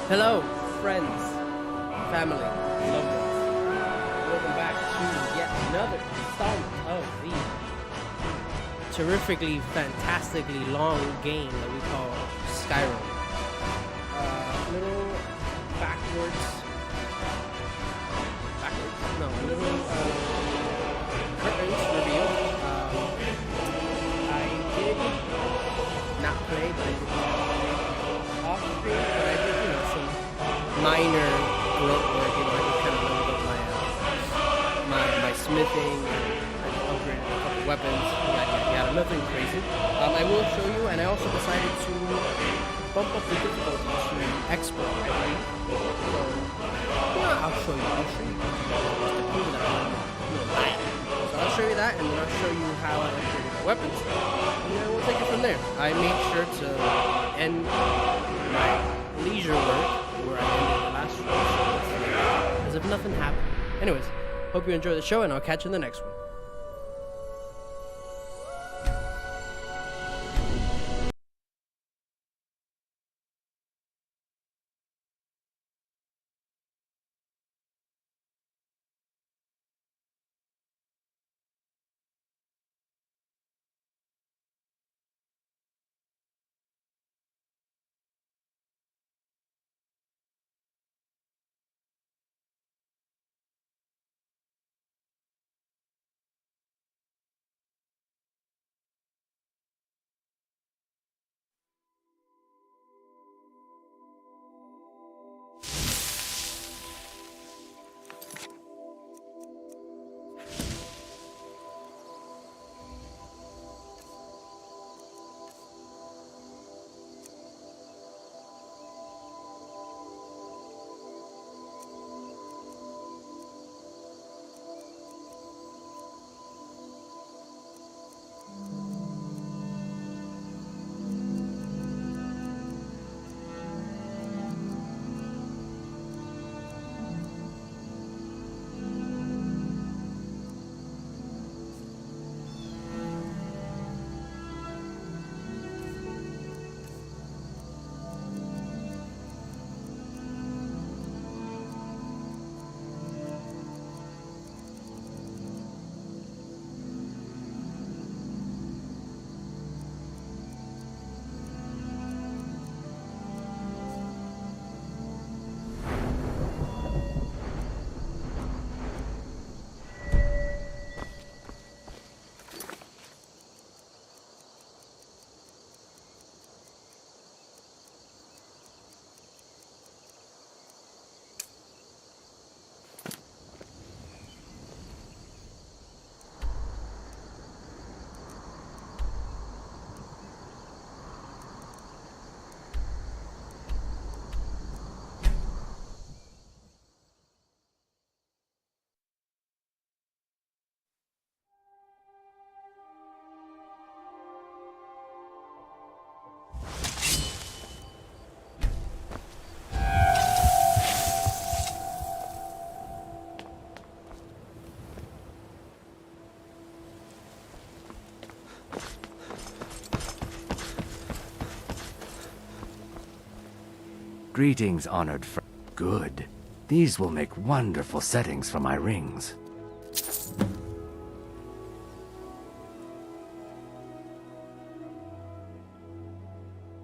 Hello, friends, family, loved ones. Welcome back to yet another installment of the terrifically, fantastically long game that we call Skyrim. Little backwards? No, a little curtains reveal. I did not play, but I did off screen, but I did, some minor grunt work. I just kind of leveled up my smithing, and upgraded a couple weapons. Yeah, nothing crazy. I will show you, and I also decided to bump up the difficulty to expert. So, yeah, I'll show you. Just to prove that I'm bad. So I'll show you that, and then I'll show you how I upgraded my weapons, and then we'll take it from there. I made sure to end my leisure work where I ended the last one, as if nothing happened. Anyways, hope you enjoy the show, and I'll catch you in the next one. Greetings, honored friend. Good. These will make wonderful settings for my rings.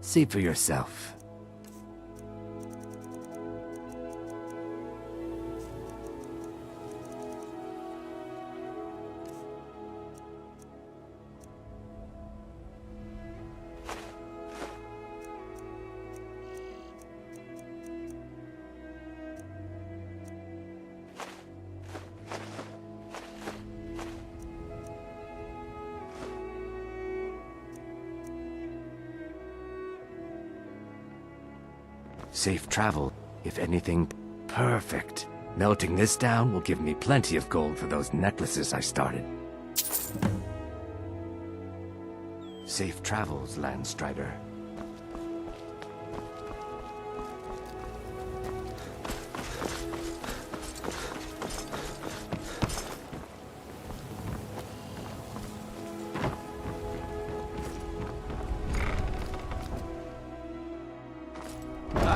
See for yourself. Safe travel, if anything. Perfect. Melting this down will give me plenty of gold for those necklaces I started. Safe travels, Landstrider.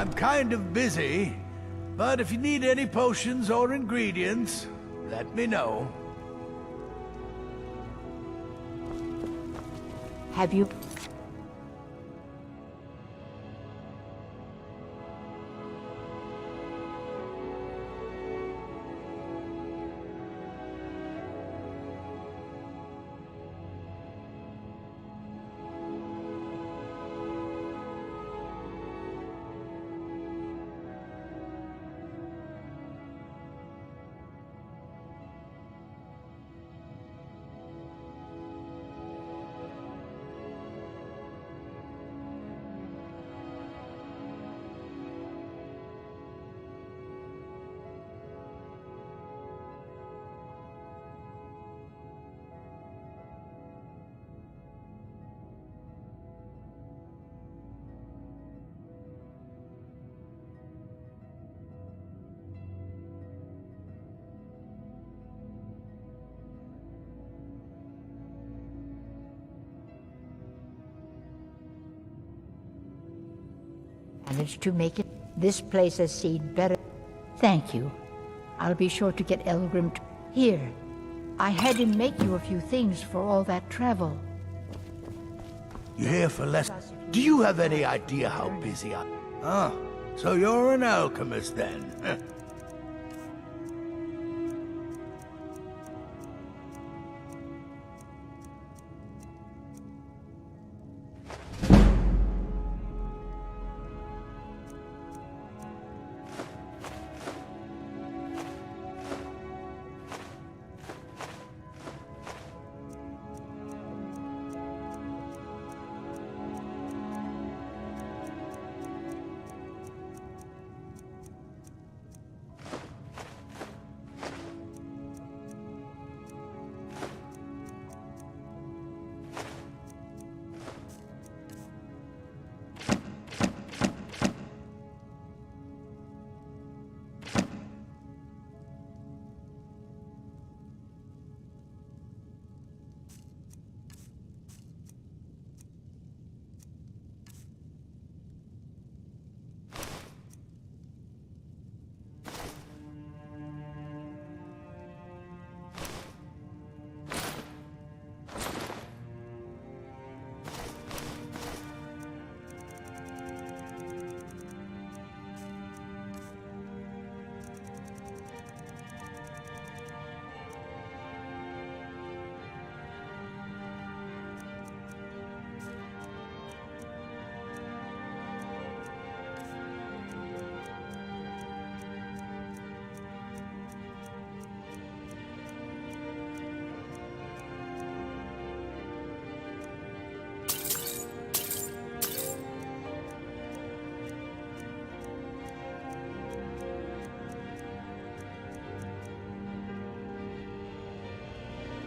I'm kind of busy, but if you need any potions or ingredients, let me know. Have you... managed to make it? This place has seen better. Thank you. I'll be sure to get Elgrim to... Here. I had him make you a few things for all that travel. You here for less? Do you have any idea how busy I... Ah, so you're an alchemist then?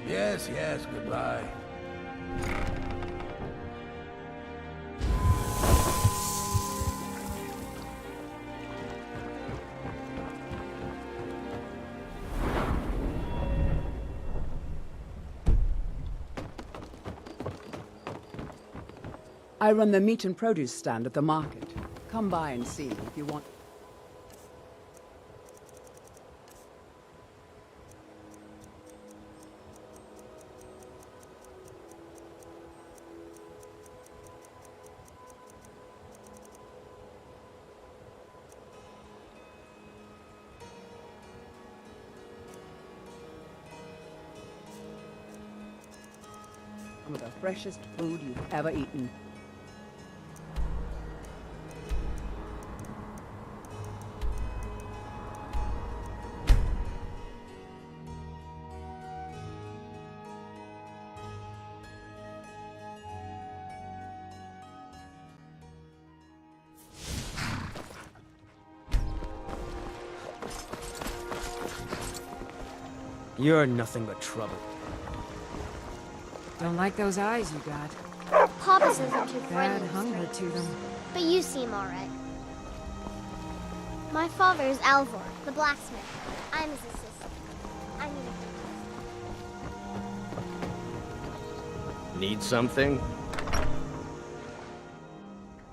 Yes, yes, goodbye. I run the meat and produce stand at the market. Come by and see if you want. Some of the freshest food you've ever eaten. You're nothing but trouble. Don't like those eyes you got. Papa says I'm too Bad friendly. hunger to them. But you seem alright. My father is Alvor, the blacksmith. I'm his assistant. I need Need something?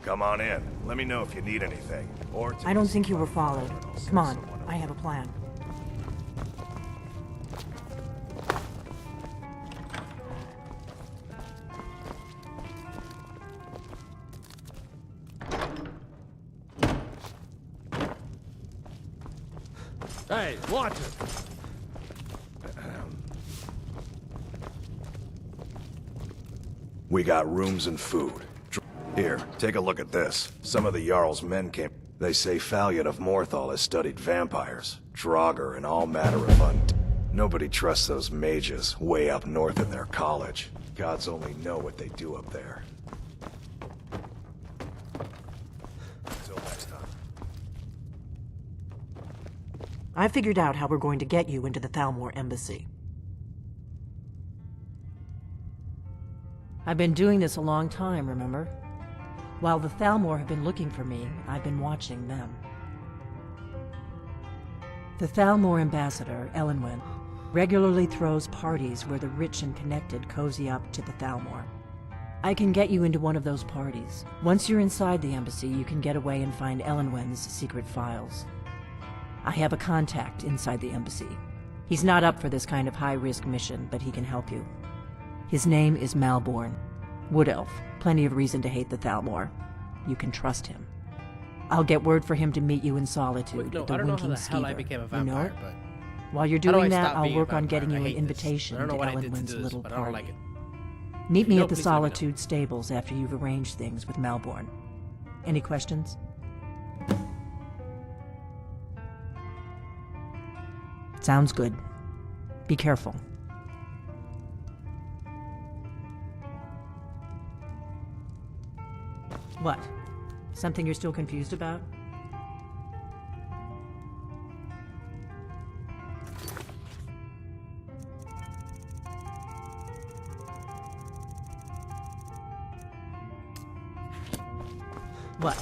Come on in. Let me know if you need anything. I don't think you were followed. Come on, I have a plan. Hey, watch it! We got rooms and food. Here, take a look at this. Some of the Jarl's men came. They say Falliot of Morthal has studied vampires, Draugr, and all manner of Nobody trusts those mages way up north in their college. Gods only know what they do up there. Until next time. I figured out how we're going to get you into the Thalmor embassy. I've been doing this a long time, remember? While the Thalmor have been looking for me, I've been watching them. The Thalmor ambassador, Elenwen, regularly throws parties where the rich and connected cozy up to the Thalmor. I can get you into one of those parties. Once you're inside the embassy, you can get away and find Elenwen's secret files. I have a contact inside the embassy. He's not up for this kind of high-risk mission, but he can help you. His name is Malborn. Wood Elf. Plenty of reason to hate the Thalmor. You can trust him. I'll get word for him to meet you in solitude No, at the I don't know how Winking the hell I Skeever. became a You vampire, know it? but While you're how do I doing that, stop I'll being a work on vampire? getting I you an hate this. invitation I don't know to what I did to Elenwen's do this, little but I don't party. like it. Meet me No, at the please let me know. Solitude stables after you've arranged things with Malborn. Any questions? Sounds good. Be careful. What? Something you're still confused about? What?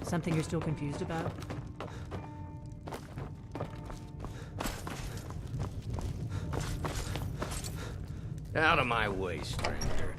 Something you're still confused about? Out of my way, stranger.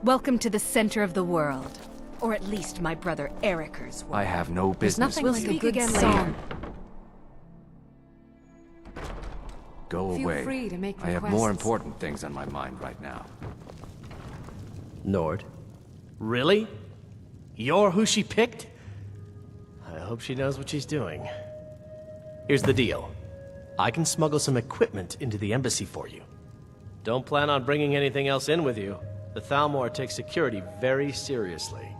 Welcome to the center of the world. Or at least my brother Eriker's world. I have no business We'll with you. speak again Song. later. Go Feel away. free to make I have more requests. important things on my mind right now. Nord. Really? You're who she picked? I hope she knows what she's doing. Here's the deal. I can smuggle some equipment into the embassy for you. Don't plan on bringing anything else in with you. The Thalmor takes security very seriously.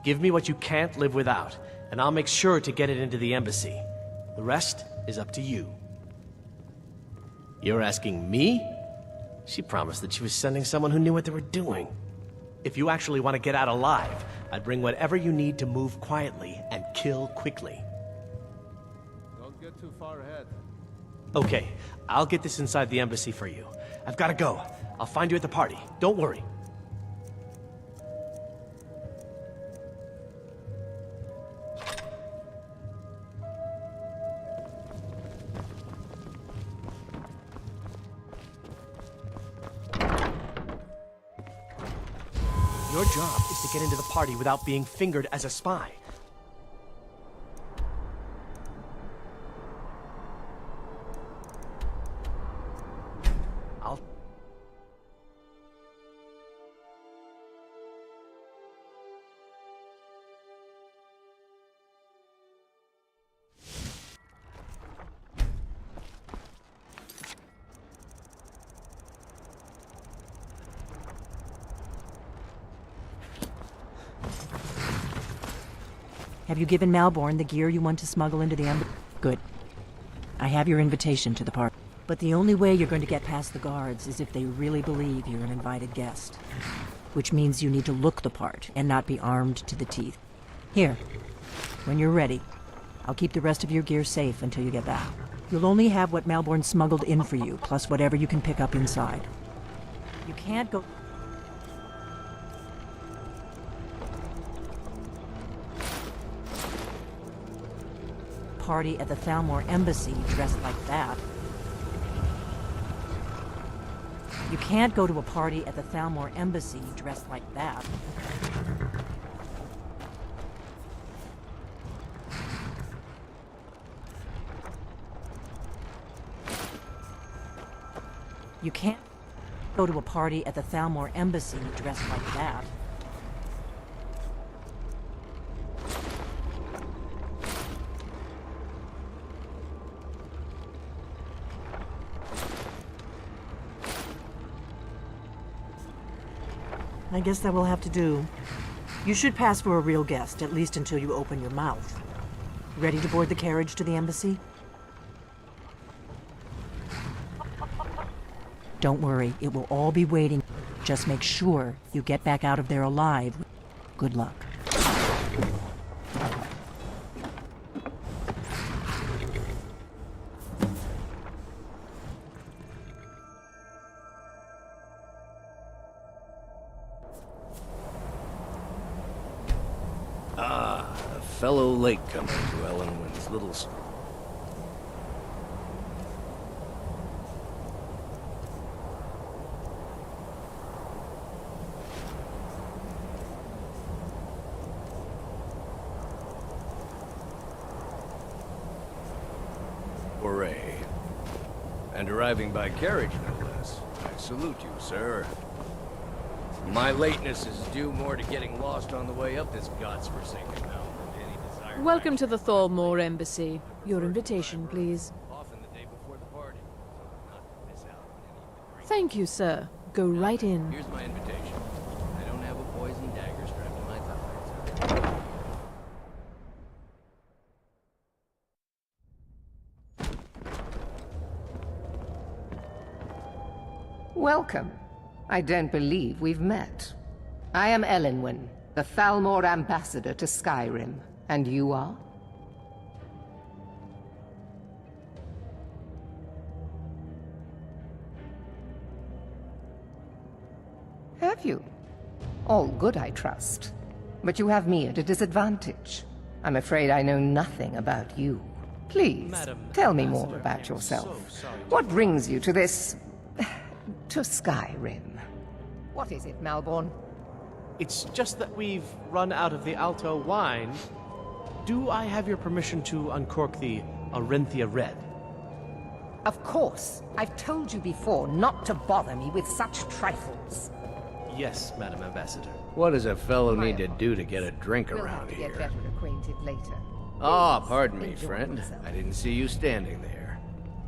Give me what you can't live without, and I'll make sure to get it into the embassy. The rest is up to you. You're asking me? She promised that she was sending someone who knew what they were doing. If you actually want to get out alive, I'd bring whatever you need to move quietly and kill quickly. Don't get too far ahead. Okay, I'll get this inside the embassy for you. I've got to go. I'll find you at the party. Don't worry. Your job is to get into the party without being fingered as a spy. Have you given Malborn the gear you want to smuggle into the embassy? Good. I have your invitation to the party. But the only way you're going to get past the guards is if they really believe you're an invited guest. Which means you need to look the part and not be armed to the teeth. Here. When you're ready, I'll keep the rest of your gear safe until you get back. You'll only have what Malborn smuggled in for you, plus whatever you can pick up inside. You can't go... party at the Thalmor embassy dressed like that. You can't go to a party at the Thalmor embassy dressed like that. You can't go to a party at the Thalmor embassy dressed like that. I guess that will have to do. You should pass for a real guest, at least until you open your mouth. Ready to board the carriage to the embassy? Don't worry, it will all be waiting. Just make sure you get back out of there alive. Good luck. A fellow latecomer to Ellenwyn's little... Hooray. And arriving by carriage, no less. I salute you, sir. My lateness is due more to getting lost on the way up this god's-forsaken mountain than any desire. Welcome to the Thalmor Embassy. Your invitation, please. Often the day before the party, so not to miss out on any of the great... Thank you, sir. Go right in. Here's my invitation. I don't have a poison dagger strapped to my thigh. Welcome. I don't believe we've met. I am Elenwen, the Thalmor ambassador to Skyrim. And you are? Have you? All good, I trust. But you have me at a disadvantage. I'm afraid I know nothing about you. Please, tell me more about yourself. What brings you to this... to Skyrim? What is it, Malborn? It's just that we've run out of the Alto wine. Do I have your permission to uncork the Arenthia Red? Of course. I've told you before not to bother me with such trifles. Yes, Madam Ambassador. What does a fellow need to do to get a drink We'll around have to here? get better acquainted later. Ah, pardon me, Enjoy friend. yourself. I didn't see you standing there.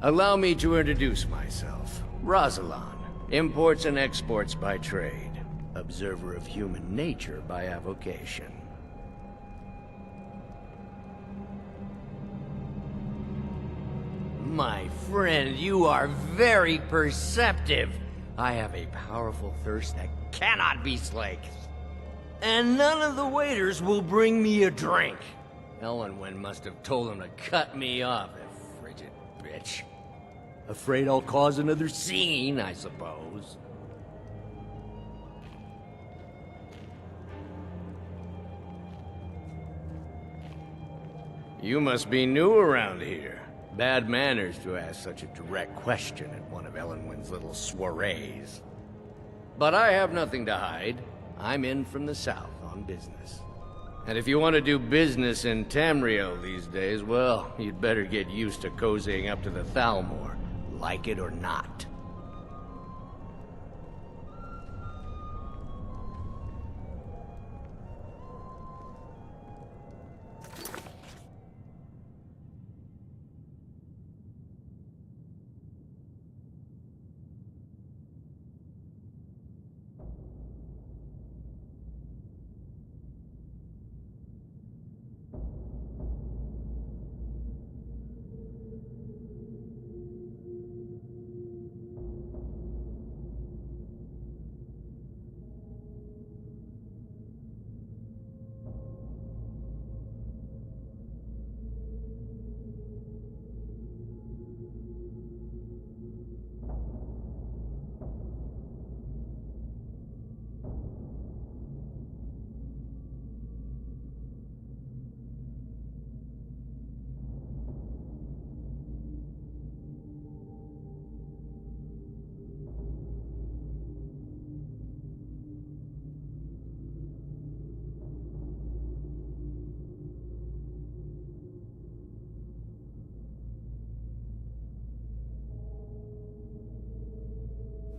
Allow me to introduce myself. Rosalan, imports and exports by trade. Observer of human nature by avocation. My friend, you are very perceptive. I have a powerful thirst that cannot be slaked. And none of the waiters will bring me a drink. Ellenwen must have told him to cut me off, that frigid bitch. Afraid I'll cause another scene, I suppose. You must be new around here. Bad manners to ask such a direct question at one of Ellenwen's little soirees. But I have nothing to hide. I'm in from the south on business. And if you want to do business in Tamriel these days, well, you'd better get used to cozying up to the Thalmor, like it or not.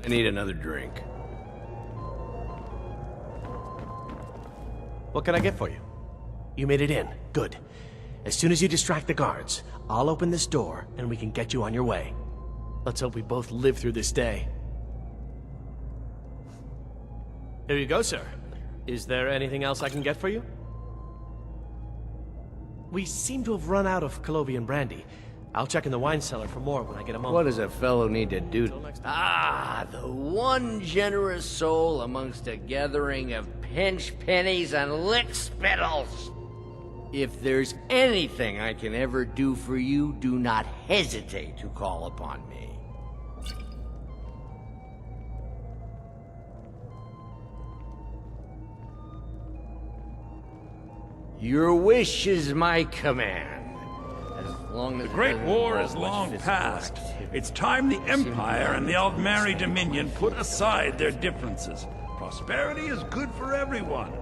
I need another drink. What can I get for you? You made it in. Good. As soon as you distract the guards, I'll open this door and we can get you on your way. Let's hope we both live through this day. Here you go, sir. Is there anything else I can get for you? We seem to have run out of Colovian brandy. I'll check in the wine cellar for more when I get a moment. What does a fellow need to do? Until next time. Ah, the one generous soul amongst a gathering of pinch pennies and lick spittles. If there's anything I can ever do for you, do not hesitate to call upon me. Your wish is my command. As long as The Great War is long past. It's time the Empire and the Aldmeri Dominion put aside their differences. Prosperity is good for everyone.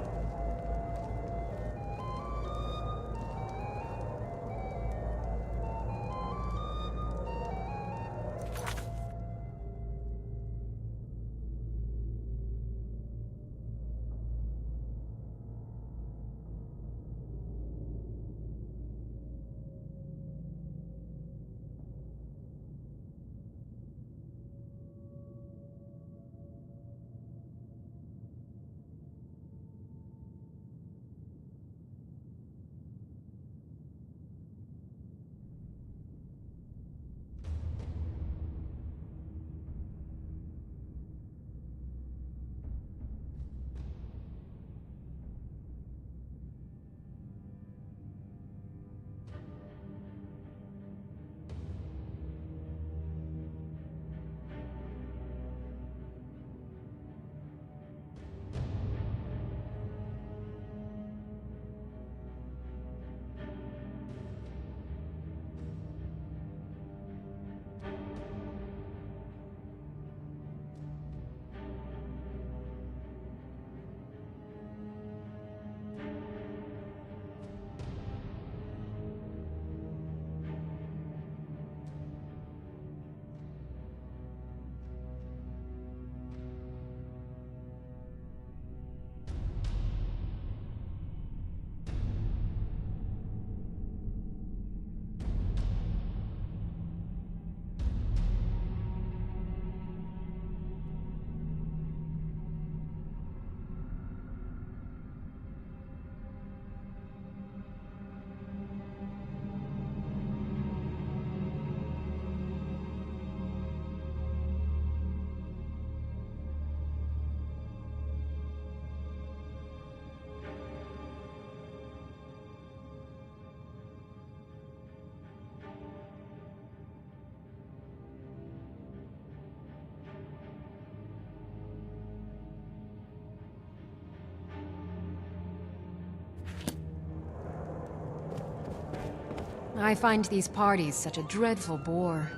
I find these parties such a dreadful bore.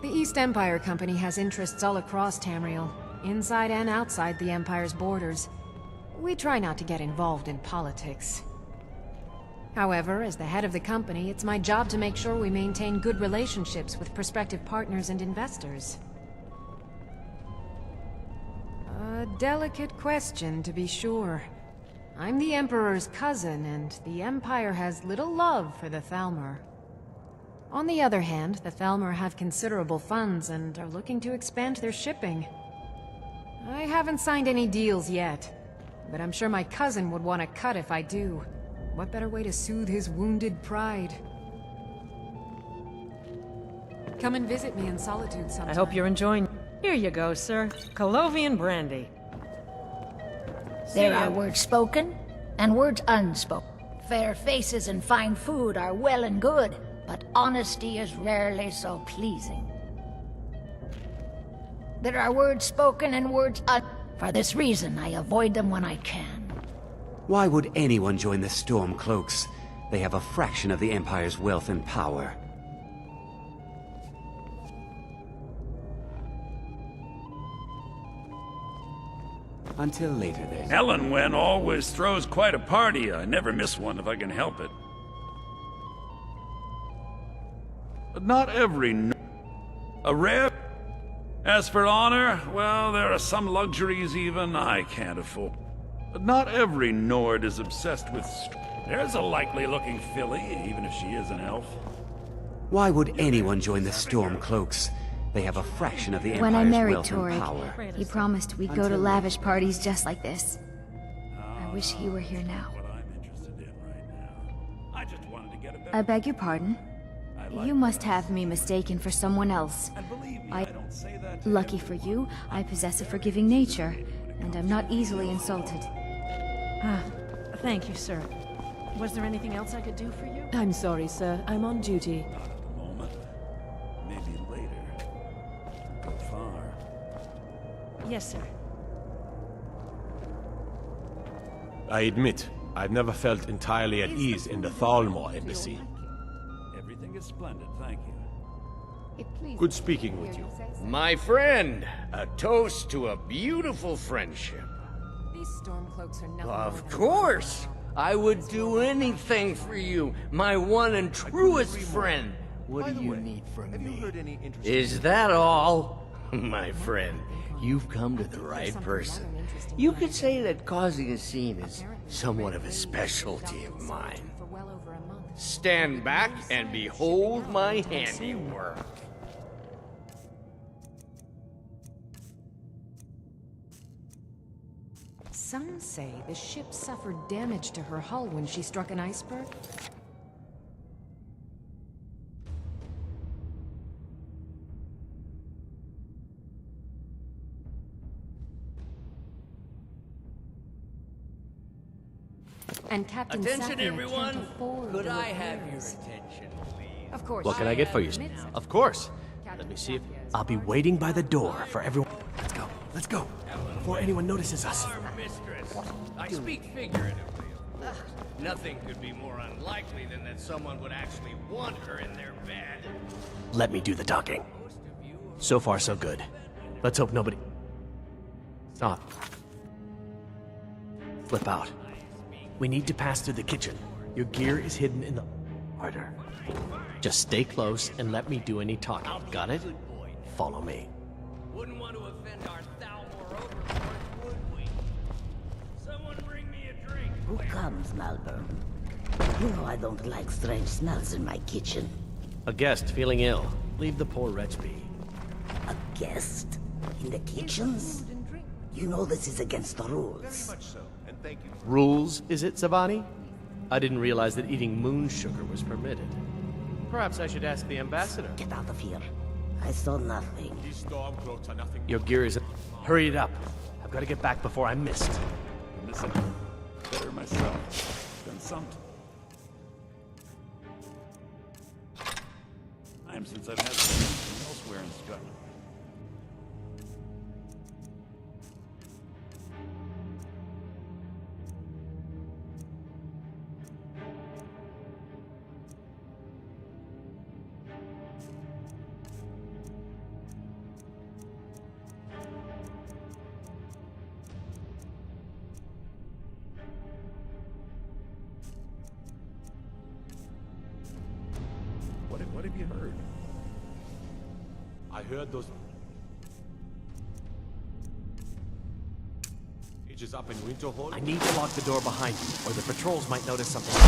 The East Empire Company has interests all across Tamriel, inside and outside the Empire's borders. We try not to get involved in politics. However, as the head of the company, it's my job to make sure we maintain good relationships with prospective partners and investors. A delicate question, to be sure. I'm the Emperor's cousin, and the Empire has little love for the Thalmor. On the other hand, the Thalmor have considerable funds and are looking to expand their shipping. I haven't signed any deals yet, but I'm sure my cousin would want a cut if I do. What better way to soothe his wounded pride? Come and visit me in solitude sometime. I hope you're enjoying. Here you go, sir. Colovian brandy. There are words spoken and words unspoken. Fair faces and fine food are well and good, but honesty is rarely so pleasing. There are words spoken and words For this reason, I avoid them when I can. Why would anyone join the Stormcloaks? They have a fraction of the Empire's wealth and power. Until later, then. Elenwen always throws quite a party. I never miss one if I can help it. But not every a rare... As for honor, well, there are some luxuries even I can't afford. But not every Nord is obsessed with... There's a likely-looking filly, even if she is an elf. Why would anyone join the Stormcloaks? They have a fraction of the When I Empire's married wealth and power. Torek, he promised we'd go to lavish parties just like this. I wish he were here now. What I'm interested in right now. I just wanted to get a better... I beg your pardon? You must have me mistaken for someone else. And believe me, I don't say that to Lucky for you, I possess a forgiving nature, and I'm not easily insulted. Ah, thank you, sir. Was there anything else I could do for you? I'm sorry, sir. I'm on duty. Not at the moment. Maybe later. Go far. Yes, sir. I admit, I've never felt entirely at ease in the Thalmor embassy. Everything is splendid, thank you. Good speaking with you. My friend, a toast to a beautiful friendship. These stormcloaks are nothing. Of course! I would do anything for you, my one and truest friend. What do you need from me? Is that all? My friend, you've come to the right person. You could say that causing a scene is somewhat of a specialty of mine. Stand back and behold my handiwork. Some say the ship suffered damage to her hull when she struck an iceberg. And Captain Attention, Sapien everyone! can't afford Could the I have your repairs. attention, please? Of course. What can I get for you? Of course. Let me see if... I'll be waiting by the door for everyone. Let's go. Let's go. Before anyone notices us. Our mistress. I speak figuratively. Nothing could be more unlikely than that someone would actually want her in their bed. Let me do the talking. So far, so good. Let's hope nobody... Stop. Flip out. We need to pass through the kitchen. Your gear is hidden in the... Harder. Just stay close and let me do any talking. Got it? Follow me. Wouldn't want to offend our Thalmor overlord, would we? Someone bring me a drink. Who comes, Malvern? You know I don't like strange smells in my kitchen. A guest feeling ill. Leave the poor wretch be. A guest? In the kitchens? You know this is against the rules. Rules, is it, Savani? I didn't realize that eating moon sugar was permitted. Perhaps I should ask the ambassador. Get out of here. I saw nothing. These stormcloaks are nothing. Your gear is... Hurry it up. I've got to get back before I'm missed. Listen, better myself than some. Time since I've had something elsewhere in Scotland. What have you heard? I heard those... Ages up in Winterhold? I need to lock the door behind you, or the patrols might notice something I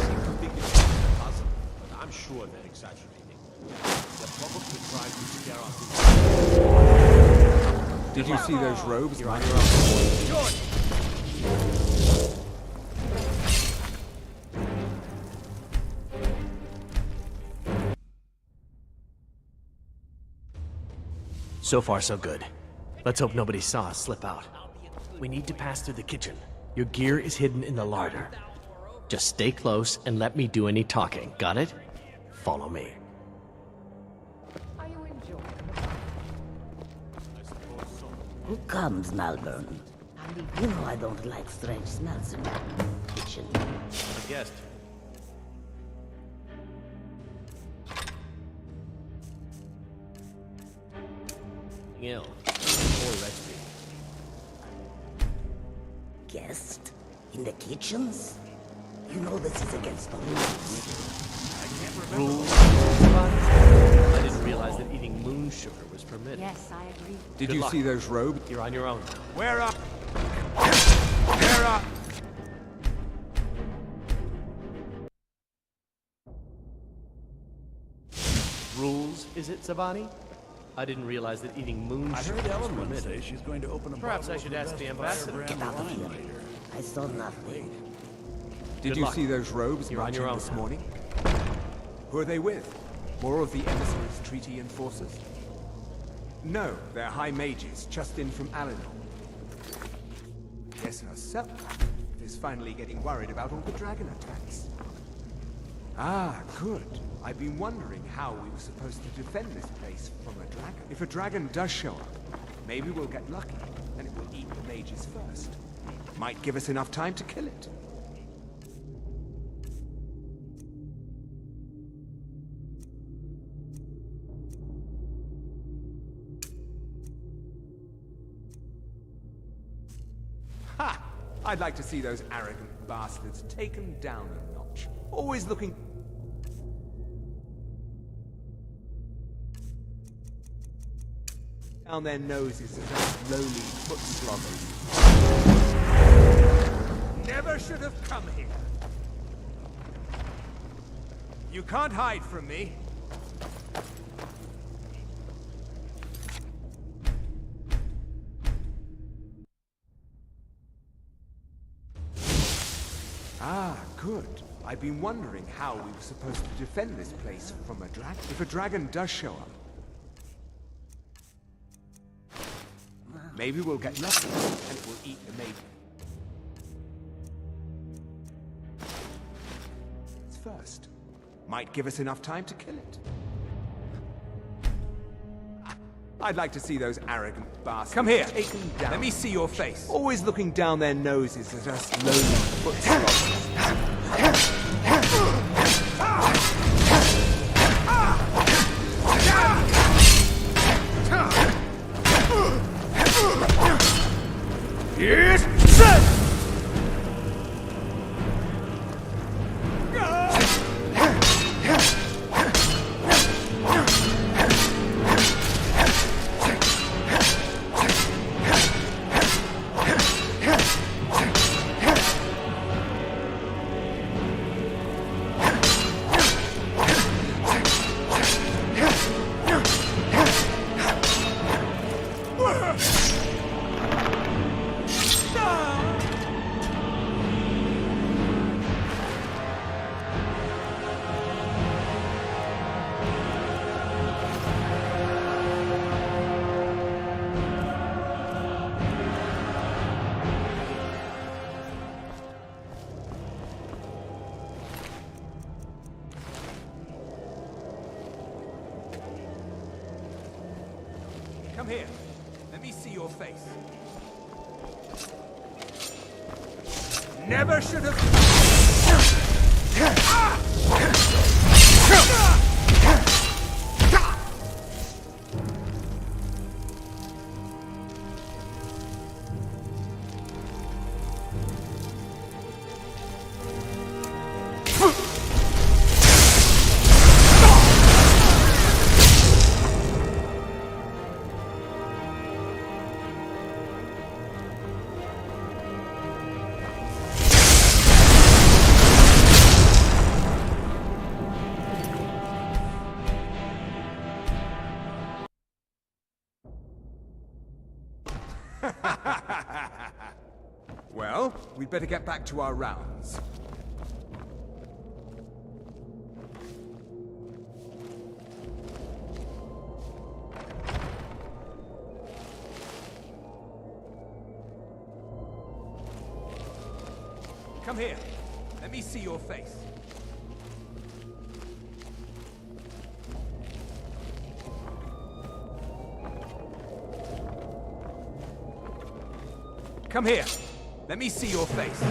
seem to think it's just a puzzle, but I'm sure they're exaggerating. They're probably trying to scare us. Did you see those robes? You're on your own. George! So far, so good. Let's hope nobody saw us slip out. We need to pass through the kitchen. Your gear is hidden in the larder. Just stay close and let me do any talking. Got it? Follow me. Are you enjoying Who comes, Malvern? You know I don't like strange smells in my kitchen. A guest. Ill. Poor wretch be. Guest? In the kitchens? You know this is against the rules. Rules? I didn't realize that eating moon sugar was permitted. Yes, I agree. Did Good you luck. see those robes? You're on your own. Wear up! Wear up! Rules, is it, Savani? I didn't realize that eating moon I sugar heard was Ellen permitted. say she's going to open a Perhaps bottle I of should the ask best the ambassador. firebrand Get out of wine here. later. I saw nothing. Did Good you luck. see those rogues You're on marching your own this now. morning? Who are they with? More of the emissary's treaty enforcers? No, they're high mages, just in from Alinor. Guess herself is finally getting worried about all the dragon attacks. Ah, good. I've been wondering how we were supposed to defend this place from a dragon. If a dragon does show up, maybe we'll get lucky, and it will eat the mages first. Might give us enough time to kill it. Ha! I'd like to see those arrogant bastards taken down a notch. Always looking... down their noses at those lowly foot sloggers. Never should have come here. You can't hide from me. Ah, good. I've been wondering how we were supposed to defend this place from a dragon. If a dragon does show up, maybe we'll get lucky, and it will eat the maiden. It's first. Might give us enough time to kill it. I'd like to see those arrogant bastards Come here. taken down. Let me see your face. Always looking down their noses at us lowly foot sloggers. Yes! Come here. Let me see your face. Never should have... Well, we'd better get back to our rounds. Come here. Let me see your face. Come here. Let me see your face.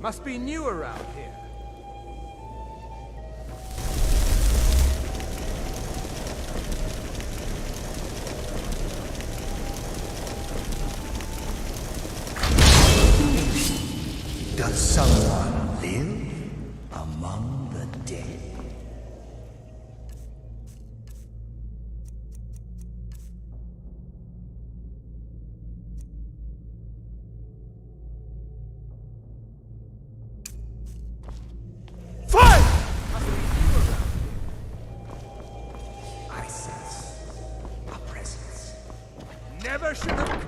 Must be new around here. Does someone live among the dead? I sense a presence. Never should have come.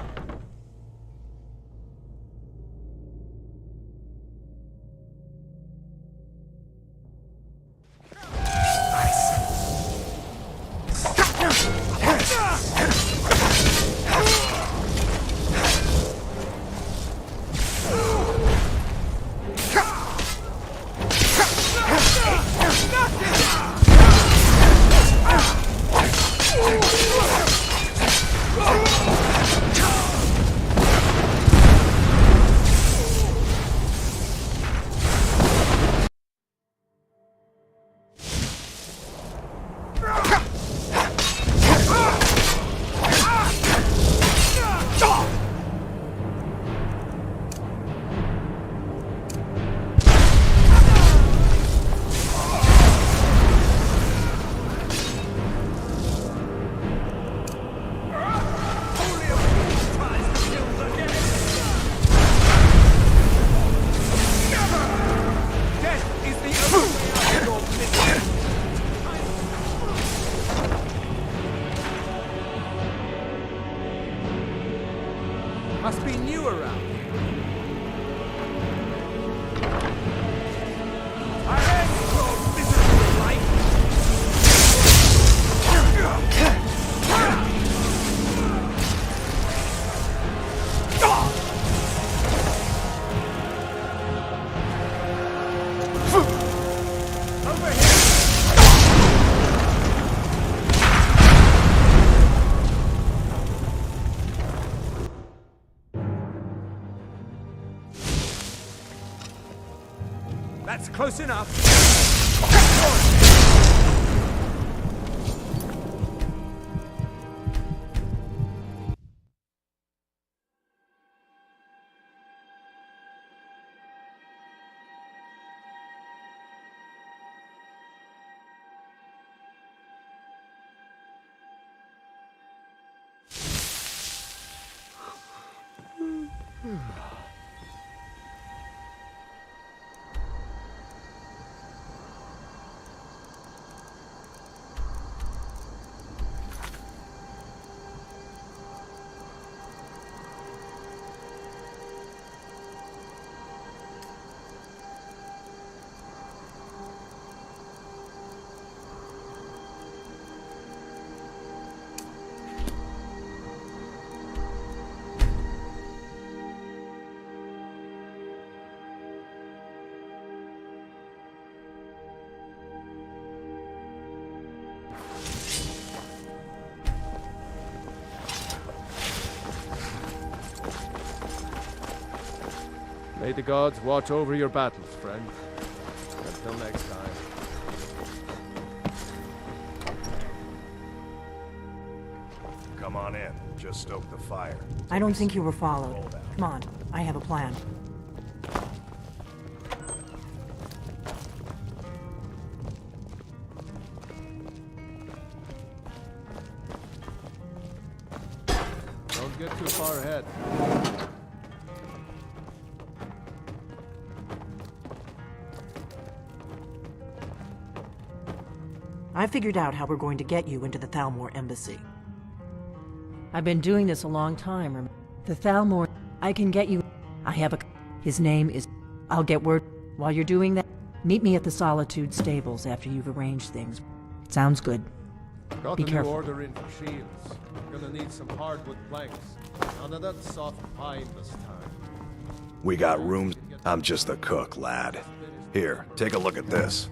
Must be new around here. I end your miserable life. Over here. That's close enough. May the gods watch over your battles, friend. Until next time. Come on in. Just stoke the fire. I don't think you were followed. Come on, I have a plan. Don't get too far ahead. I figured out how we're going to get you into the Thalmor embassy. I've been doing this a long time. The Thalmor, I can get you. I have a. His name is. I'll get word. While you're doing that, meet me at the Solitude stables after you've arranged things. Sounds good. Got Be a new careful. order in for shields. Gonna need some hardwood planks. None of that soft pine this time. We got rooms. I'm just a cook, lad. Here, take a look at this.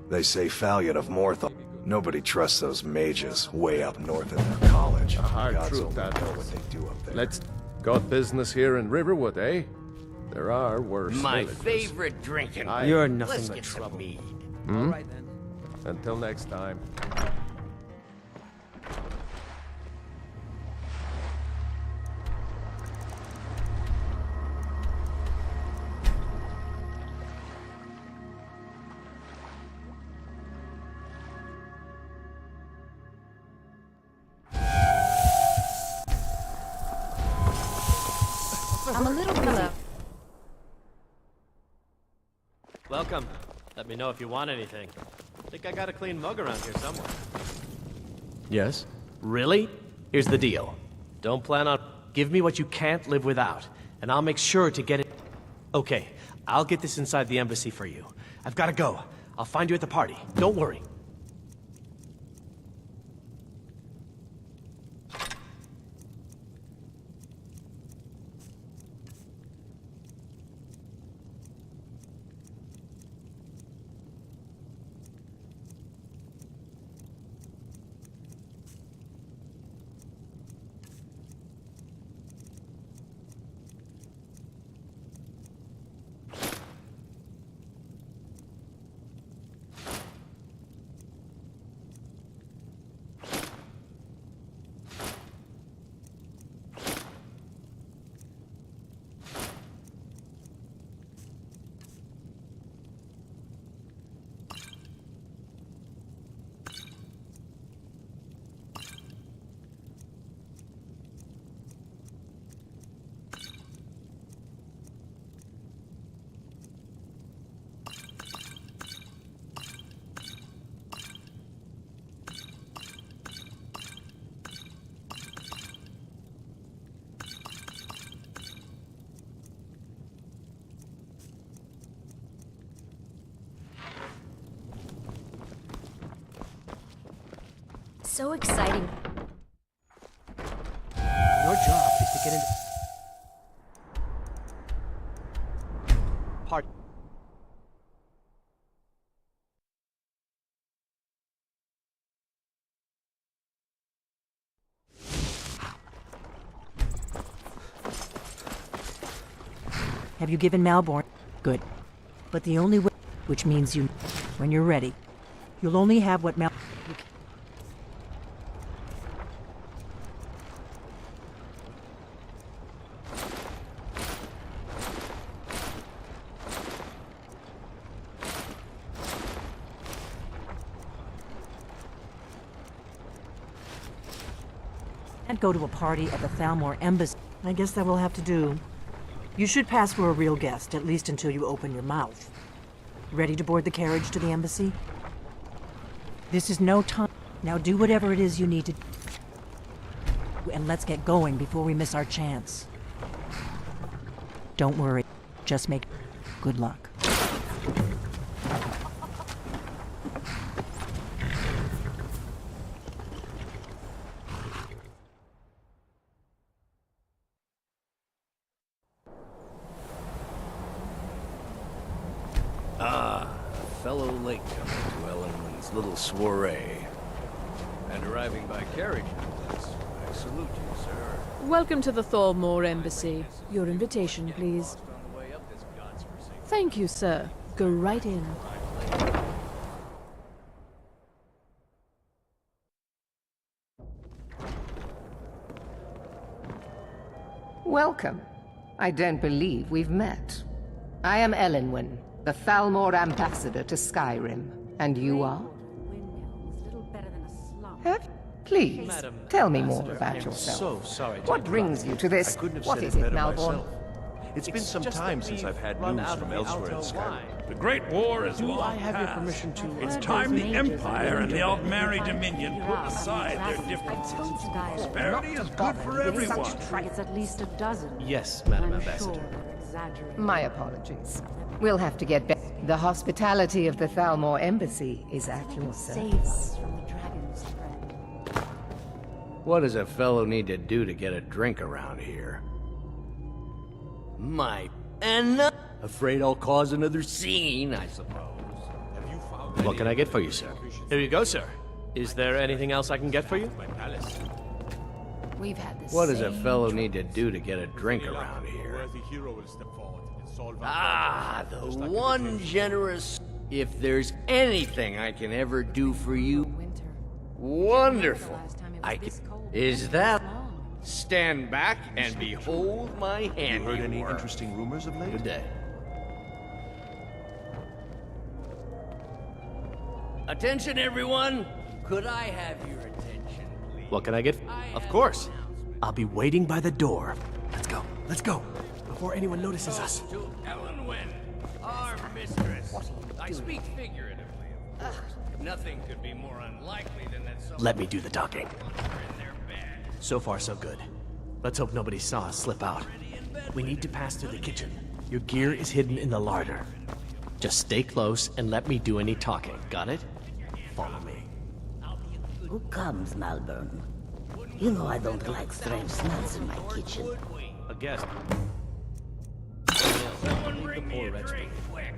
They say Fallion of Morthal. Nobody trusts those mages way up north in their college. A hard Gods truth, only that know is. what they do up there. Let's got business here in Riverwood, eh? There are worse My villagers. favorite drinking. You're nothing Let's but get trouble. some mead. All right then. Until next time. I'm a little busy. Welcome. Let me know if you want anything. Think I got a clean mug around here somewhere. Yes? Really? Here's the deal. Don't plan on... Give me what you can't live without, and I'll make sure to get it... Okay, I'll get this inside the embassy for you. I've gotta go. I'll find you at the party. Don't worry. So exciting. Your job is to get into... Part... Have you given Malborn? Good. But the only way... Which means you... When you're ready. You'll only have what Mal... Can't go to a party at the Thalmor Embassy. I guess that will have to do. You should pass for a real guest, at least until you open your mouth. Ready to board the carriage to the embassy? This is no time. Now do whatever it is you need to do. And let's get going before we miss our chance. Don't worry. Just make good luck. Fellow latecomer to Ellenman's little soiree. And arriving by carriage, no less. I salute you, sir. Welcome to the Thalmor Embassy. Your invitation, please. Thank you, sir. Go right in. Welcome. I don't believe we've met. I am Elenwen, the Thalmor ambassador to Skyrim. And you are? Please, tell me more about yourself. So sorry. What brings you to this? I couldn't have What said is it it, better Malborn? myself. It's been some time since I've had news from elsewhere in Skyrim. The Great War is Do long I have your past. permission to... It's time the Empire and the Aldmeri Dominion put aside their differences. Prosperity is good for everyone. It's at least a dozen. Yes, Madam Ambassador. My apologies. We'll have to get back. The hospitality of the Thalmor Embassy is at your service. What does a fellow need to do to get a drink around here? Afraid I'll cause another scene, I suppose. What can I get for you, sir? Here you go, sir. Is there anything else I can get for you? We've had this. What does a fellow need to do to get a drink around here? as a hero will step forward and solve our Ah, the problems, just like one in the case. generous... If there's anything I can ever do for you... Wonderful. I can... Is that... Stand back and behold my handiwork. You heard any interesting rumors of late? Good day. Attention, everyone! Could I have your attention, please? What can I get? Of course. I'll be waiting by the door. Let's go. Let's go. Before anyone notices us. To Elenwen, our mistress. I speak figuratively, of course. Nothing could be more unlikely than that someone... Let me do the talking. So far, so good. Let's hope nobody saw us slip out. We need to pass through the kitchen. Your gear is hidden in the larder. Just stay close and let me do any talking. Got it? Follow me. Who comes, Malvern? You know I don't like strange smells in my kitchen. A guest. Someone bring me a drink, quick.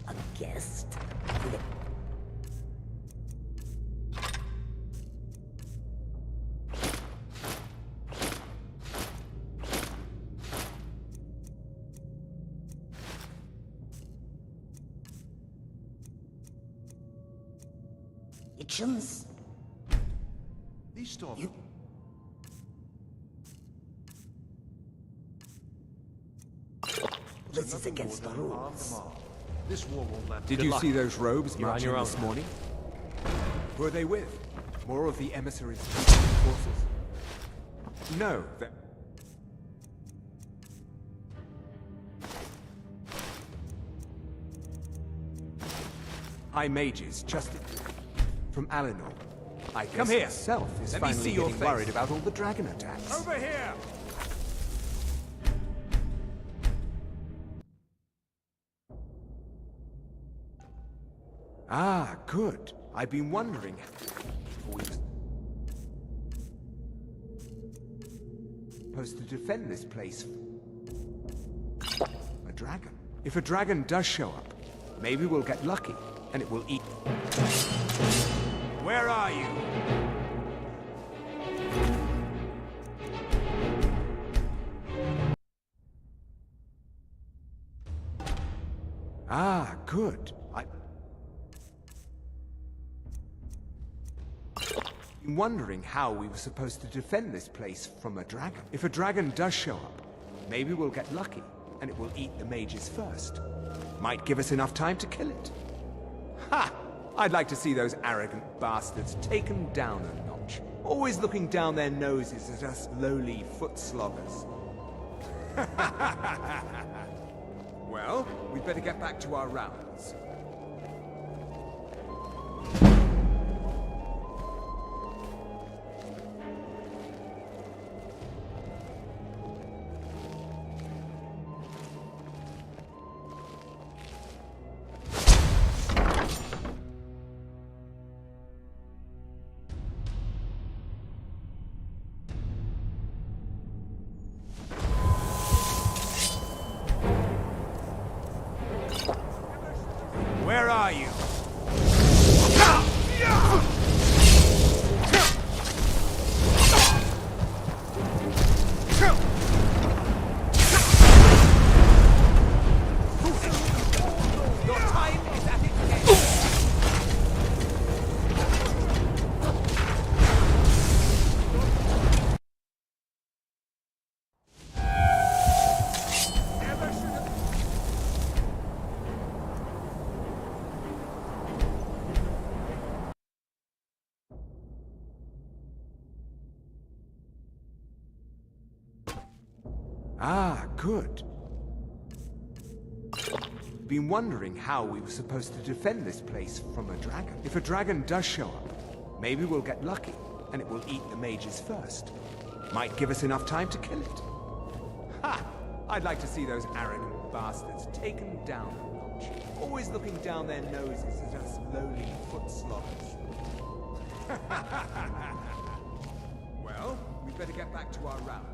A guest? Kitchens? These storms. This is against the rules. This war won't last. Did you see those robes You're on marching your own. this morning? Who are they with? More of the emissaries' forces? No, they're... High mages, just from Alinor. I guess Come here. herself is Let me finally see your getting face. worried about all the dragon attacks. Over here! Ah, good. I've been wondering. Supposed to defend this place. A dragon. If a dragon does show up, maybe we'll get lucky, and it will eat. Where are you? Ah, good. I'm wondering how we were supposed to defend this place from a dragon. If a dragon does show up, maybe we'll get lucky, and it will eat the mages first. Might give us enough time to kill it. Ha! I'd like to see those arrogant bastards taken down a notch. Always looking down their noses at us lowly foot sloggers. Well, we'd better get back to our rounds. Where are you? Your time is at its end. Ah, good. Been wondering how we were supposed to defend this place from a dragon. If a dragon does show up, maybe we'll get lucky, and it will eat the mages first. Might give us enough time to kill it. Ha! I'd like to see those arrogant bastards taken down a notch. Always looking down their noses at us lowly foot sloggers. Well, we'd better get back to our rounds.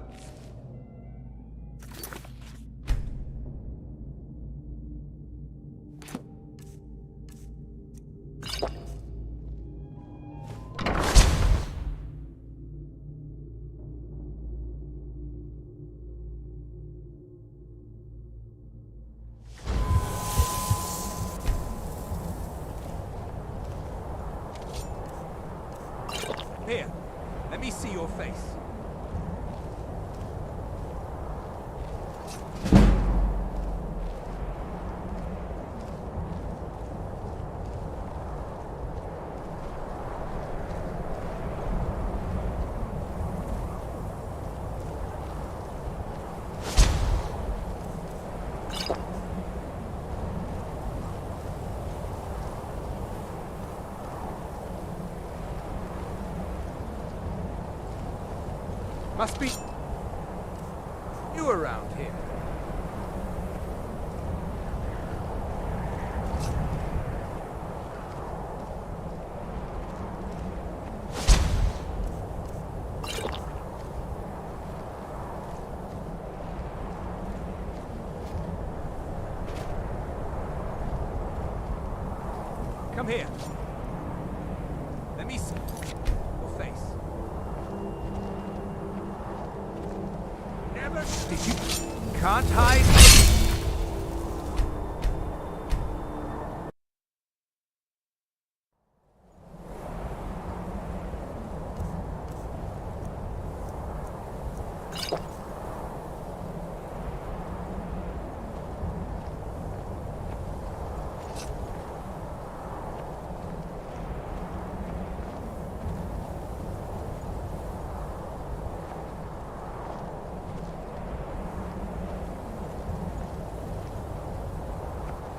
Here, let me see your face. Must be you around here. Come here. Let me see your face. Did you... Can't hide...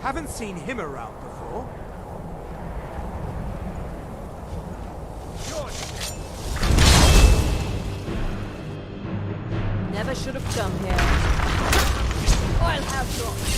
Haven't seen him around before. Never should have come here. I'll have yours.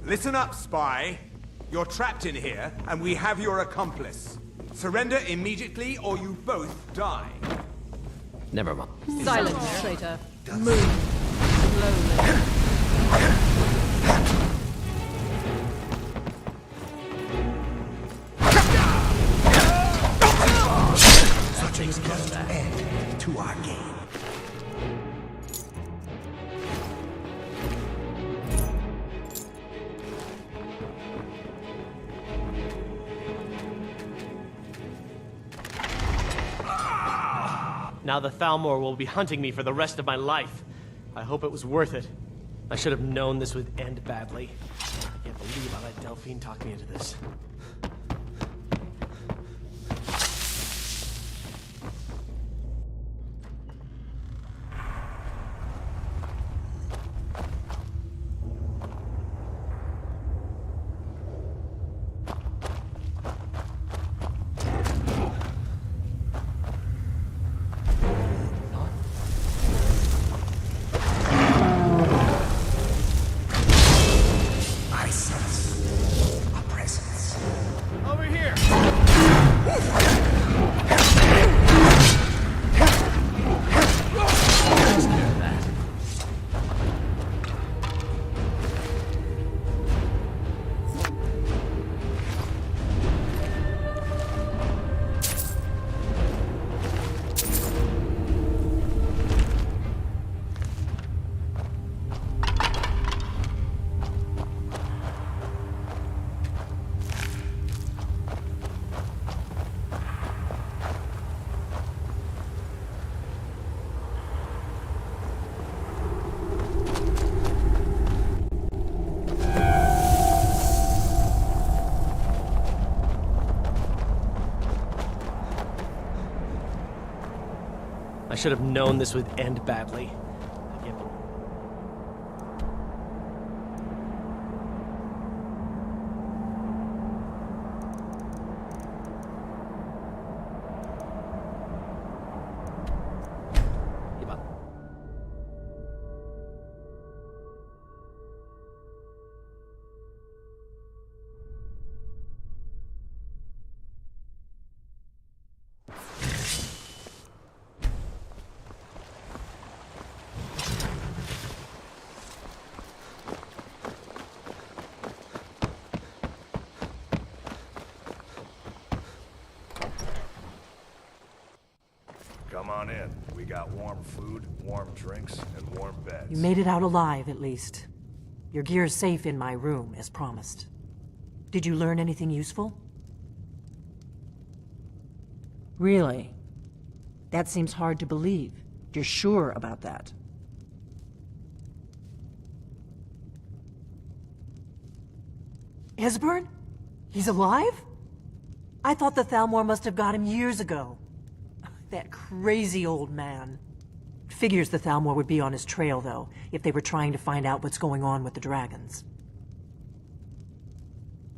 Listen up, spy. You're trapped in here, and we have your accomplice. Surrender immediately, or you both die. Never mind. Silence, traitor. Move. Slowly. Such a just end to our game. Now the Thalmor will be hunting me for the rest of my life. I hope it was worth it. I should have known this would end badly. I can't believe I let Delphine talk me into this. I should have known this would end badly. I can't believe... Come on in. We got warm food, warm drinks, and warm beds. You made it out alive, at least. Your gear's safe in my room, as promised. Did you learn anything useful? Really? That seems hard to believe. You're sure about that? Esbern? He's alive? I thought the Thalmor must have got him years ago. That crazy old man. Figures the Thalmor would be on his trail, though, if they were trying to find out what's going on with the dragons.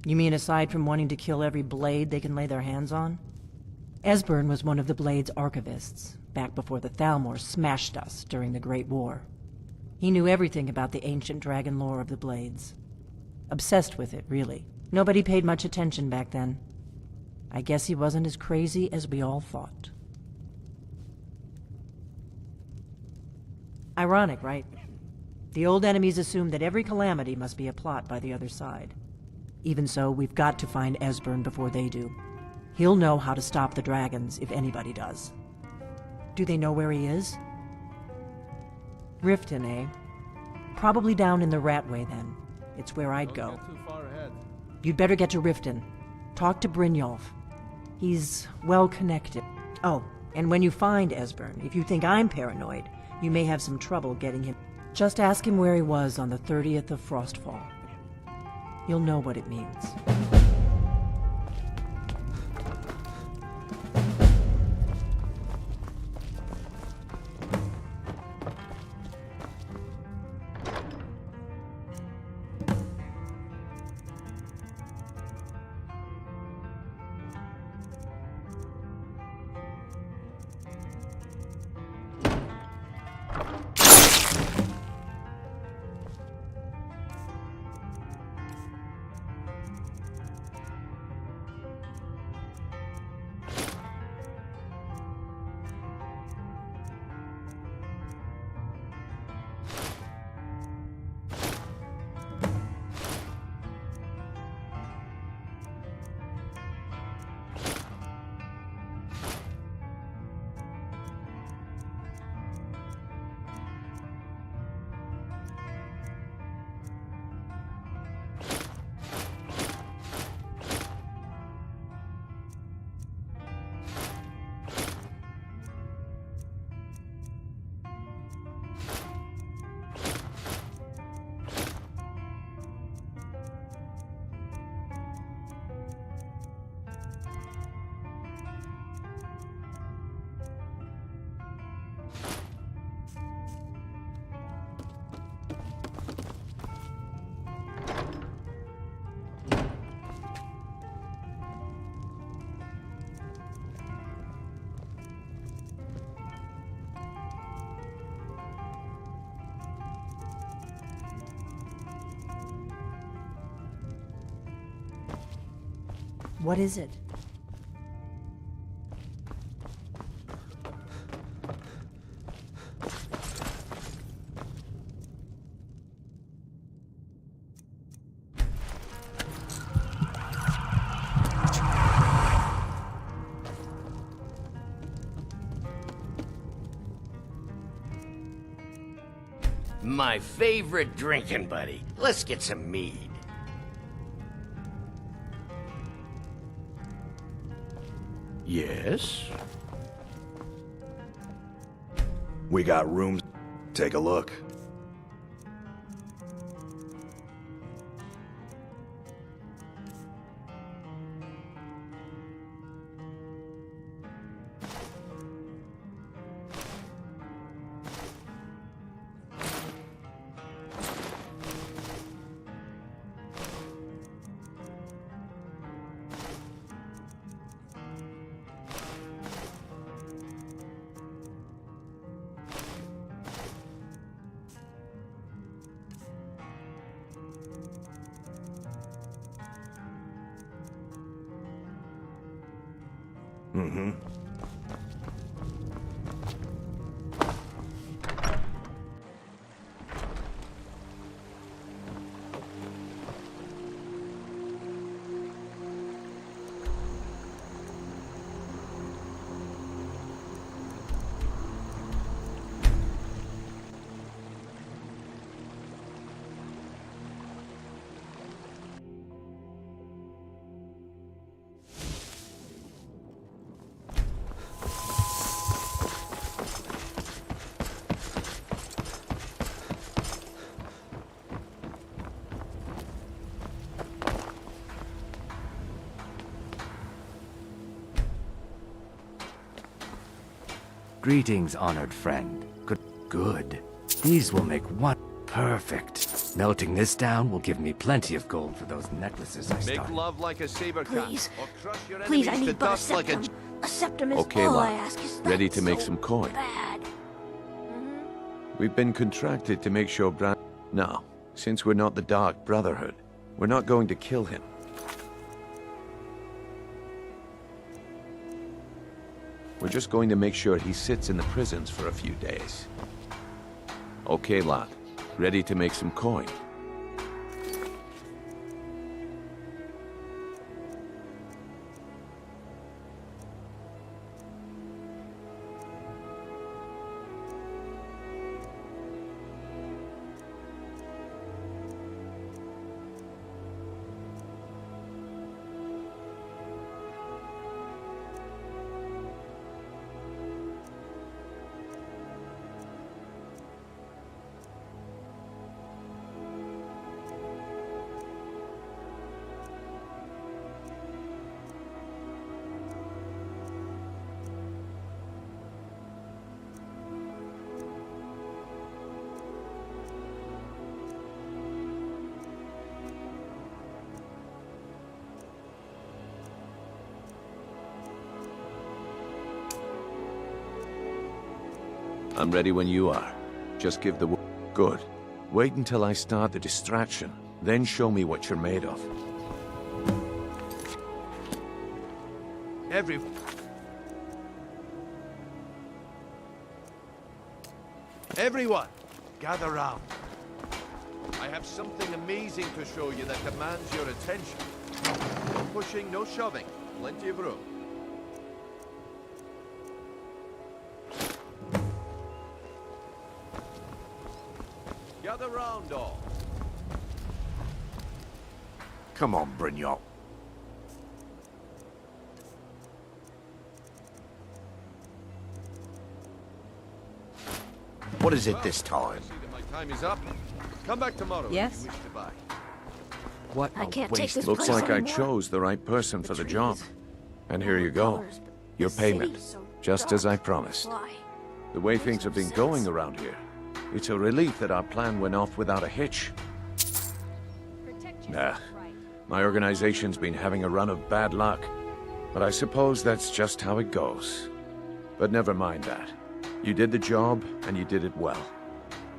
You mean aside from wanting to kill every blade they can lay their hands on? Esbern was one of the Blade's archivists, back before the Thalmor smashed us during the Great War. He knew everything about the ancient dragon lore of the Blades. Obsessed with it, really. Nobody paid much attention back then. I guess he wasn't as crazy as we all thought. Ironic, right? The old enemies assumed that every calamity must be a plot by the other side. Even so, we've got to find Esbern before they do. He'll know how to stop the dragons if anybody does. Do they know where he is? Riften, eh? Probably down in the Ratway, then. It's where I'd go. You'd better get to Riften. Talk to Brynjolf. He's well-connected. Oh, and when you find Esbern, if you think I'm paranoid, you may have some trouble getting him. Just ask him where he was on the 30th of Frostfall. You'll know what it means. What is it? My favorite drinking buddy. Let's get some mead. Yes? We got rooms. Take a look. Mm-hmm. Greetings, honored friend. Good. These will make one perfect. Melting this down will give me plenty of gold for those necklaces I started. Make love like a saber cat. Please. Or crush your Please, I enemies to need but a dust like septum. A septum is Okay, all I lad. ask. Is Ready that to make so some coin. bad? We've been contracted to make sure Now, since we're not the Dark Brotherhood, we're not going to kill him. We're just going to make sure he sits in the prisons for a few days. Okay, lad. Ready to make some coin. I'm ready when you are. Just give the Good. Wait until I start the distraction, then show me what you're made of. Everyone, gather round. I have something amazing to show you that demands your attention. No pushing, no shoving. Plenty of room. Gather round, all. Come on, Brignoc. What is it this time? My time is up. Come back tomorrow Yes? if you wish to buy. What I can't take this Looks place like I anymore. chose the right person for the job. And here you go. Colors, but Your the city payment. is so Just as I dark. promised. Why? The way things have been going around here, it's a relief that our plan went off without a hitch. Nah, my organization's been having a run of bad luck. But I suppose that's just how it goes. But never mind that. You did the job, and you did it well.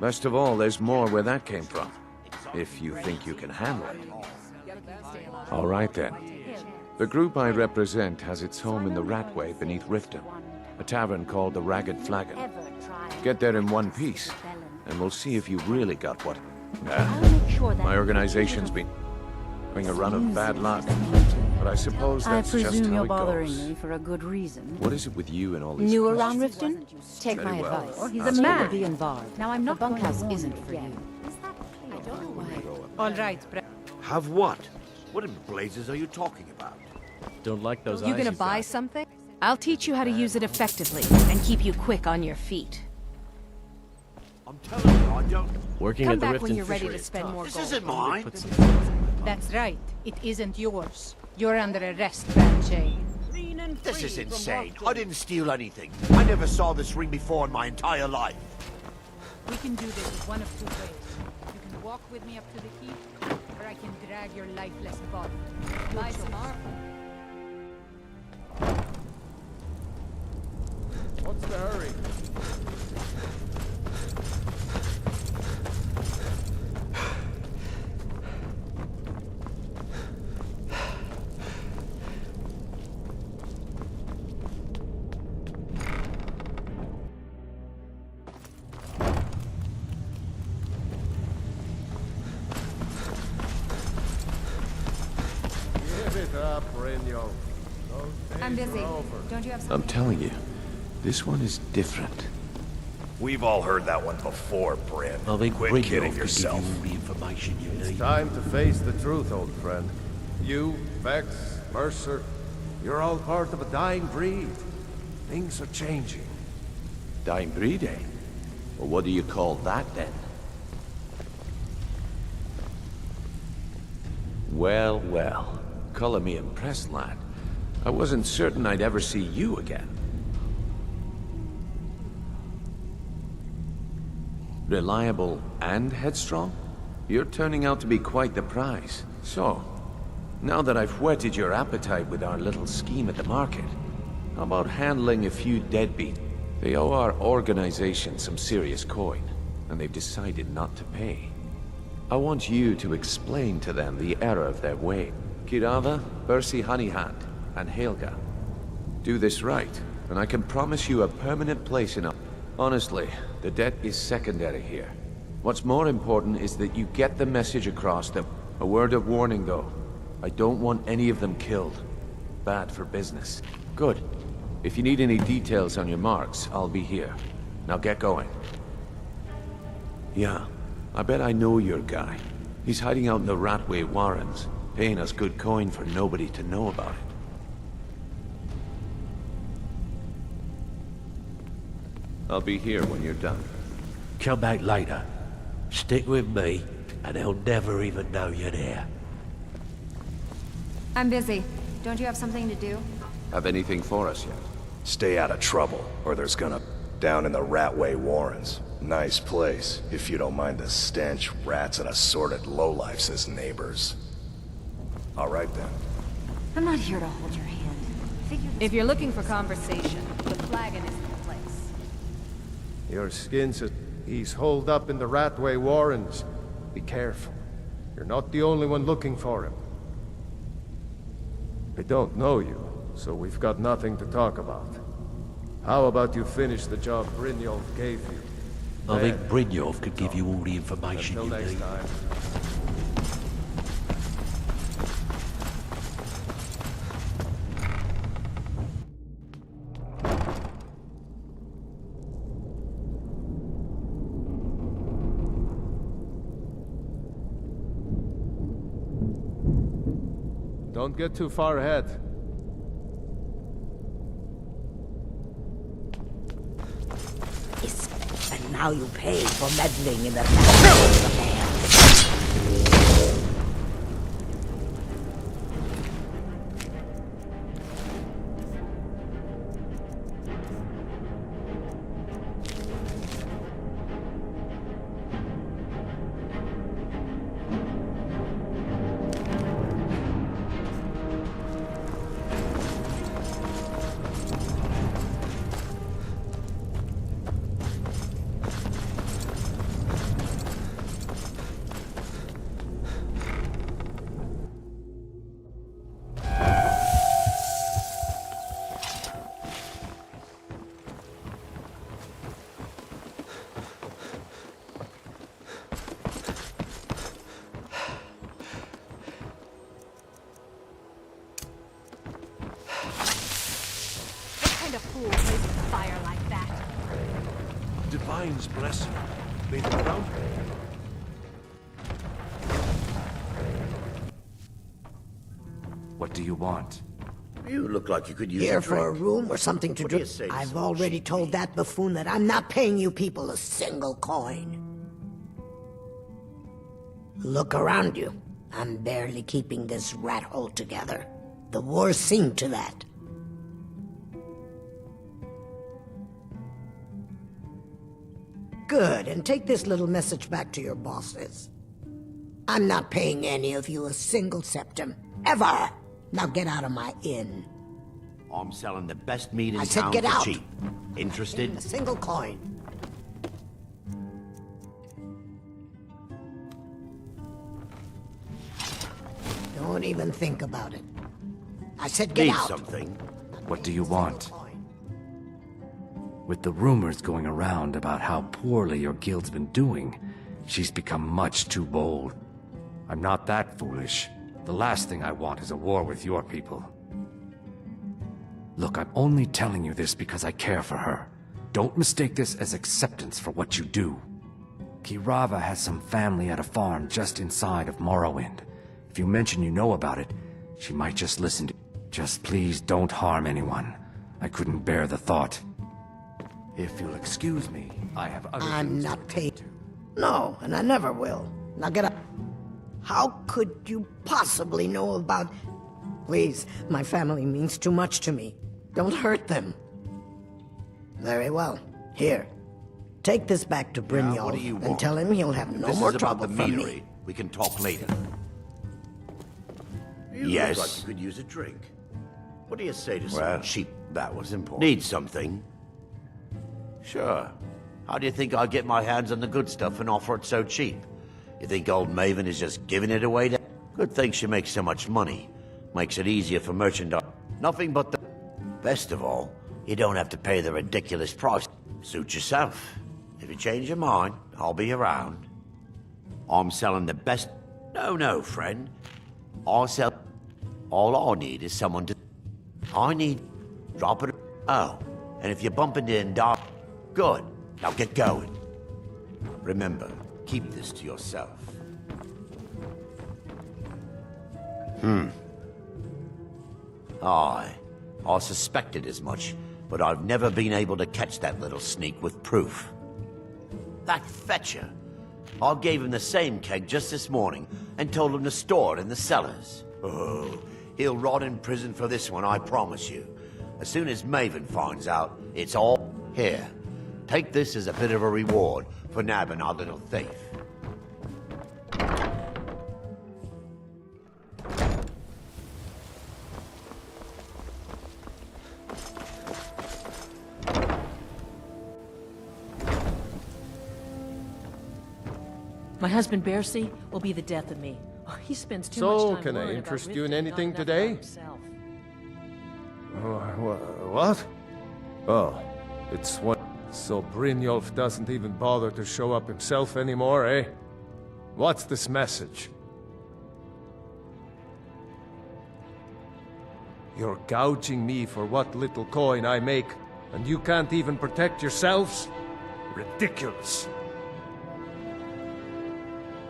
Best of all, there's more where that came from. If you think you can handle it. All right then. The group I represent has its home in the Ratway beneath Riften, a tavern called the Ragged Flagon. Get there in one piece, and we'll see if you really got what... my organization's been having a run of bad luck, but I suppose that's just how it goes. I presume you're bothering me for a good reason. What is it with you and all these New questions? around Riften? Take Very my well. advice. He's That's a all man. right. Be involved. Now I'm not. The bunkhouse isn't for you. All right, Have what? What in blazes are you talking about? Don't like those You eyes gonna he's buy got. something? I'll teach you how to use it effectively and keep you quick on your feet. I'm telling you, I don't... Working Come at the back Riften when you're ready fishery to is spend tough. more This gold. isn't mine. Put some- That's right. It isn't yours. You're under arrest, Banshee. This is insane. I didn't steal anything. I never saw this ring before in my entire life. We can do this one of two ways. You can walk with me up to the keep, or I can drag your lifeless body. Buy some armor. What's the hurry? Give it up, Renyo. I'm busy. Don't you have something? I'm telling you, this one is different. We've all heard that one before, Bryn. I think Quit Bryn kidding could give yourself. you all the information you It's need. time to face the truth, old friend. You, Vex, Mercer, you're all part of a dying breed. Things are changing. Dying breed, eh? Well, what do you call that, then? Well, well. Color me impressed, lad. I wasn't certain I'd ever see you again. Reliable and headstrong? You're turning out to be quite the prize. So, now that I've whetted your appetite with our little scheme at the market, how about handling a few deadbeat? They owe our organization some serious coin, and they've decided not to pay. I want you to explain to them the error of their way. Kirava, Bersi Honeyhand, and Helga. Do this right, and I can promise you a permanent place in a... Honestly, the debt is secondary here. What's more important is that you get the message across them. A word of warning, though. I don't want any of them killed. Bad for business. Good. If you need any details on your marks, I'll be here. Now get going. Yeah, I bet I know your guy. He's hiding out in the Ratway Warrens, paying us good coin for nobody to know about it. I'll be here when you're done. Come back later. Stick with me, and they'll never even know you're there. I'm busy. Don't you have something to do? Have anything for us yet? Stay out of trouble, or there's gonna... Down in the Ratway Warrens. Nice place, if you don't mind the stench, rats, and assorted lowlifes as neighbors. All right then. I'm not here to hold your hand. If you're looking for conversation, the flagon is the place. Your skin's he's holed up in the Ratway Warrens. Be careful. You're not the only one looking for him. I don't know you, so we've got nothing to talk about. How about you finish the job Brynjolf gave you? I think Brynjolf could give you all the information Until you next need. time. Don't get too far ahead. And now you pay for meddling in the family's affairs. kind of fool plays with fire like that? Divine's blessing. May the ground... What do you want? You look like you could use Here a for a drink. room or something to What do you drink? say to I've some already cheap told that buffoon that I'm not paying you people a single coin. Look around you. I'm barely keeping this rat hole together. The war's seen to that. Good, and take this little message back to your bosses. I'm not paying any of you a single septim. Ever! Now get out of my inn. I'm selling the best meat in I said town get for out. cheap. Interested? A single coin. Don't even think about it. I said get Need out. something? What do you want? With the rumors going around about how poorly your guild's been doing, she's become much too bold. I'm not that foolish. The last thing I want is a war with your people. Look, I'm only telling you this because I care for her. Don't mistake this as acceptance for what you do. Kirava has some family at a farm just inside of Morrowind. If you mention you know about it, she might just listen to... Just please don't harm anyone. I couldn't bear the thought. If you'll excuse me, I have other I'm things not paid. No, and I never will. Now get up. How could you possibly know about... Please, my family means too much to me. Don't hurt them. Very well. Here. Take this back to Brynjolf what do you and want? tell him he'll have no This more is about trouble the from meadery. me. We can talk later. You Yes. look like you could use a drink. What do you say to Well, someone cheap? That was important. Need something? Sure. How do you think I get my hands on the good stuff and offer it so cheap? You think old Maven is just giving it away to... Good thing she makes so much money. Makes it easier for merchandise. Nothing but the... Best of all, you don't have to pay the ridiculous price. Suit yourself. If you change your mind, I'll be around. I'm selling the best... No, friend. I'll sell... All I need is someone to... I need... Drop it... Oh, and if you bump into and die... Good. Now get going. Remember, keep this to yourself. I suspected as much, but I've never been able to catch that little sneak with proof. That fetcher. I gave him the same keg just this morning and told him to store it in the cellars. Oh, he'll rot in prison for this one, I promise you. As soon as Maven finds out, it's all here. Take this as a bit of a reward for nabbing our little thief. My husband Bercy will be the death of me. Oh, he spends too much So, time can I worrying interest about you in Riften, anything not enough about today? himself. What? Oh, it's what... So Brynjolf doesn't even bother to show up himself anymore, eh? What's this message? You're gouging me for what little coin I make, and you can't even protect yourselves? Ridiculous.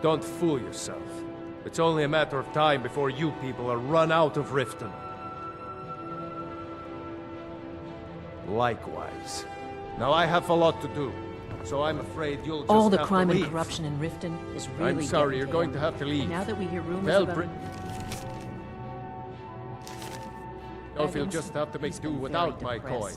Don't fool yourself. It's only a matter of time before you people are run out of Riften. Likewise. Now I have a lot to do, so I'm afraid you'll just All the have crime to and leave. corruption in Riften is really I'm sorry, getting you're going to have to leave. Now that we hear rumors Tell about... Bri- No, if you'll just have to make do without my coin.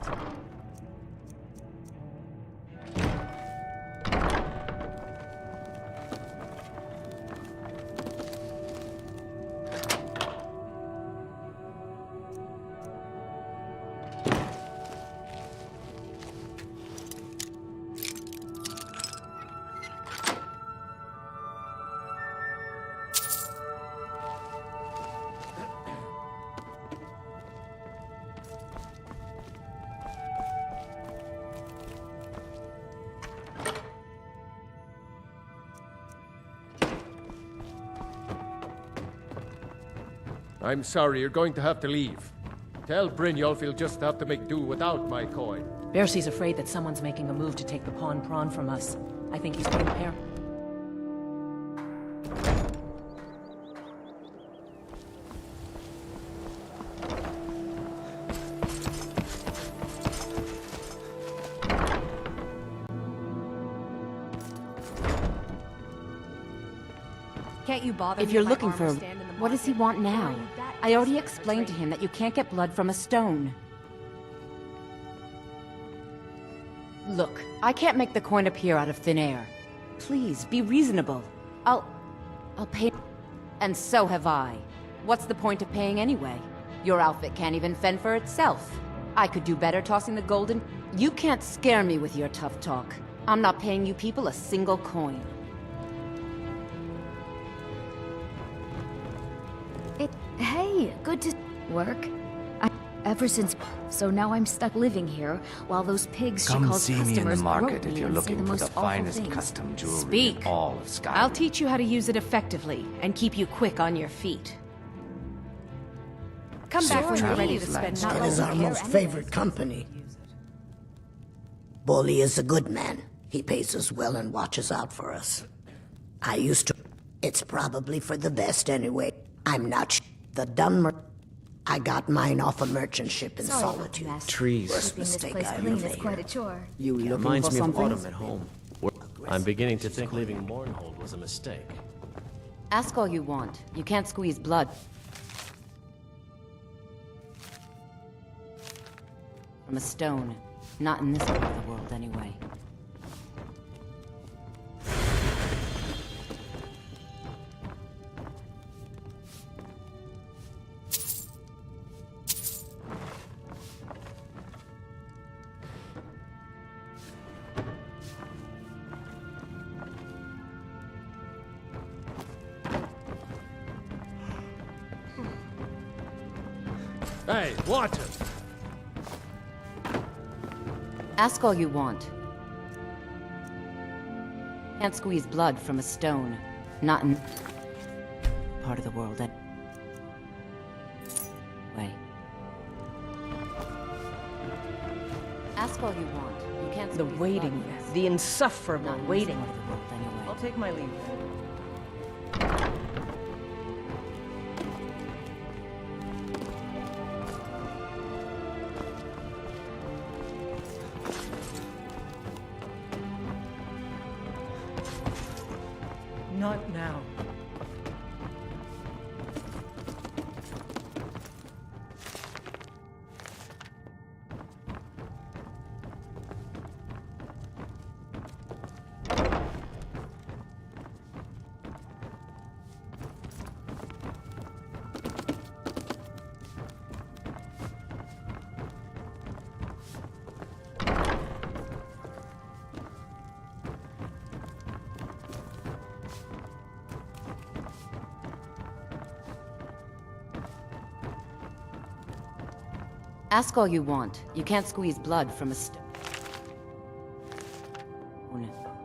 I'm sorry, you're going to have to leave. Tell Brynjolf he'll just have to make do without my coin. Bercy's afraid that someone's making a move to take the pawn prawn from us. I think he's being paranoid. Can't you bother If me you're my looking armor for... stand in the What does he want now? I already explained to him that you can't get blood from a stone. Look, I can't make the coin appear out of thin air. Please, be reasonable. I'll pay... And so have I. What's the point of paying anyway? Your outfit can't even fend for itself. I could do better tossing the golden... You can't scare me with your tough talk. I'm not paying you people a single coin. Hey, good to work. Ever since, so now I'm stuck living here while those pigs she Come calls see me in the customers market grope if me you're and say looking the for most the awful finest things. custom jewelry Speak. in all of Skyrim. I'll teach you how to use it effectively and keep you quick on your feet. Come back when you're ready to spend It is our most favorite company. Bully is a good man. He pays us well and watches out for us. I used to... It's probably for the best anyway. I'm not the Dunmer... I got mine off a merchant ship in Solitude. Trees. Worst mistake I ever made. Quite a chore. You looking Reminds for me of something? autumn at home. I'm beginning to think leaving Mournhold was a mistake. Ask all you want. You can't squeeze blood from a stone. Not in this part of the world, anyway. Hey, water! Ask all you want. Can't squeeze blood from a stone. Not in part of the world that way. Ask all you want. You can't The squeeze waiting, blood. the insufferable Not in this waiting. part of the world, anyway. I'll take my leave. Not now. Ask all you want. You can't squeeze blood from a stone.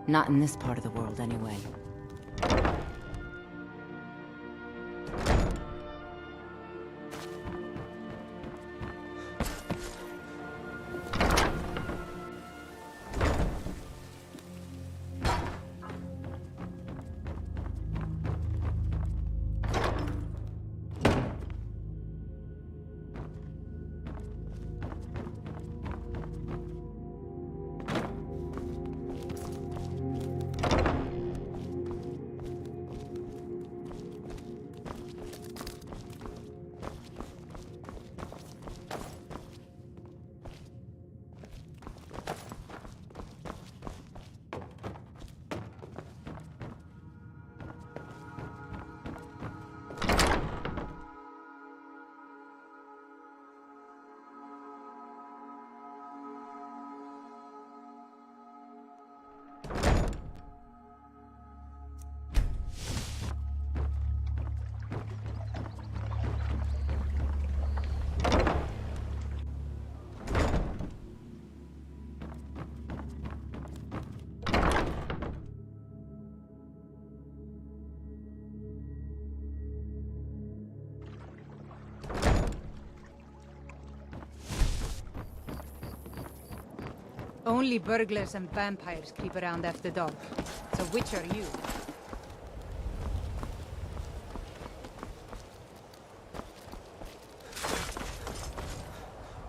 Not in this part of the world, anyway. Only burglars and vampires creep around after dark. So which are you?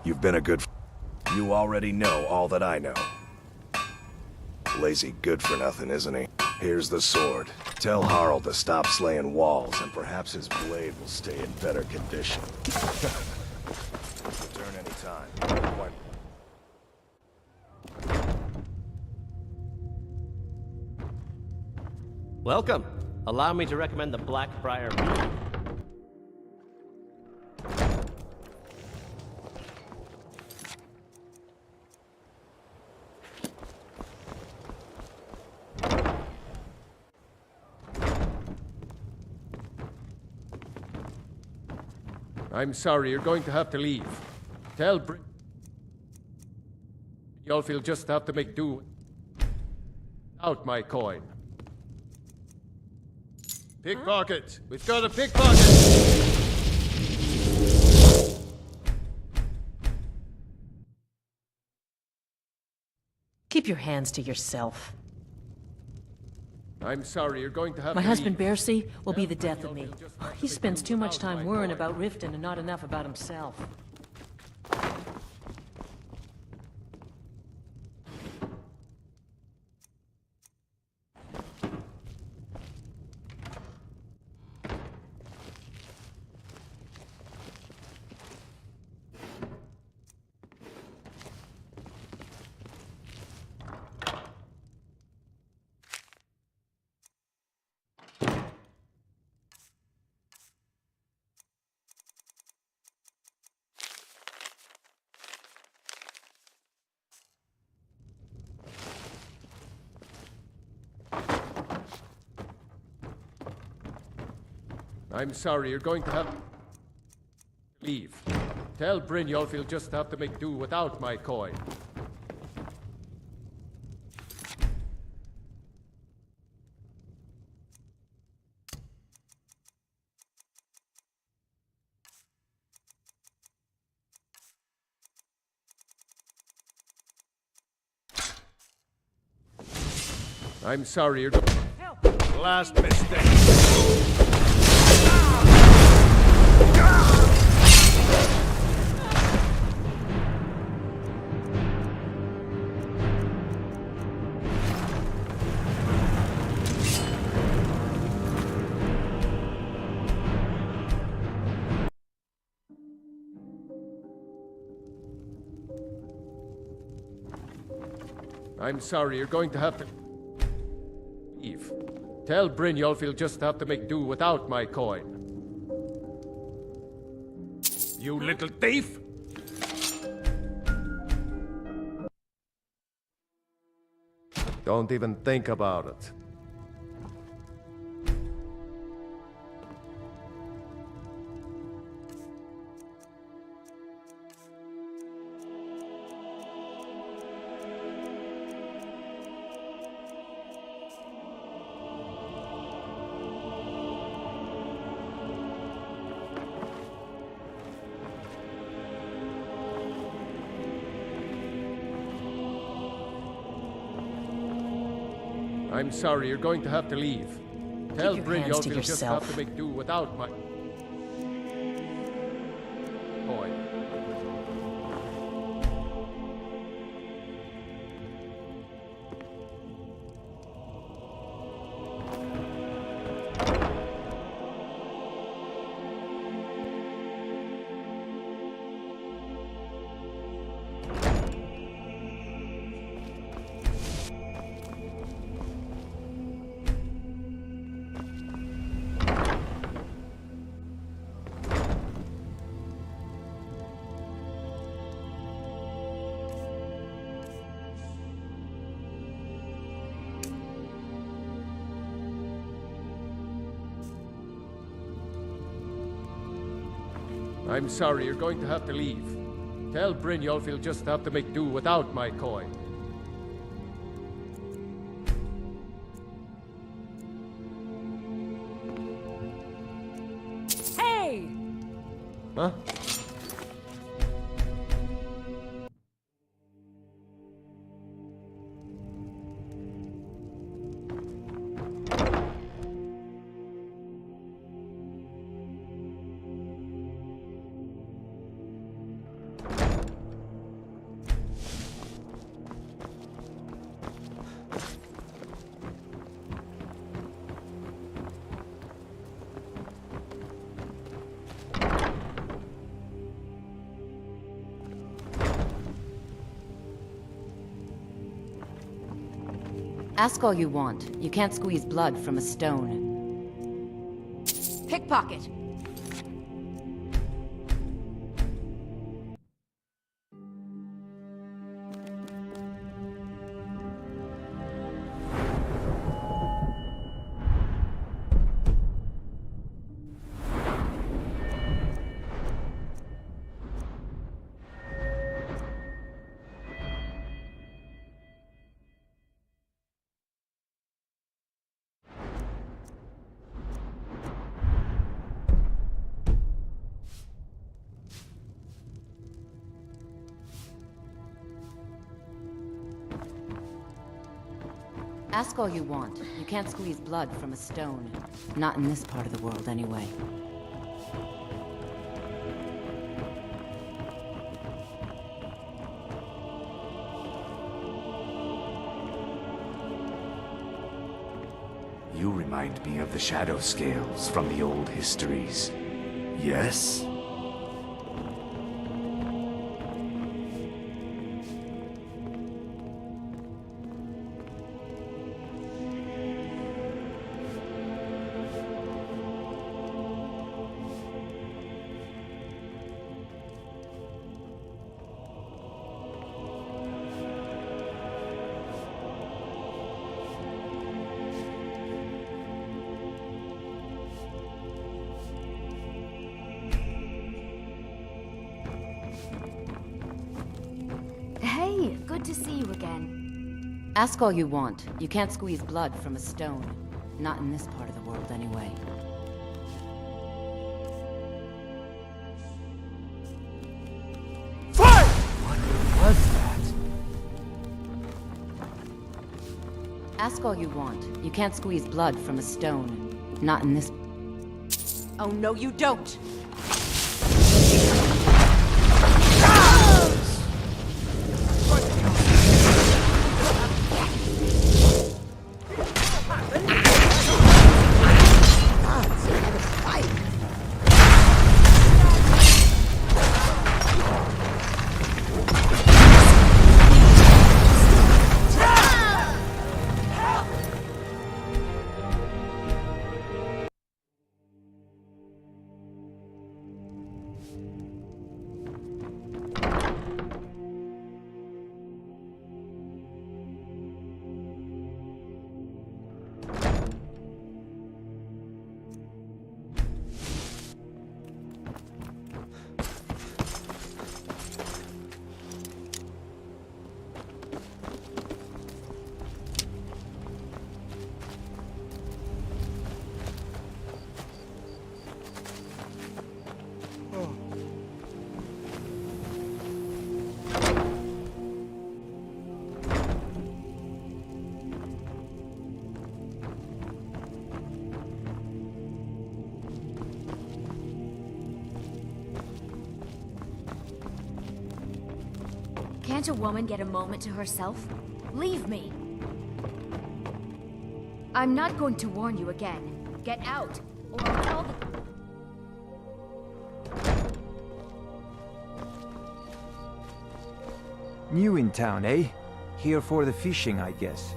You've been a good... You already know all that I know. Lazy good for nothing, isn't he? Here's the sword. Tell Harald to stop slaying walls, and perhaps his blade will stay in better condition. Return anytime. When... Welcome. Allow me to recommend the Blackbriar Mead. I'm sorry, you're going to have to leave. Tell Y'all will just have to make do without my coin. Pickpocket! We've got a pickpocket! Keep your hands to yourself. I'm sorry, you're going to have My to husband, leave. Bercy, will be the death of me. He spends too much time worrying about Riften and not enough about himself. I'm sorry, you're going to have to leave. Tell Brynjolf he'll just have to make do without my coin. I'm sorry, you're going... Last mistake. I'm sorry, you're going to have to leave. Tell Brynjolf he'll just have to make do without my coin. You little thief! Don't even think about it. I'm sorry, you're going to have to leave. Tell Keep your hands Brynjolf to he'll just have yourself. to make do without my coin. I'm sorry, you're going to have to leave. Tell Brynjolf he'll just have to make do without my coin. Hey! Huh? Ask all you want. You can't squeeze blood from a stone. Pickpocket! Ask all you want. You can't squeeze blood from a stone. Not in this part of the world, anyway. You remind me of the shadow scales from the old histories. Yes? Hey, good to see you again. Ask all you want. You can't squeeze blood from a stone. Not in this part of the world, anyway. Fire! What was that? Ask all you want. You can't squeeze blood from a stone. Not in this... Oh, no, you don't! Can't a woman get a moment to herself? Leave me! I'm not going to warn you again. Get out, or I'll tell the... New in town, eh? Here for the fishing, I guess.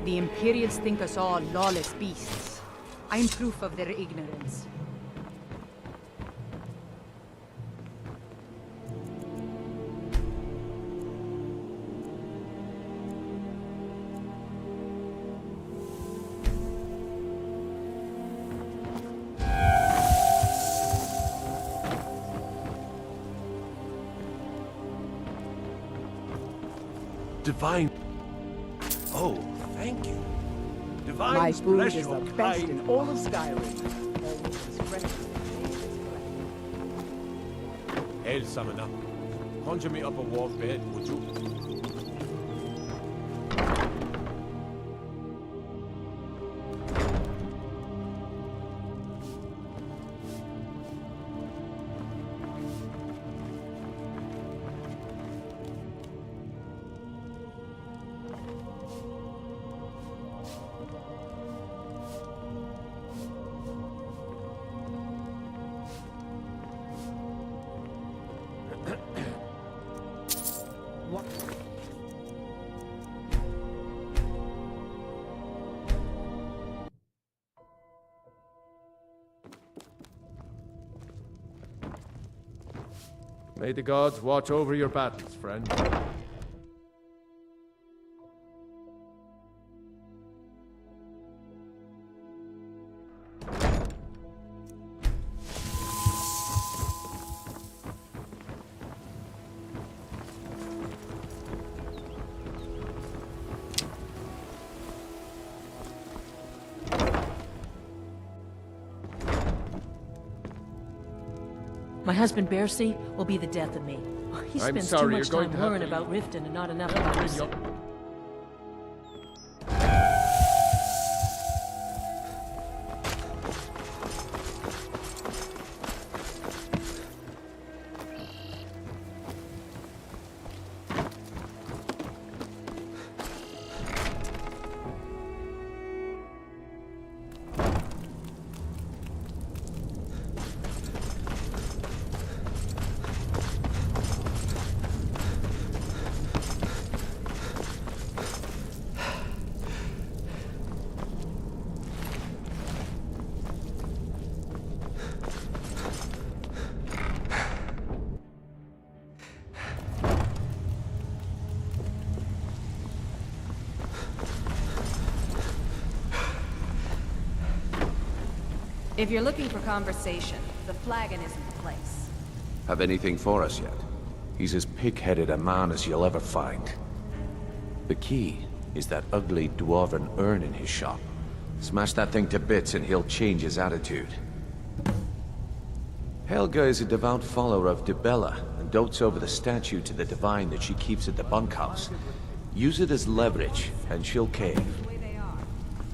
The Imperials think us all lawless beasts. I'm proof of their ignorance. Divine. Oh, thank you. Divine My food bless is your the best kind in all of Skyrim. Always fresh. Hail, summoner. Conjure me up a warm bed, would you? May the gods watch over your battles, friend. My husband Bercy will be the death of me. He I'm spends sorry, too much you're going time to have worrying to about Riften and not enough about himself. If you're looking for conversation, the flagon isn't the place. Have anything for us yet? He's as pig-headed a man as you'll ever find. The key is that ugly dwarven urn in his shop. Smash that thing to bits and he'll change his attitude. Helga is a devout follower of Dibella and dotes over the statue to the divine that she keeps at the bunkhouse. Use it as leverage and she'll cave.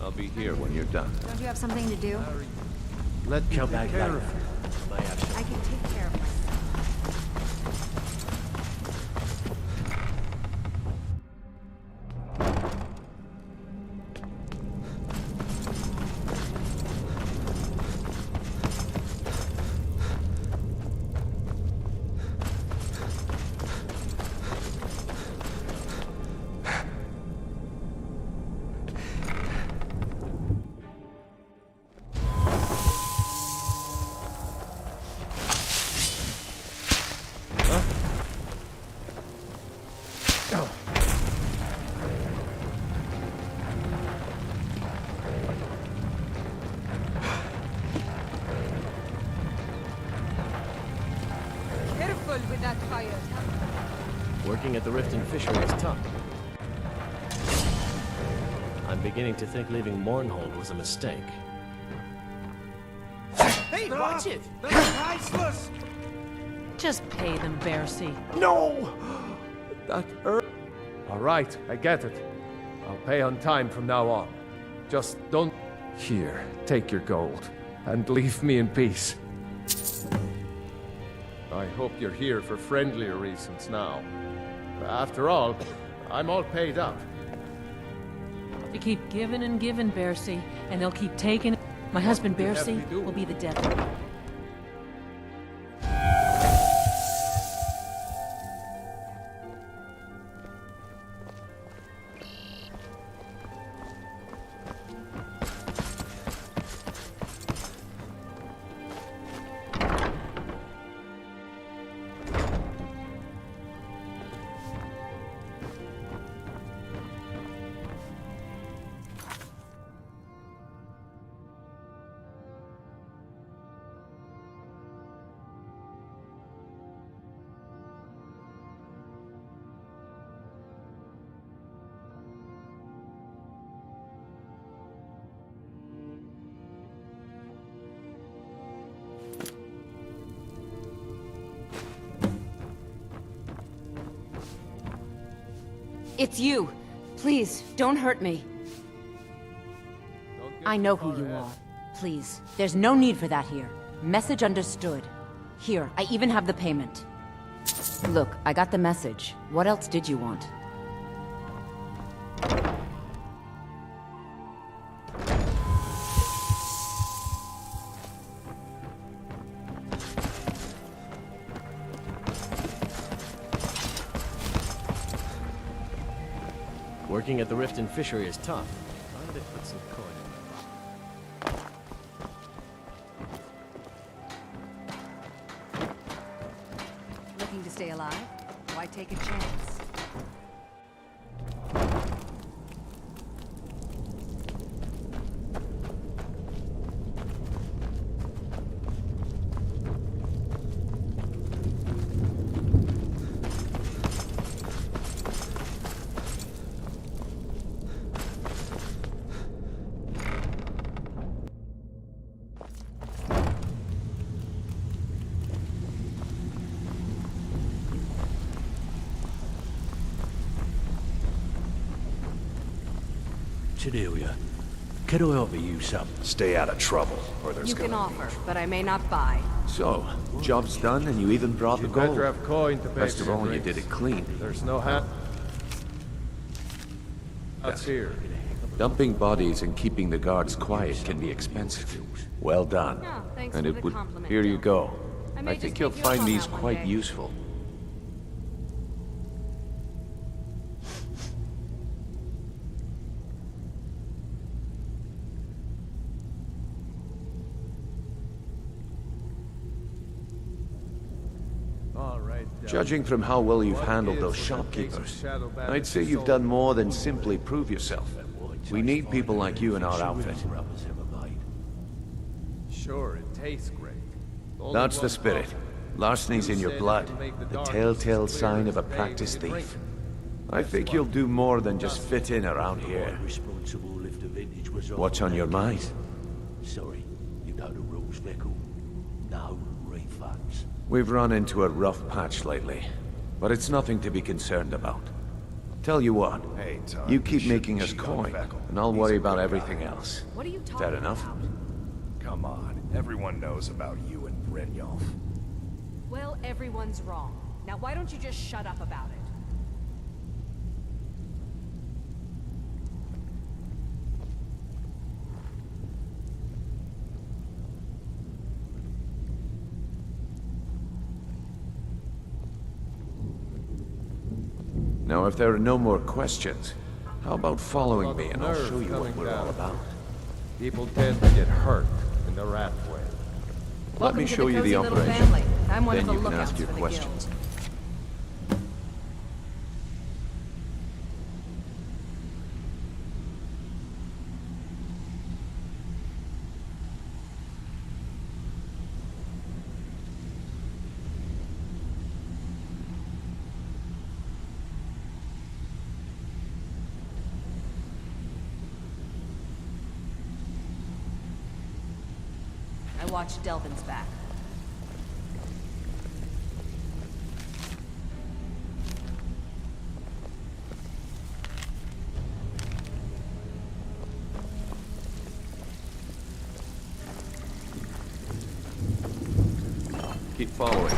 I'll be here when you're done. Don't you have something to do? Let me Come back later. I can take care of myself. With that fire. Working at the Riften fishery is tough. I'm beginning to think leaving Mournhold was a mistake. Hey, watch it! That's priceless! Just pay them, Bercy. No! That All right, I get it. I'll pay on time from now on. Just don't... Here, take your gold. And leave me in peace. I hope you're here for friendlier reasons now. After all, I'm all paid up. You keep giving and giving, Bercy, and they'll keep taking. My husband Bercy will be the death of me. It's you. Please, don't hurt me. I know who you are. Please, there's no need for that here. Message understood. Here, I even have the payment. Look, I got the message. What else did you want? Working at the Rift and Fishery is tough. Why did they put some coin in my Looking to stay alive? Why take a chance? Cordelia, could I offer you something? Stay out of trouble, or there's You can gonna offer, but I may not buy. So, job's done and you even brought the You'd gold. better have coin to pay Best for of your all, you drinks. did it clean. There's no hat. That's here. Dumping bodies and keeping the guards quiet can be expensive. Well done. Oh, thanks And for it the would... compliment, Here you go. I may I think just you'll take you up find on these that one quite day. useful. All right. Judging from how well you've What handled is those with that case of shopkeepers, shadow bandits I'd say you you've sold done me? more than simply prove yourself. We need people like you in our outfit. Sure, it tastes great. Only That's the one spirit. problem. Larceny's You in your said blood, you can make the the darkness telltale clear sign as of a paying practiced to thief. drink. I think you'll do more than just fit in around here. Responsible if the vintage was What's on your mind? Sorry, you know the rules, Veckle. No refunds. We've run into a rough patch lately, but it's nothing to be concerned about. Tell you what, Hey, Todd, you you keep should making us cheat on coin, Veckle. and I'll He's worry a about good everything guy. else. What are you talking Fair enough? about? Come on, everyone knows about you and Brynjolf. Well, everyone's wrong. Now why don't you just shut up about it? Now, if there are no more questions, how about following me and I'll Nerve show you what coming we're all down. about. People tend to get hurt in the rat way. Let Welcome me to show you the cozy little operation. family. I'm one Then of the you can lookouts ask your for the questions. guild. I watched Delvin's back. Keep following.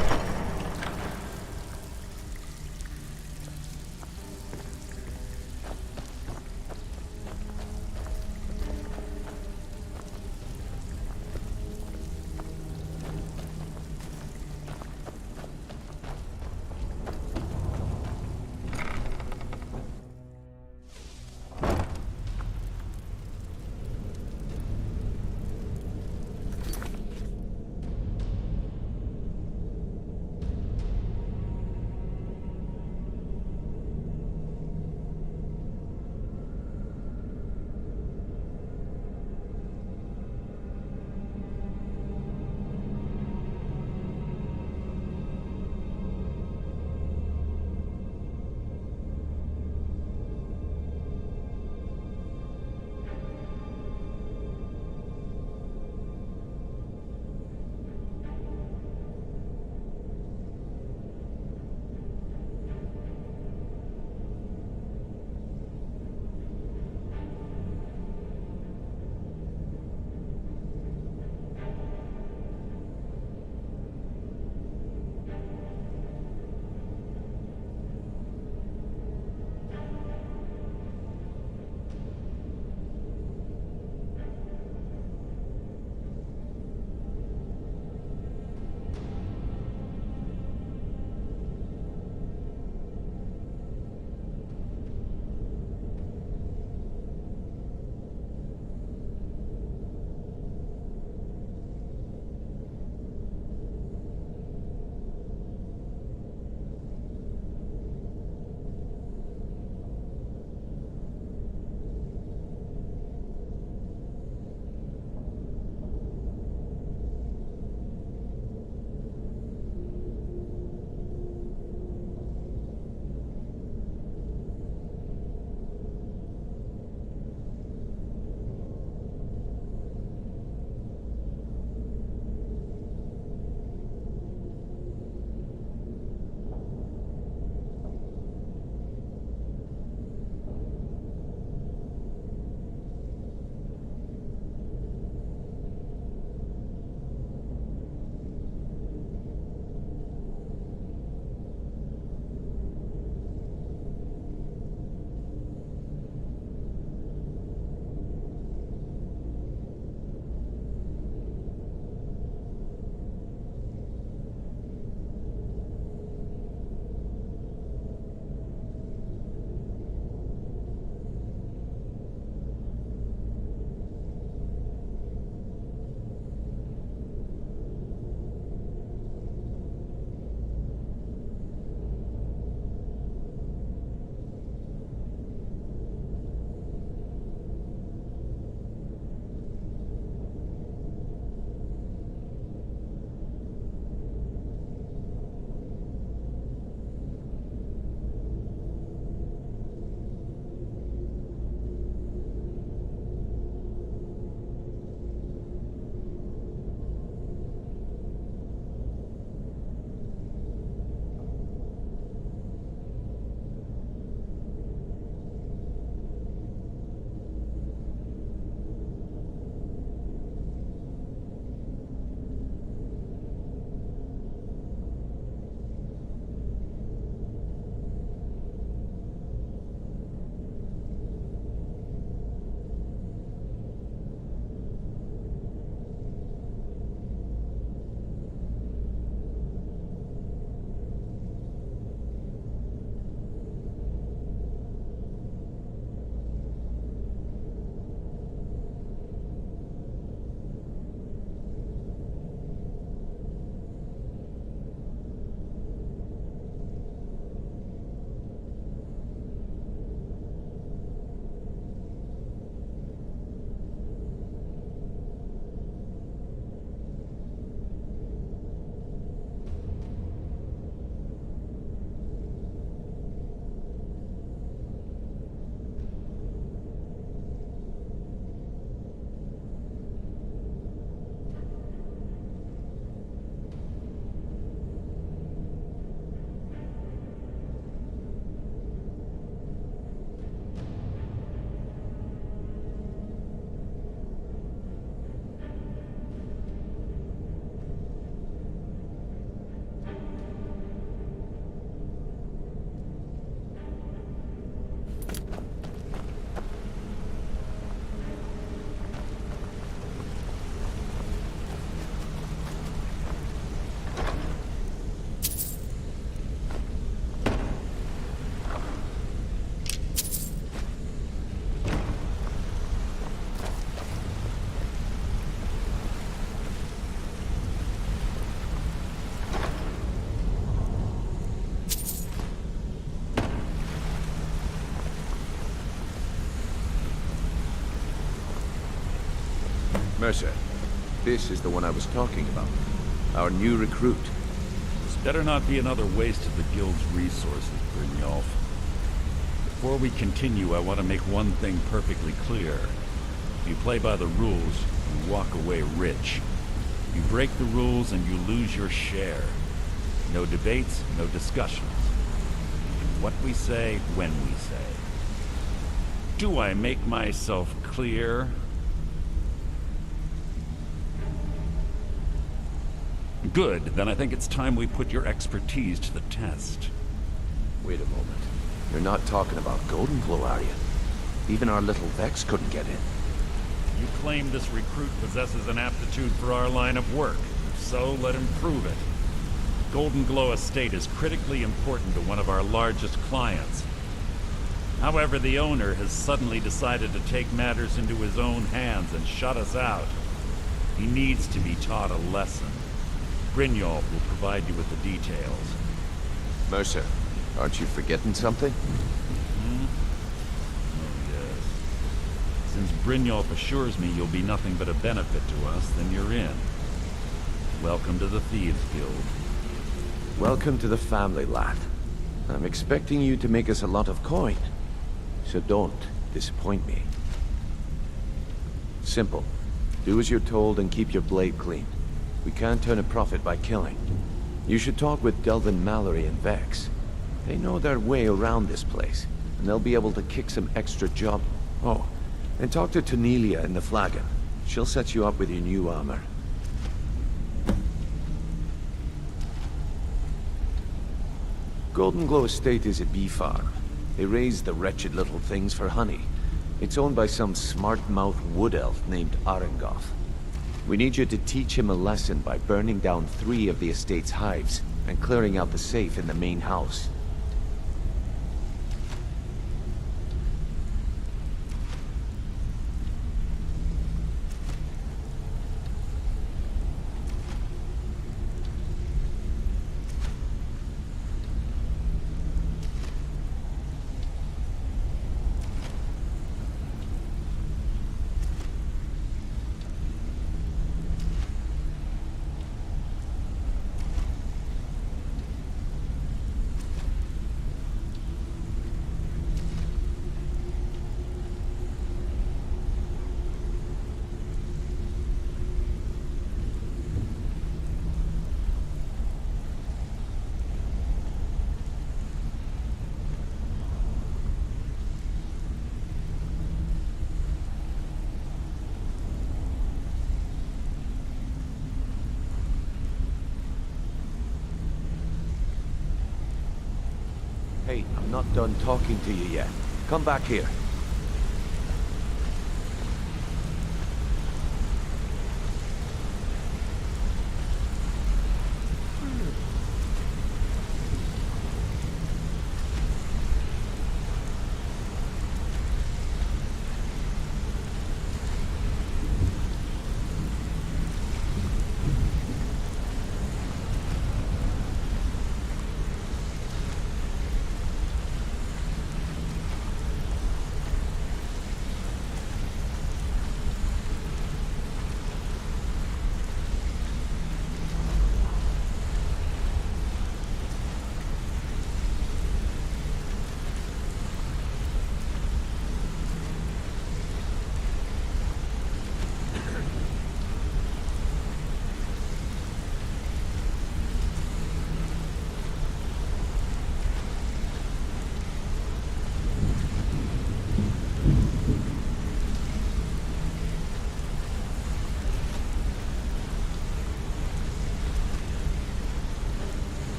Mercer, this is the one I was talking about. Our new recruit. This better not be another waste of the Guild's resources, Brynjolf. Before we continue, I want to make one thing perfectly clear. If you play by the rules, you walk away rich. You break the rules and you lose your share. No debates, no discussions. What we say, when we say. Do I make myself clear? Good, then I think it's time we put your expertise to the test. Wait a moment. You're not talking about Golden Glow, are you? Even our little Vex couldn't get in. You claim this recruit possesses an aptitude for our line of work. If so, let him prove it. Golden Glow Estate is critically important to one of our largest clients. However, the owner has suddenly decided to take matters into his own hands and shut us out. He needs to be taught a lesson. Brynjolf will provide you with the details. Mercer, aren't you forgetting something? Oh, yes. Since Brynjolf assures me you'll be nothing but a benefit to us, then you're in. Welcome to the Thieves Guild. Welcome to the family, lad. I'm expecting you to make us a lot of coin. So don't disappoint me. Simple. Do as you're told and keep your blade clean. We can't turn a profit by killing. You should talk with Delvin Mallory and Vex. They know their way around this place, and they'll be able to kick some extra job. Oh, and talk to Tanelia in the Flagon. She'll set you up with your new armor. Golden Glow Estate is a bee farm. They raise the wretched little things for honey. It's owned by some smart-mouthed wood elf named Arengoth. We need you to teach him a lesson by burning down 3 of the estate's hives and clearing out the safe in the main house. Hey, I'm not done talking to you yet. Come back here.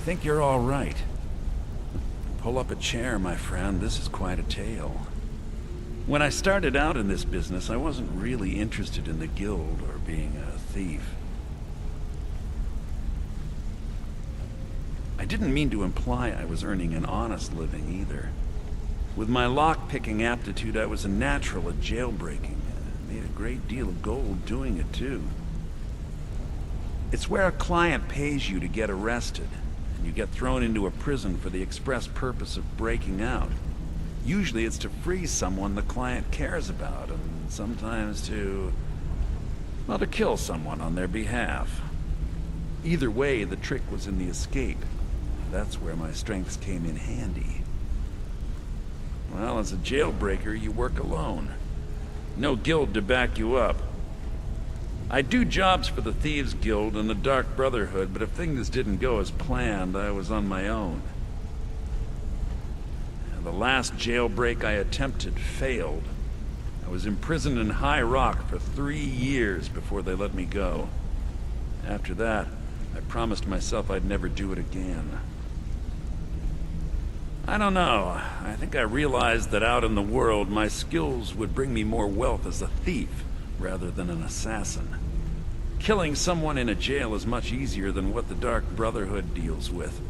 think you're all right. Pull up a chair, my friend. This is quite a tale. When I started out in this business, I wasn't really interested in the guild or being a thief. I didn't mean to imply I was earning an honest living either. With my lock-picking aptitude, I was a natural at jailbreaking. I made a great deal of gold doing it, too. It's where a client pays you to get arrested, and you get thrown into a prison for the express purpose of breaking out. Usually it's to free someone the client cares about, and sometimes to kill someone on their behalf. Either way, the trick was in the escape. That's where my strengths came in handy. Well, as a jailbreaker, you work alone. No guild to back you up. I do jobs for the Thieves Guild and the Dark Brotherhood, but if things didn't go as planned, I was on my own. And the last jailbreak I attempted failed. I was imprisoned in High Rock for 3 years before they let me go. After that, I promised myself I'd never do it again. I don't know. I think I realized that out in the world, my skills would bring me more wealth as a thief rather than an assassin. Killing someone in a jail is much easier than what the Dark Brotherhood deals with.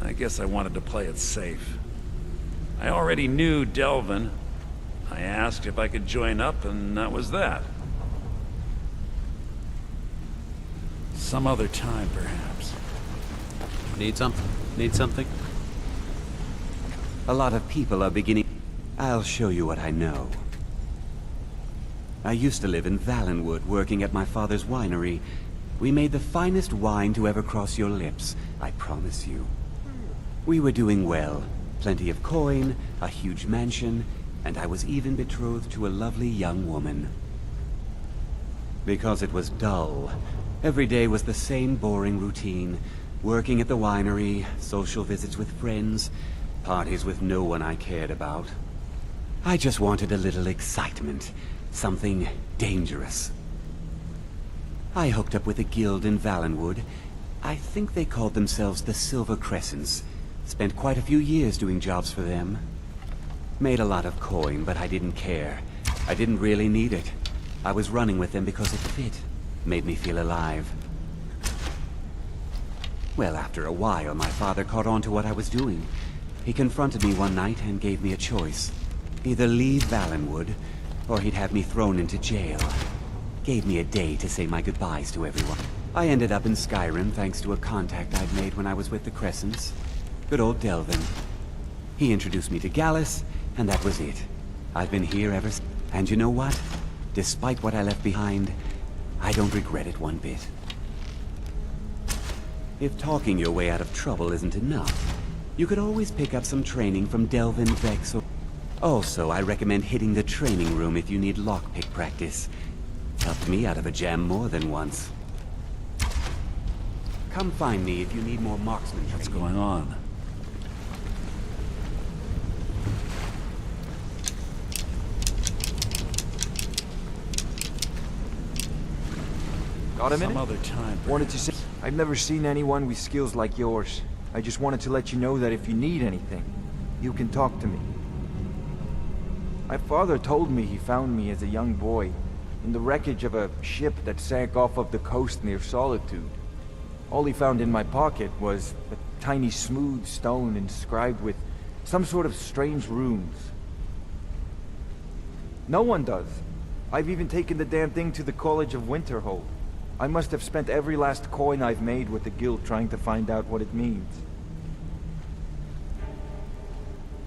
I guess I wanted to play it safe. I already knew Delvin. I asked if I could join up, and that was that. Some other time, perhaps. Need something? A lot of people are beginning... I'll show you what I know. I used to live in Valenwood, working at my father's winery. We made the finest wine to ever cross your lips, I promise you. We were doing well. Plenty of coin, a huge mansion, and I was even betrothed to a lovely young woman. Because it was dull. Every day was the same boring routine. Working at the winery, social visits with friends, parties with no one I cared about. I just wanted a little excitement. Something dangerous. I hooked up with a guild in Valenwood. I think they called themselves the Silver Crescents. Spent quite a few years doing jobs for them. Made a lot of coin, but I didn't care. I didn't really need it. I was running with them because it fit. Made me feel alive. Well, after a while, my father caught on to what I was doing. He confronted me one night and gave me a choice. Either leave Valenwood, or he'd have me thrown into jail. Gave me a day to say my goodbyes to everyone. I ended up in Skyrim thanks to a contact I'd made when I was with the Crescents. Good old Delvin. He introduced me to Gallus, and that was it. I've been here ever since. And you know what? Despite what I left behind, I don't regret it one bit. If talking your way out of trouble isn't enough, you could always pick up some training from Delvin, Vex, or... Also, I recommend hitting the training room if you need lockpick practice. Helped me out of a jam more than once. Come find me if you need more marksman training. What's going on? Got a minute? Some other time, Wanted to say, I've never seen anyone with skills like yours. I just wanted to let you know that if you need anything, you can talk to me. My father told me he found me as a young boy in the wreckage of a ship that sank off of the coast near Solitude. All he found in my pocket was a tiny smooth stone inscribed with some sort of strange runes. No one does. I've even taken the damn thing to the College of Winterhold. I must have spent every last coin I've made with the guild trying to find out what it means.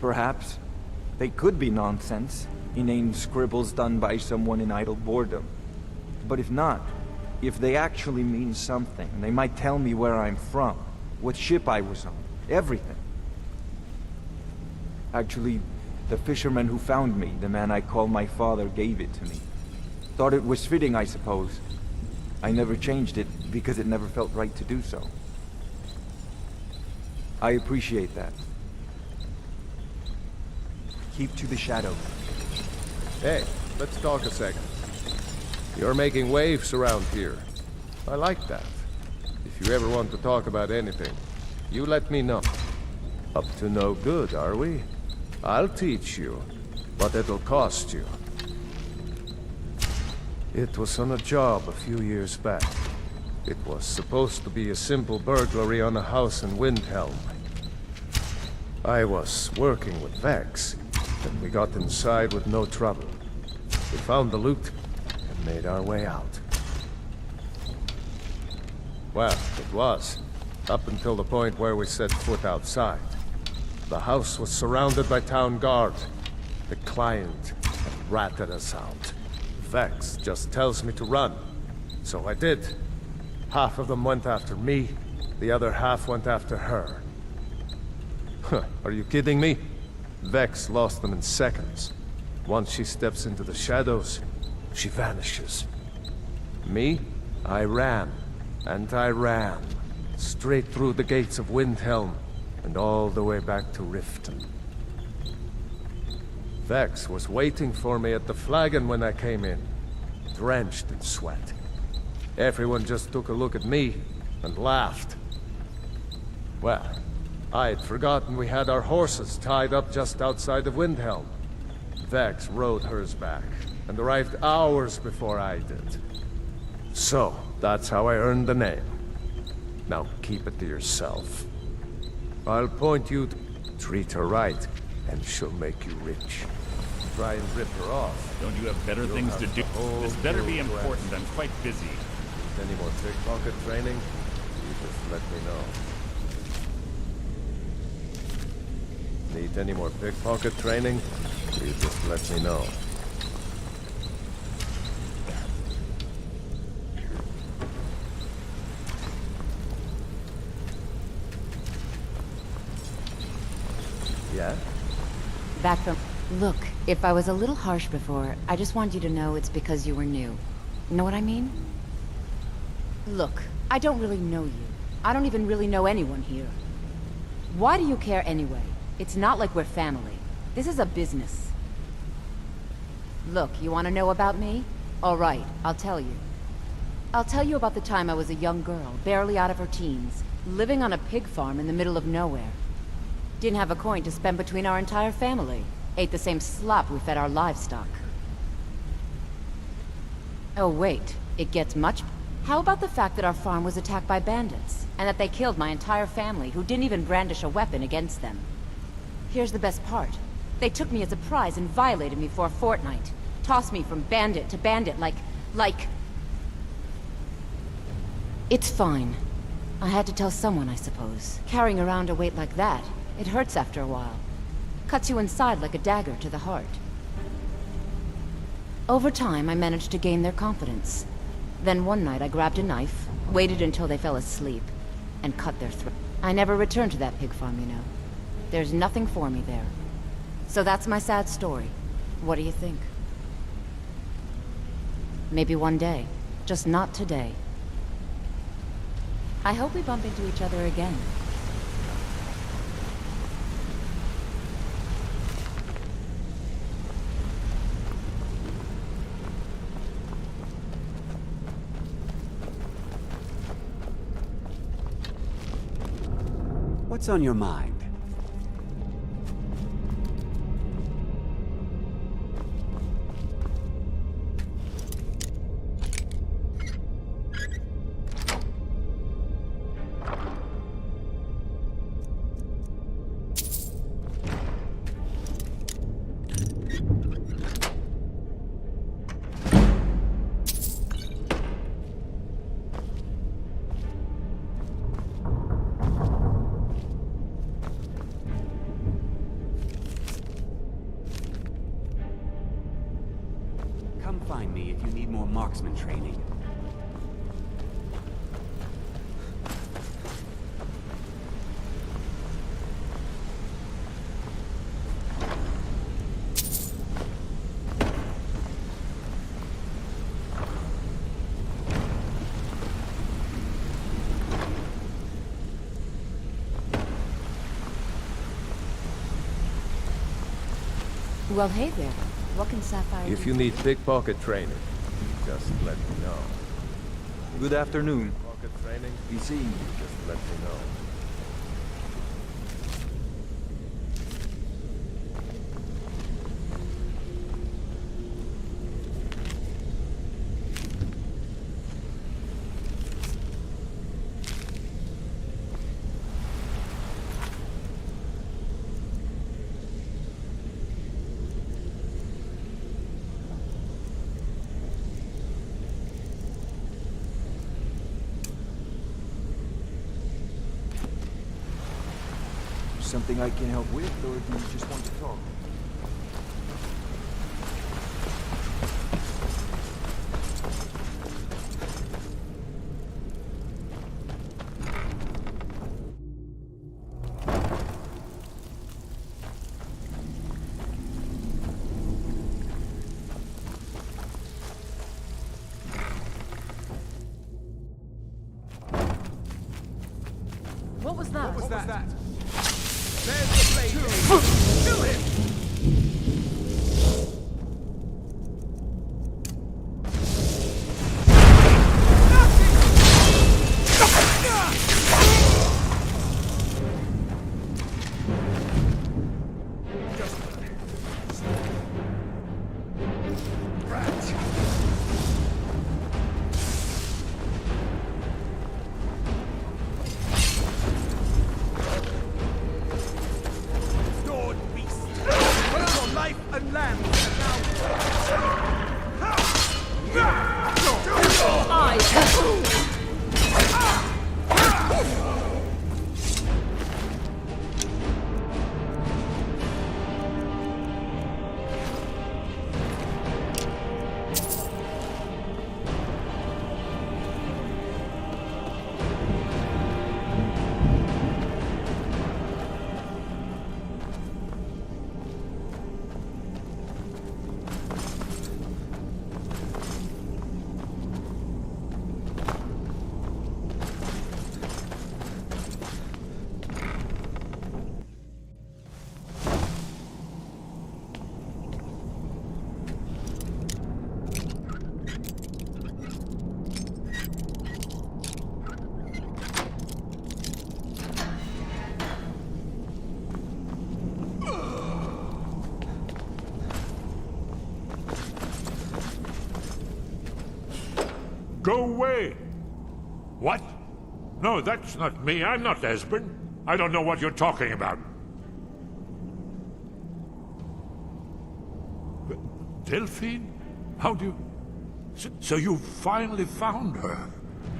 Perhaps they could be nonsense, inane scribbles done by someone in idle boredom. But if not, if they actually mean something, they might tell me where I'm from, what ship I was on, everything. Actually, the fisherman who found me, the man I call my father, gave it to me. Thought it was fitting, I suppose. I never changed it because it never felt right to do so. I appreciate that. Keep to the shadows. Hey, let's talk a second. You're making waves around here. I like that. If you ever want to talk about anything, You let me know. Up to no good, are we? I'll teach you, but it'll cost you. It was on a job a few years back. It was supposed to be a simple burglary on a house in Windhelm. I was working with Vex, and we got inside with no trouble. We found the loot, and made our way out. Well, it was, up until the point where we set foot outside. The house was surrounded by town guard. The client had ratted us out. Vex just tells me to run, so I did. Half of them went after me, the other half went after her. Huh, are you kidding me? Vex lost them in seconds. Once she steps into the shadows, she vanishes. Me? I ran, and I ran, straight through the gates of Windhelm, and all the way back to Riften. Vex was waiting for me at the flagon when I came in, drenched in sweat. Everyone just took a look at me and laughed. Well, I had forgotten we had our horses tied up just outside of Windhelm. Vex rode hers back, and arrived hours before I did. So, that's how I earned the name. Now keep it to yourself. I'll point you to treat her right, and she'll make you rich. Try and rip her off. Don't you have better things to do? This better be important. I'm quite busy. Any more pickpocket training? You just let me know. Need any more pickpocket training? You just let me know. Yeah? Back from... Look, if I was a little harsh before, I just want you to know it's because you were new. Know what I mean? Look, I don't really know you. I don't even really know anyone here. Why do you care anyway? It's not like we're family. This is a business. Look, you want to know about me? All right, I'll tell you. I'll tell you about the time I was a young girl, barely out of her teens, living on a pig farm in the middle of nowhere. Didn't have a coin to spend between our entire family. Ate the same slop we fed our livestock. Oh wait, it gets much... How about the fact that our farm was attacked by bandits, and that they killed my entire family, who didn't even brandish a weapon against them? Here's the best part. They took me as a prize and violated me for a fortnight. Tossed me from bandit to bandit like... It's fine. I had to tell someone, I suppose. Carrying around a weight like that, it hurts after a while. Cuts you inside like a dagger to the heart. Over time, I managed to gain their confidence. Then one night I grabbed a knife, waited until they fell asleep, and cut their throat. I never returned to that pig farm, you know. There's nothing for me there. So that's my sad story. What do you think? Maybe one day. Just not today. I hope we bump into each other again. What's on your mind? Come find me if you need more marksman training. Well, hey there. What can Sapphire If do? you need pickpocket training, just let me know. Good afternoon. Pickpocket training? Be seeing you. Just let me know. Something I can help with, or do you just want to talk? What was that? What was that? There's the blade. Kill him! Go away! What? No, that's not me. I'm not Esbern. I don't know what you're talking about. Delphine? How do you... So you finally found her,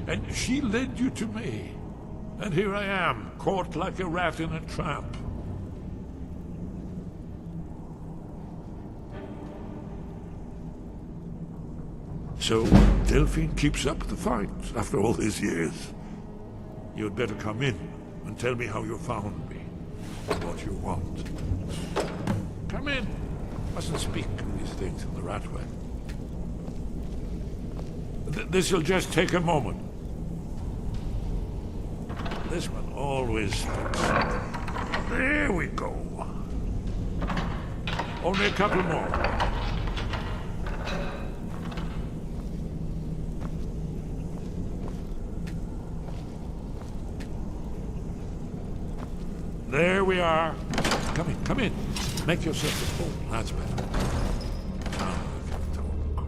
and she led you to me. And here I am, caught like a rat in a trap. So, Delphine keeps up the fight after all these years. You'd better come in and tell me how you found me. What you want. Come in. Mustn't speak of these things in the Ratway. This'll just take a moment. This one always sticks. There we go. Only a couple more. There we are. Come in, come in. Make yourself at home. That's better. Now we can talk.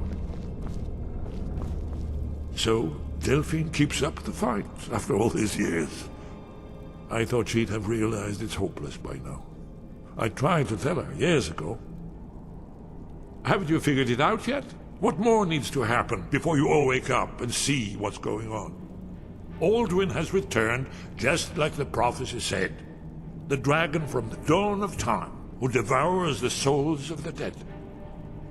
So, Delphine keeps up the fight after all these years. I thought she'd have realized it's hopeless by now. I tried to tell her years ago. Haven't you figured it out yet? What more needs to happen before you all wake up and see what's going on? Alduin has returned just like the prophecy said. The dragon from the dawn of time, who devours the souls of the dead.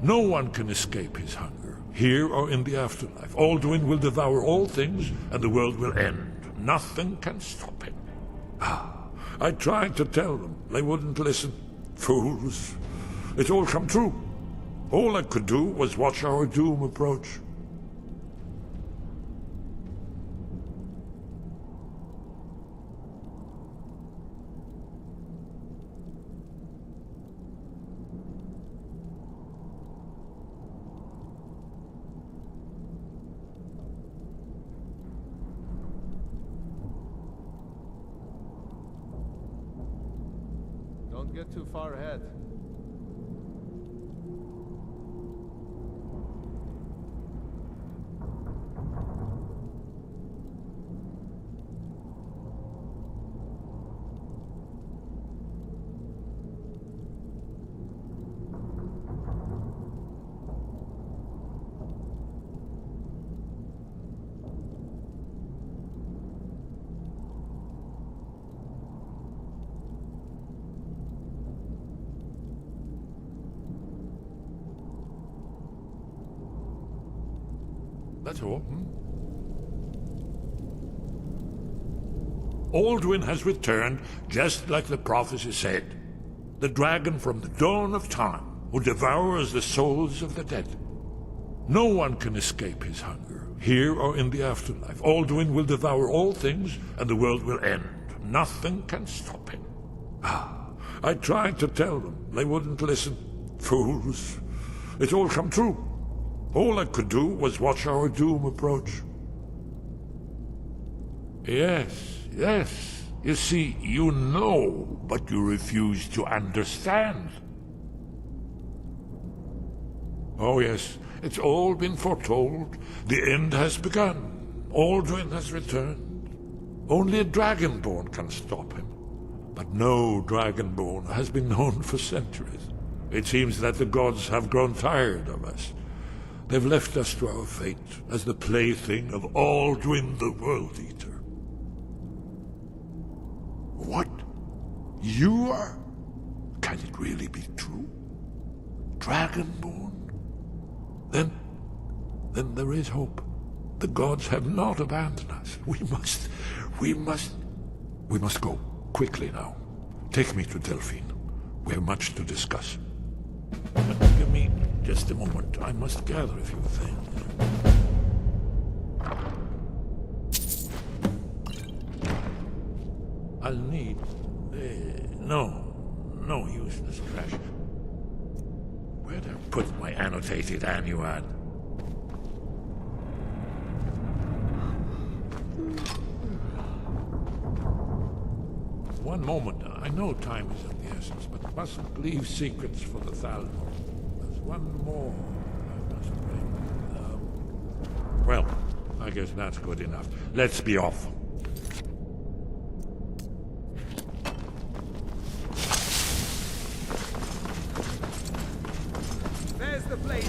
No one can escape his hunger, here or in the afterlife. Alduin will devour all things, and the world will end. Nothing can stop him. I tried to tell them. They wouldn't listen. Fools. It's all come true. All I could do was watch our doom approach. Don't get too far ahead. That's all. Alduin has returned, just like the prophecy said. The dragon from the dawn of time, who devours the souls of the dead. No one can escape his hunger, here or in the afterlife. Alduin will devour all things, and the world will end. Nothing can stop him. I tried to tell them. They wouldn't listen. Fools. It's all come true. All I could do was watch our doom approach. Yes. You see, you know, but you refuse to understand. Oh yes, it's all been foretold. The end has begun. Alduin has returned. Only a Dragonborn can stop him. But no Dragonborn has been known for centuries. It seems that the gods have grown tired of us. They've left us to our fate as the plaything of Alduin the World Eater. What? You are? Can it really be true? Dragonborn? Then there is hope. The gods have not abandoned us. We must go. Quickly now. Take me to Delphine. We have much to discuss. Give me just a moment. I must gather a few things. I'll need... No useless trash. Where'd I put my annotated annuad? One moment. I know time is of the essence, but mustn't leave secrets for the Thalmor. There's one more I must bring. Well, I guess that's good enough. Let's be off. There's the blade.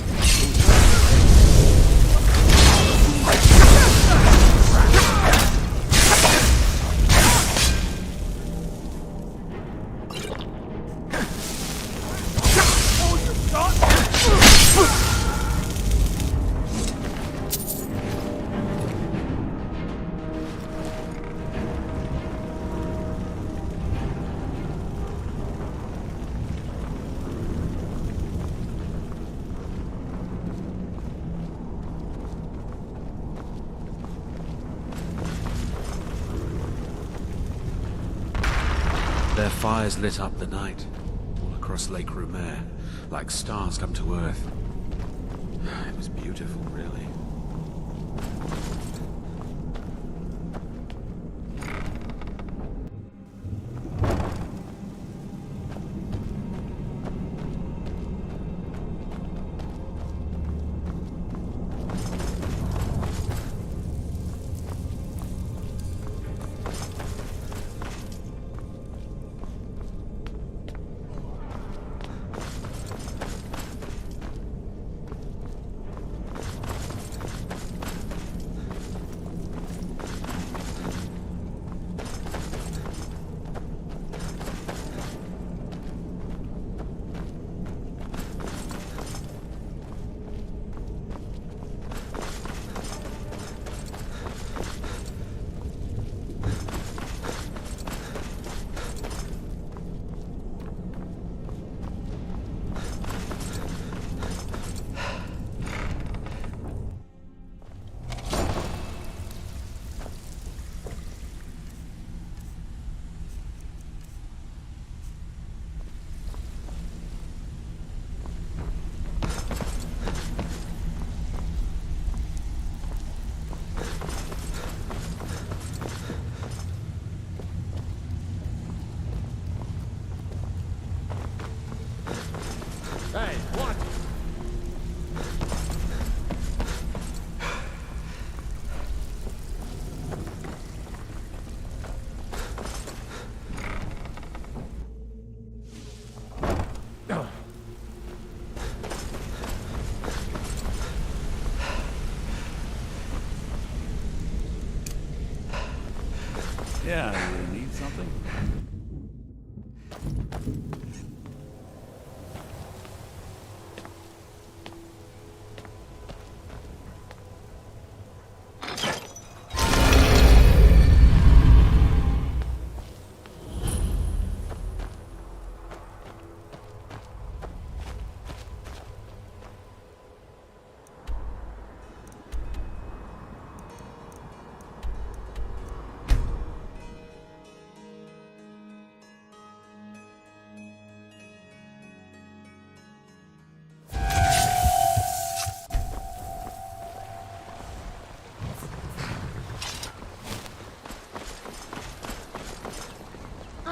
Their fires lit up the night, all across Lake Rumer, like stars come to Earth. It was beautiful, really. Hey, what? Yeah, you need something?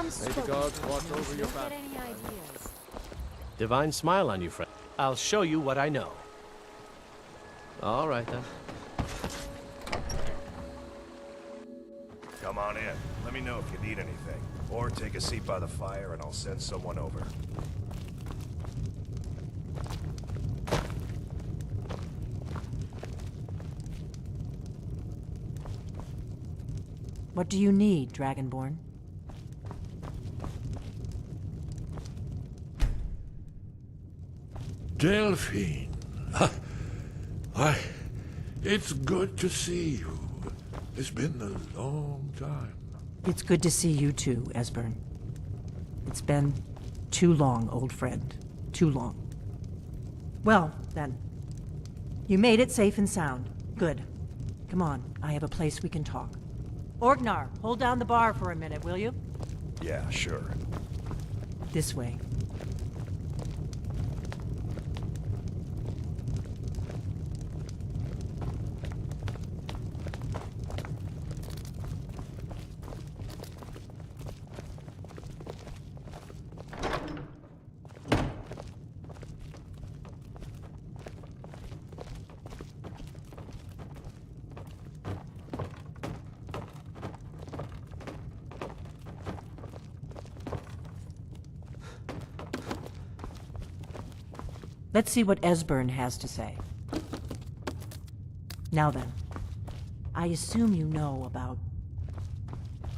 May the gods watch over your family. Any ideas? Divine smile on you, friend. I'll show you what I know. All right, then. Come on in. Let me know if you need anything. Or take a seat by the fire and I'll send someone over. What do you need, Dragonborn? Delphine. Why, it's good to see you. It's been a long time. It's good to see you too, Esbern. It's been too long, old friend. Too long. Well, then. You made it safe and sound. Good. Come on, I have a place we can talk. Orgnar, hold down the bar for a minute, will you? Yeah, sure. This way. Let's see what Esbern has to say. Now then, I assume you know about...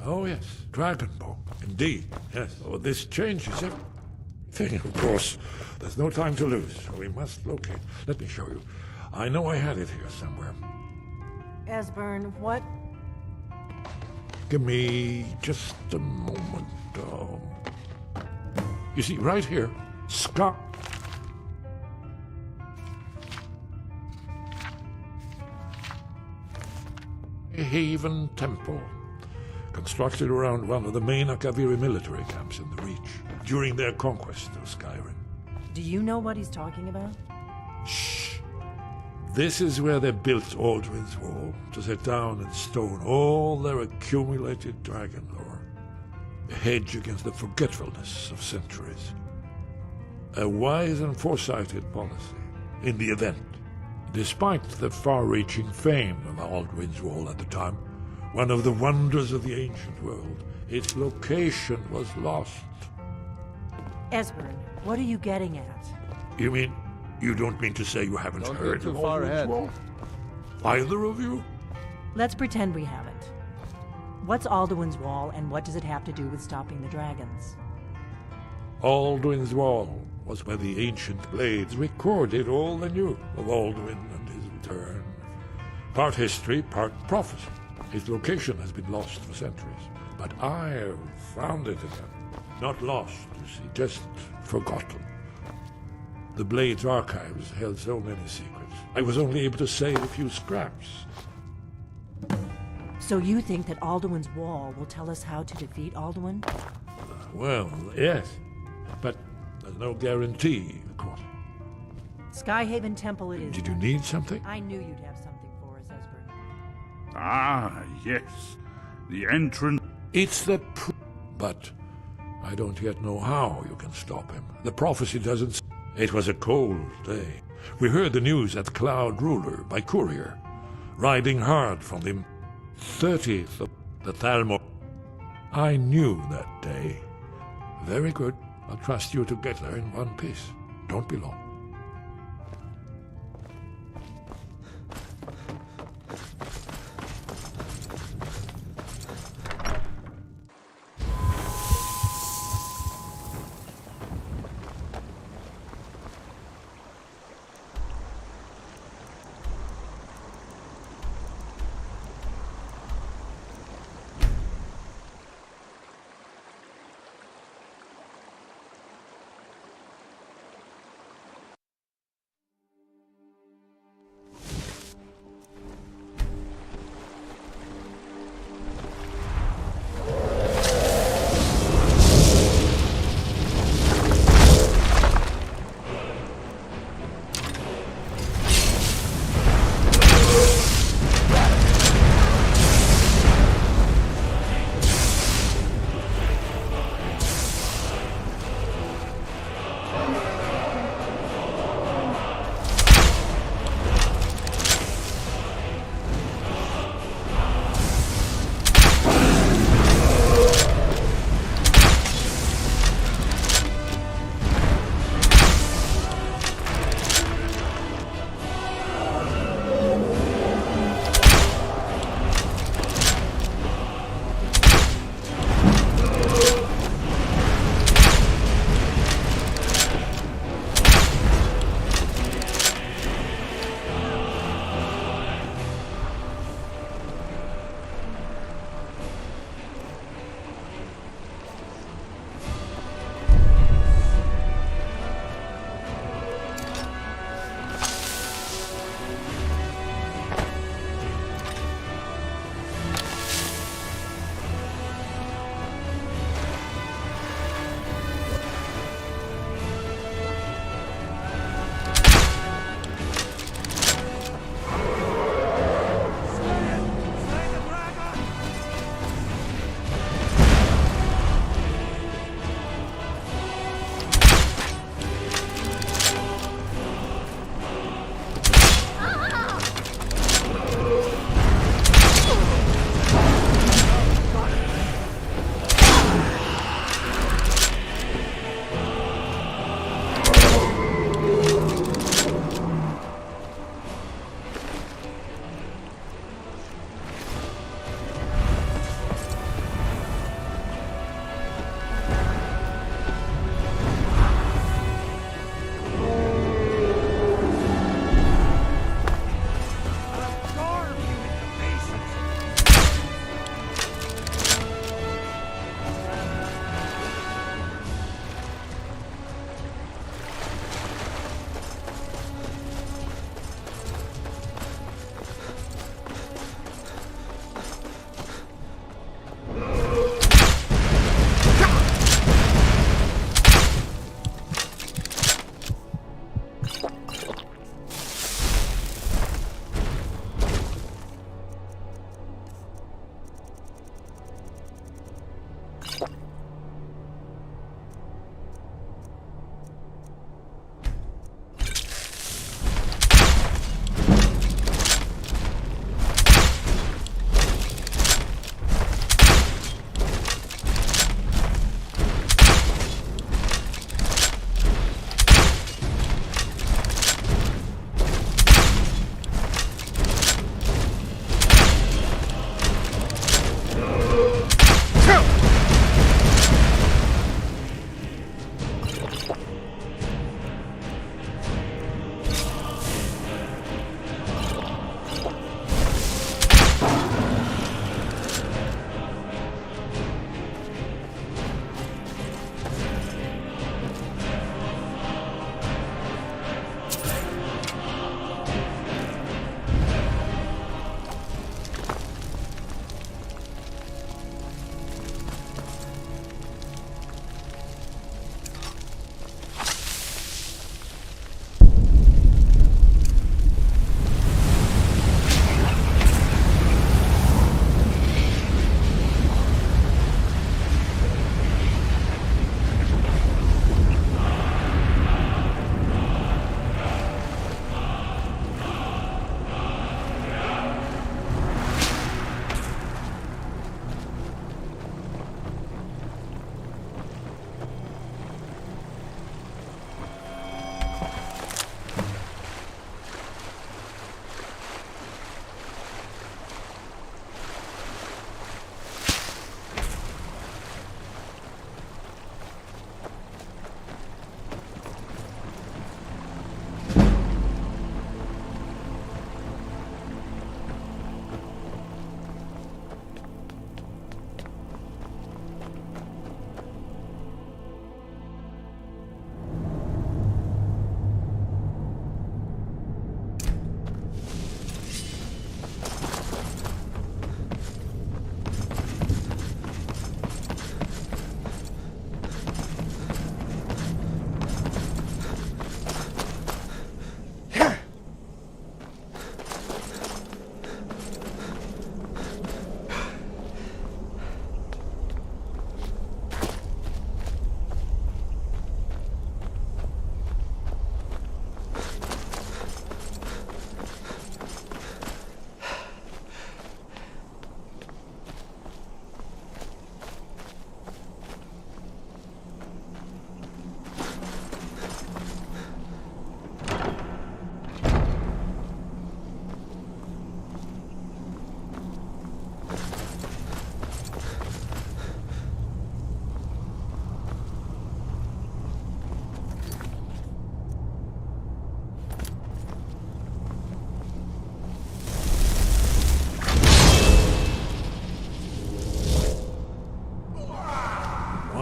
Oh yes, Dragonborn. Indeed, yes. Oh, this changes everything, of course. There's no time to lose, so we must locate. Let me show you. I know I had it here somewhere. Esbern, what? Give me just a moment. You see, right here, Haven Temple, constructed around one of the main Akaviri military camps in the Reach during their conquest of Skyrim. Do you know what he's talking about? Shh! This is where they built Aldrin's Wall, to set down in stone all their accumulated dragon lore. A hedge against the forgetfulness of centuries. A wise and foresighted policy in the event. Despite the far-reaching fame of Aldrin's Wall at the time, one of the wonders of the ancient world, its location was lost. Esbern, what are you getting at? You mean, you don't mean to say you haven't Don't heard get of too far Aldrin's ahead. Wall? Either of you? Let's pretend we haven't. What's Alduin's Wall, and what does it have to do with stopping the dragons? Aldrin's Wall was where the ancient blades recorded all they knew of Alduin and his return. Part history, part prophecy. His location has been lost for centuries, but I have found it again. Not lost, you see, just forgotten. The Blade's archives held so many secrets. I was only able to save a few scraps. So you think that Alduin's Wall will tell us how to defeat Alduin? Well, yes, but there's no guarantee, of course. Skyhaven Temple it is. Did you need something? I knew you'd have something for us, Esbern. Ah, yes. The entrance... It's the but I don't yet know how you can stop him. The prophecy doesn't... It was a cold day. We heard the news at Cloud Ruler by courier, riding hard from the 30th of the Thalmor. I knew that day. Very good. I'll trust you to get there in one piece. Don't be long.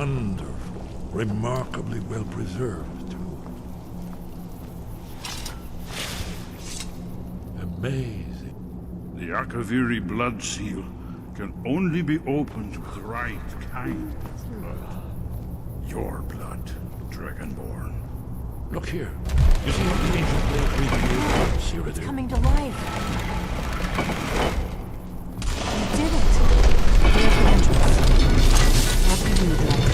Wonderful. Remarkably well preserved, too. Amazing. The Akaviri blood seal can only be opened with the right kind of blood. Your blood, Dragonborn. Look here. You see what the ancient blade revealed? Cyrodiil. Coming to life. You did it. There's the entrance. After you, Dragon.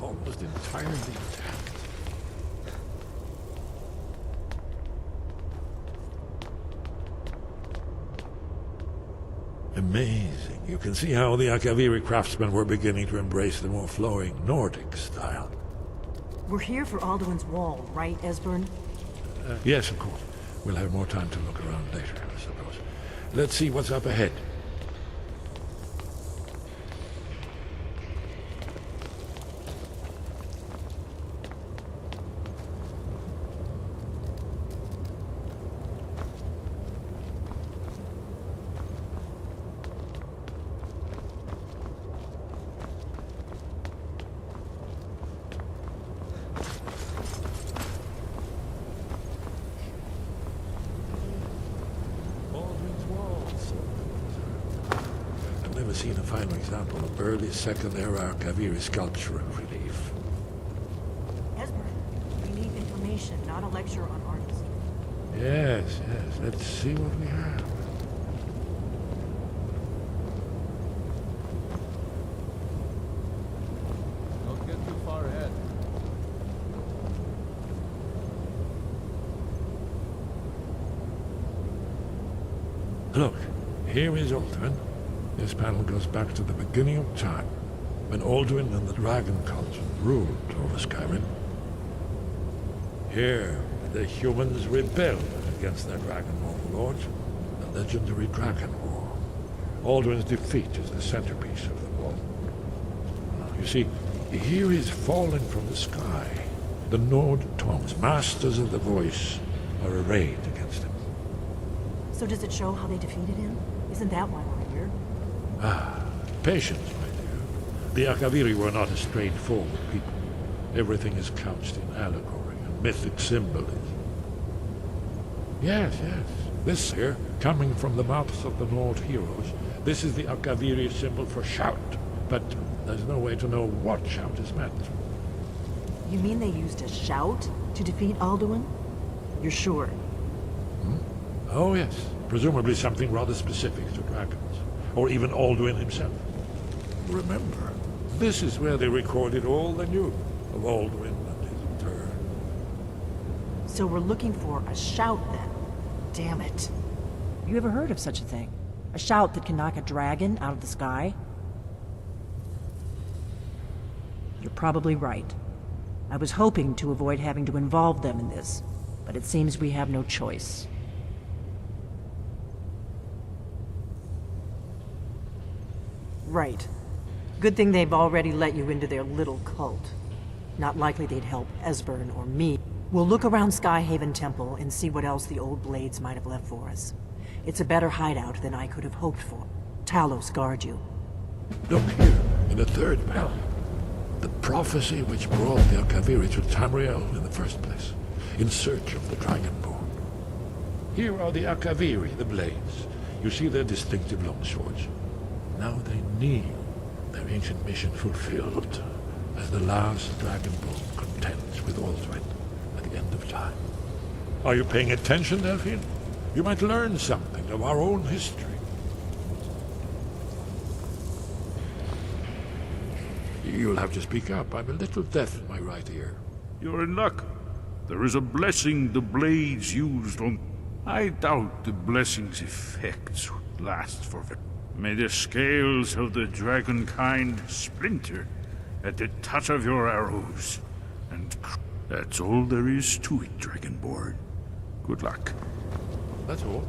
Almost entirely intact. Amazing. You can see how the Akaviri craftsmen were beginning to embrace the more flowing Nordic style. We're here for Alduin's Wall, right, Esbern? Yes, of course. We'll have more time to look around later, I suppose. Let's see what's up ahead. Seen a final example of early Second-era Akaviri sculptural relief. Esbern, we need information, not a lecture on arts. Yes, yes. Let's see what we have. Don't get too far ahead. Look, here is Alduin. This panel goes back to the beginning of time, when Alduin and the Dragon Cult ruled over Skyrim. Here, the humans rebelled against their dragon overlords, the legendary Dragon War. Alduin's defeat is the centerpiece of the wall. You see, here he's fallen from the sky. The Nord Tongs, masters of the voice, are arrayed against him. So does it show how they defeated him? Isn't that why we're here? Ah, patience, my dear. The Akaviri were not a straightforward people. Everything is couched in allegory and mythic symbolism. Yes, yes. This here, coming from the mouths of the Nord heroes, this is the Akaviri symbol for shout. But there's no way to know what shout is meant. You mean they used a shout to defeat Alduin? You're sure? Oh, yes. Presumably something rather specific to dragons. Or even Alduin himself. Remember, this is where they recorded all they knew of Alduin and his turn. So we're looking for a shout then? Damn it. You ever heard of such a thing? A shout that can knock a dragon out of the sky? You're probably right. I was hoping to avoid having to involve them in this, but it seems we have no choice. Right. Good thing they've already let you into their little cult. Not likely they'd help Esbern or me. We'll look around Skyhaven Temple and see what else the old blades might have left for us. It's a better hideout than I could have hoped for. Talos guard you. Look here, in the third panel. The prophecy which brought the Akaviri to Tamriel in the first place, in search of the Dragonborn. Here are the Akaviri, the blades. You see their distinctive long swords. Now they kneel, their ancient mission fulfilled, as the last Dragonborn contends with Alduin at the end of time. Are you paying attention, Delphine? You might learn something of our own history. You'll have to speak up. I'm a little deaf in my right ear. You're in luck. There is a blessing the blades used on... I doubt the blessing's effects would last for... May the scales of the dragonkind splinter at the touch of your arrows. And that's all there is to it, Dragonborn. Good luck. That's all.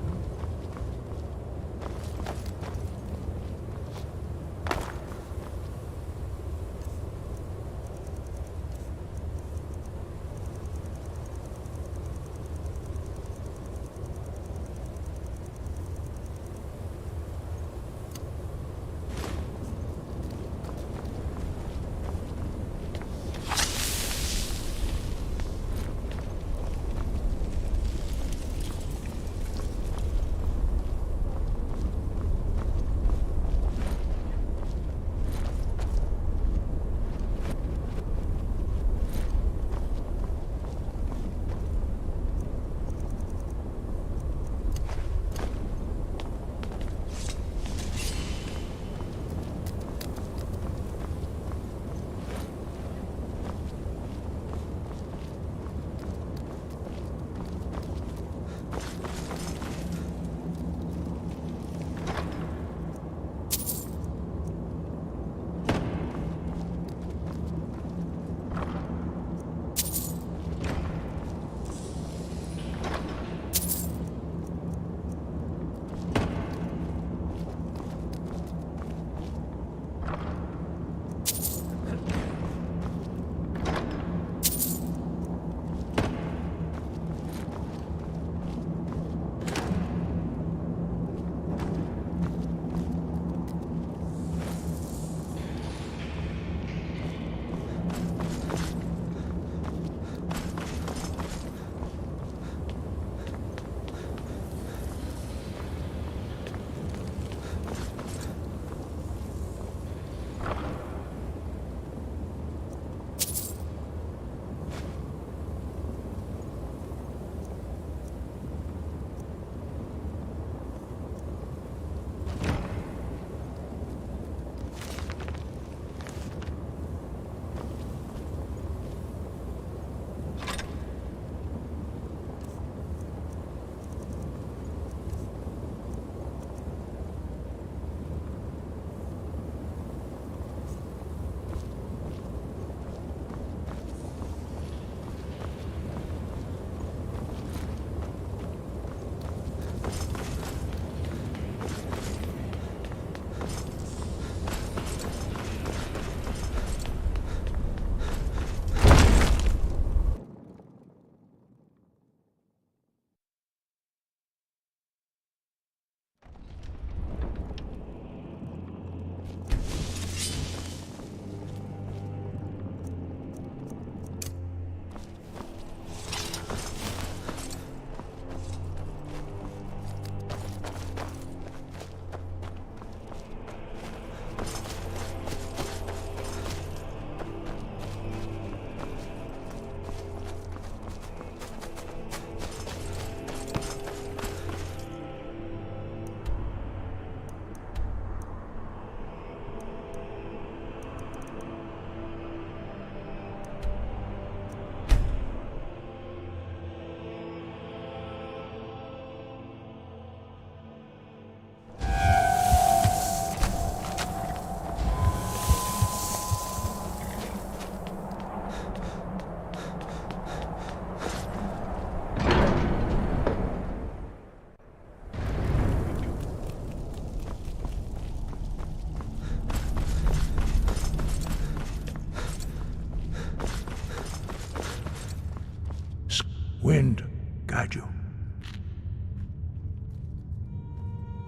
Wind, guide you.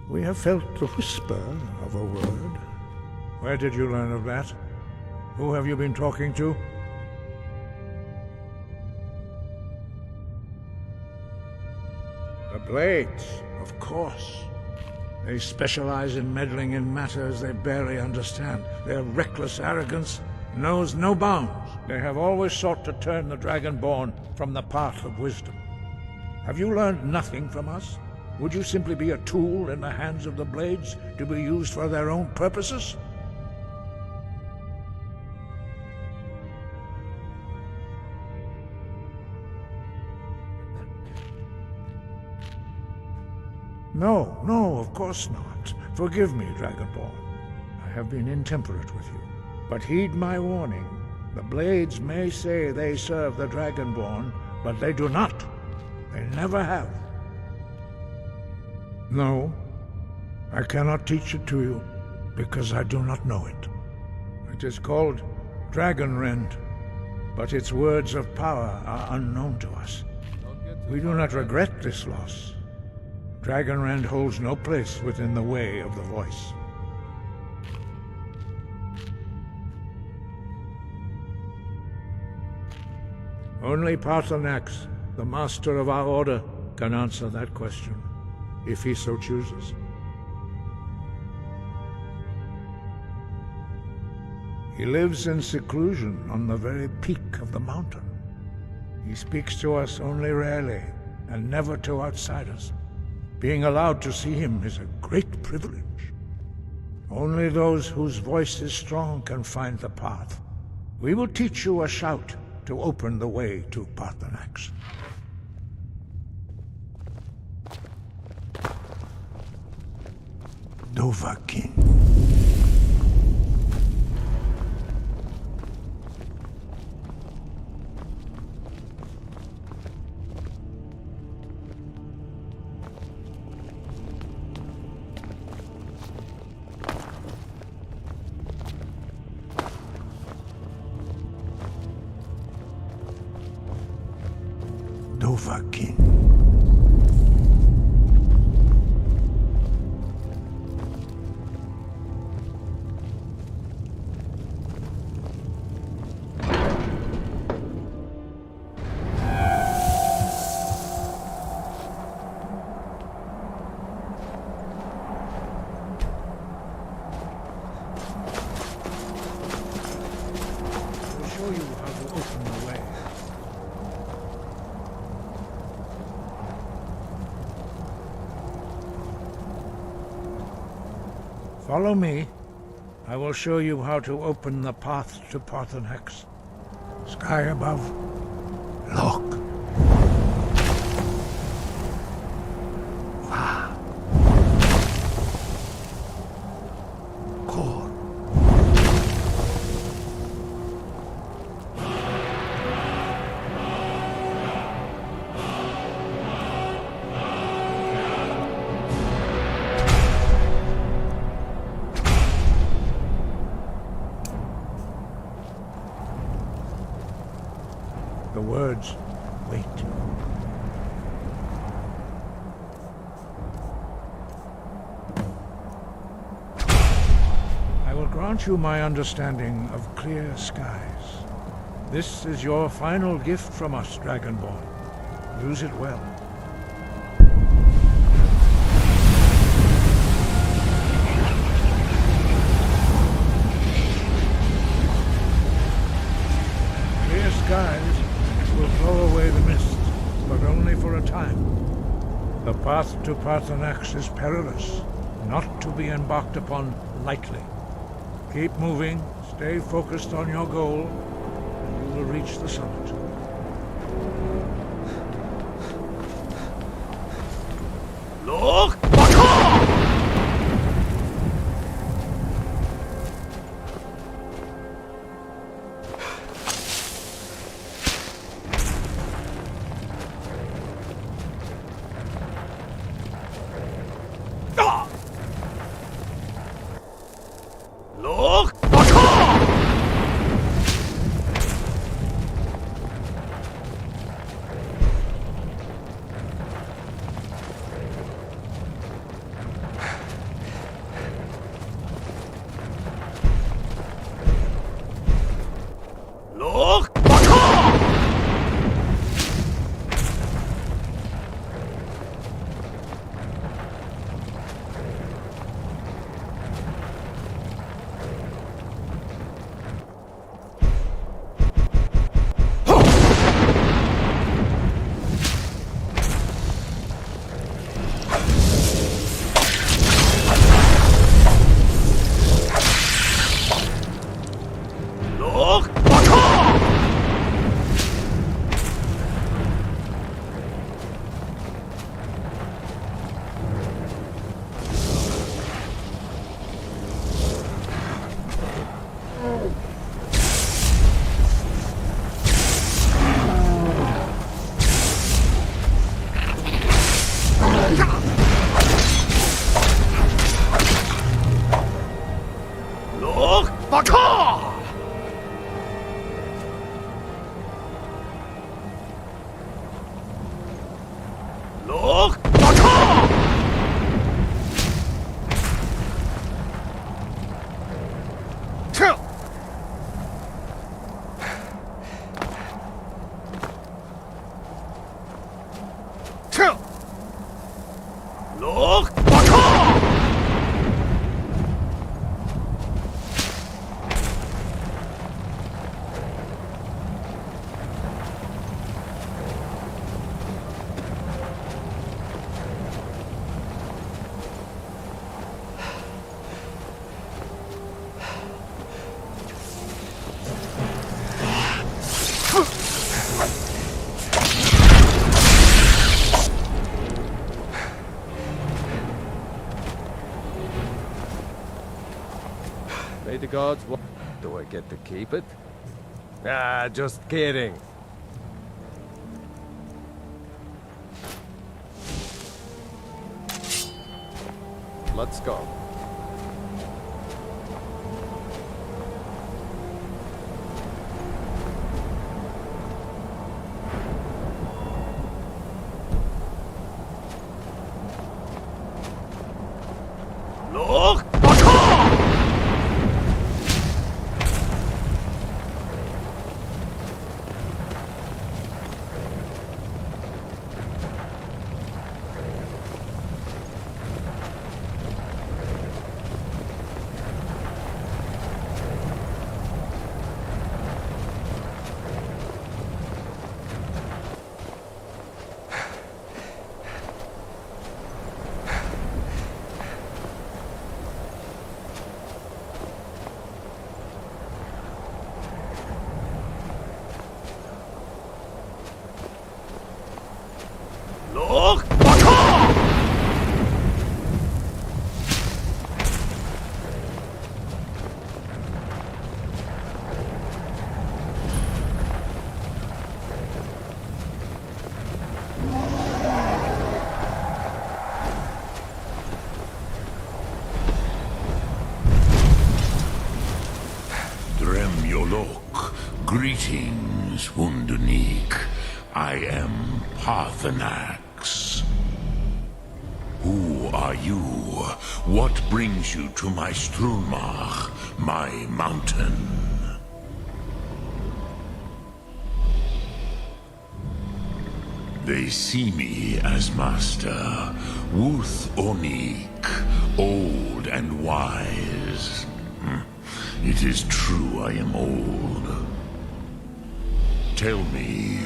We have felt the whisper of a word. Where did you learn of that? Who have you been talking to? The Blades, of course. They specialize in meddling in matters they barely understand. Their reckless arrogance knows no bounds. They have always sought to turn the Dragonborn from the path of wisdom. Have you learned nothing from us? Would you simply be a tool in the hands of the Blades to be used for their own purposes? No, no, of course not. Forgive me, Dragonborn. I have been intemperate with you. But heed my warning. The Blades may say they serve the Dragonborn, but they do not. They never have. No, I cannot teach it to you, because I do not know it. It is called Dragonrend, but its words of power are unknown to us. We do not regret this loss. Dragonrend holds no place within the way of the voice. Only Paarthurnax, the master of our order, can answer that question, if he so chooses. He lives in seclusion on the very peak of the mountain. He speaks to us only rarely, and never to outsiders. Being allowed to see him is a great privilege. Only those whose voice is strong can find the path. We will teach you a shout to open the way to Paarthurnax. Dovahkiin. Dovahkiin. I'll show you how to open the way. Follow me. I will show you how to open the path to Paarthurnax. Sky above. Look. Va. Kor. The words, wait. I will grant you my understanding of clear skies. This is your final gift from us, Dragonborn. Use it well. Clear skies will blow away the mist, but only for a time. The path to Paarthurnax is perilous, not to be embarked upon lightly. Keep moving, stay focused on your goal, and you will reach the summit. Look! Look! Look! Look! May the gods do I get to keep it? Ah, just kidding. Let's go. Look! Look! Greetings, Wunderneek. I am Parthenax. Who are you? What brings you to my Strunmach, my mountain? They see me as master, Wuth Onik, old and wise. It is true I am old. Tell me,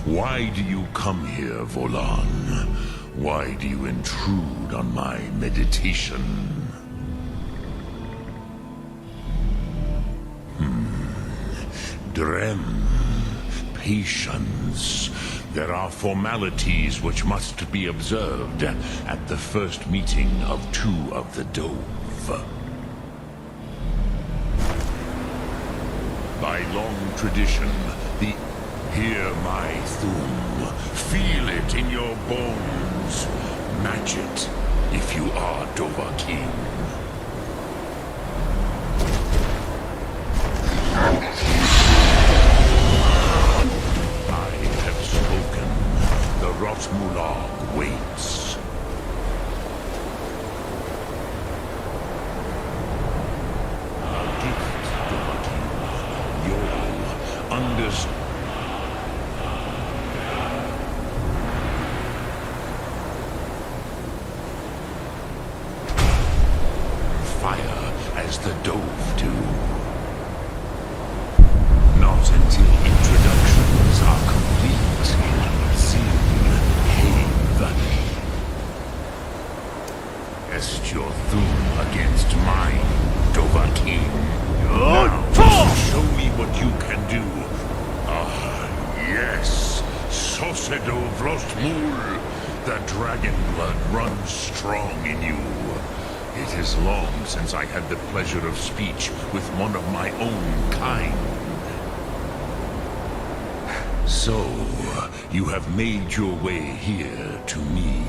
why do you come here, Volan? Why do you intrude on my meditation? Drem, patience. There are formalities which must be observed at the first meeting of two of the Dove. By long tradition, Hear my Thum. Feel it in your bones. Match it if you are Dovahkiin. I have spoken. The Rotmulag waits. A gift, Dovahkiin. You'll understand. As the Dove do. Not until introductions are complete. Sin, cave. Est your Thum against mine, Dovahkiin. Now, show me what you can do. Ah, yes. Sosedo Vrostmul. The dragon blood runs strong in you. It is long since I had the pleasure of speech with one of my own kind. So, you have made your way here to me.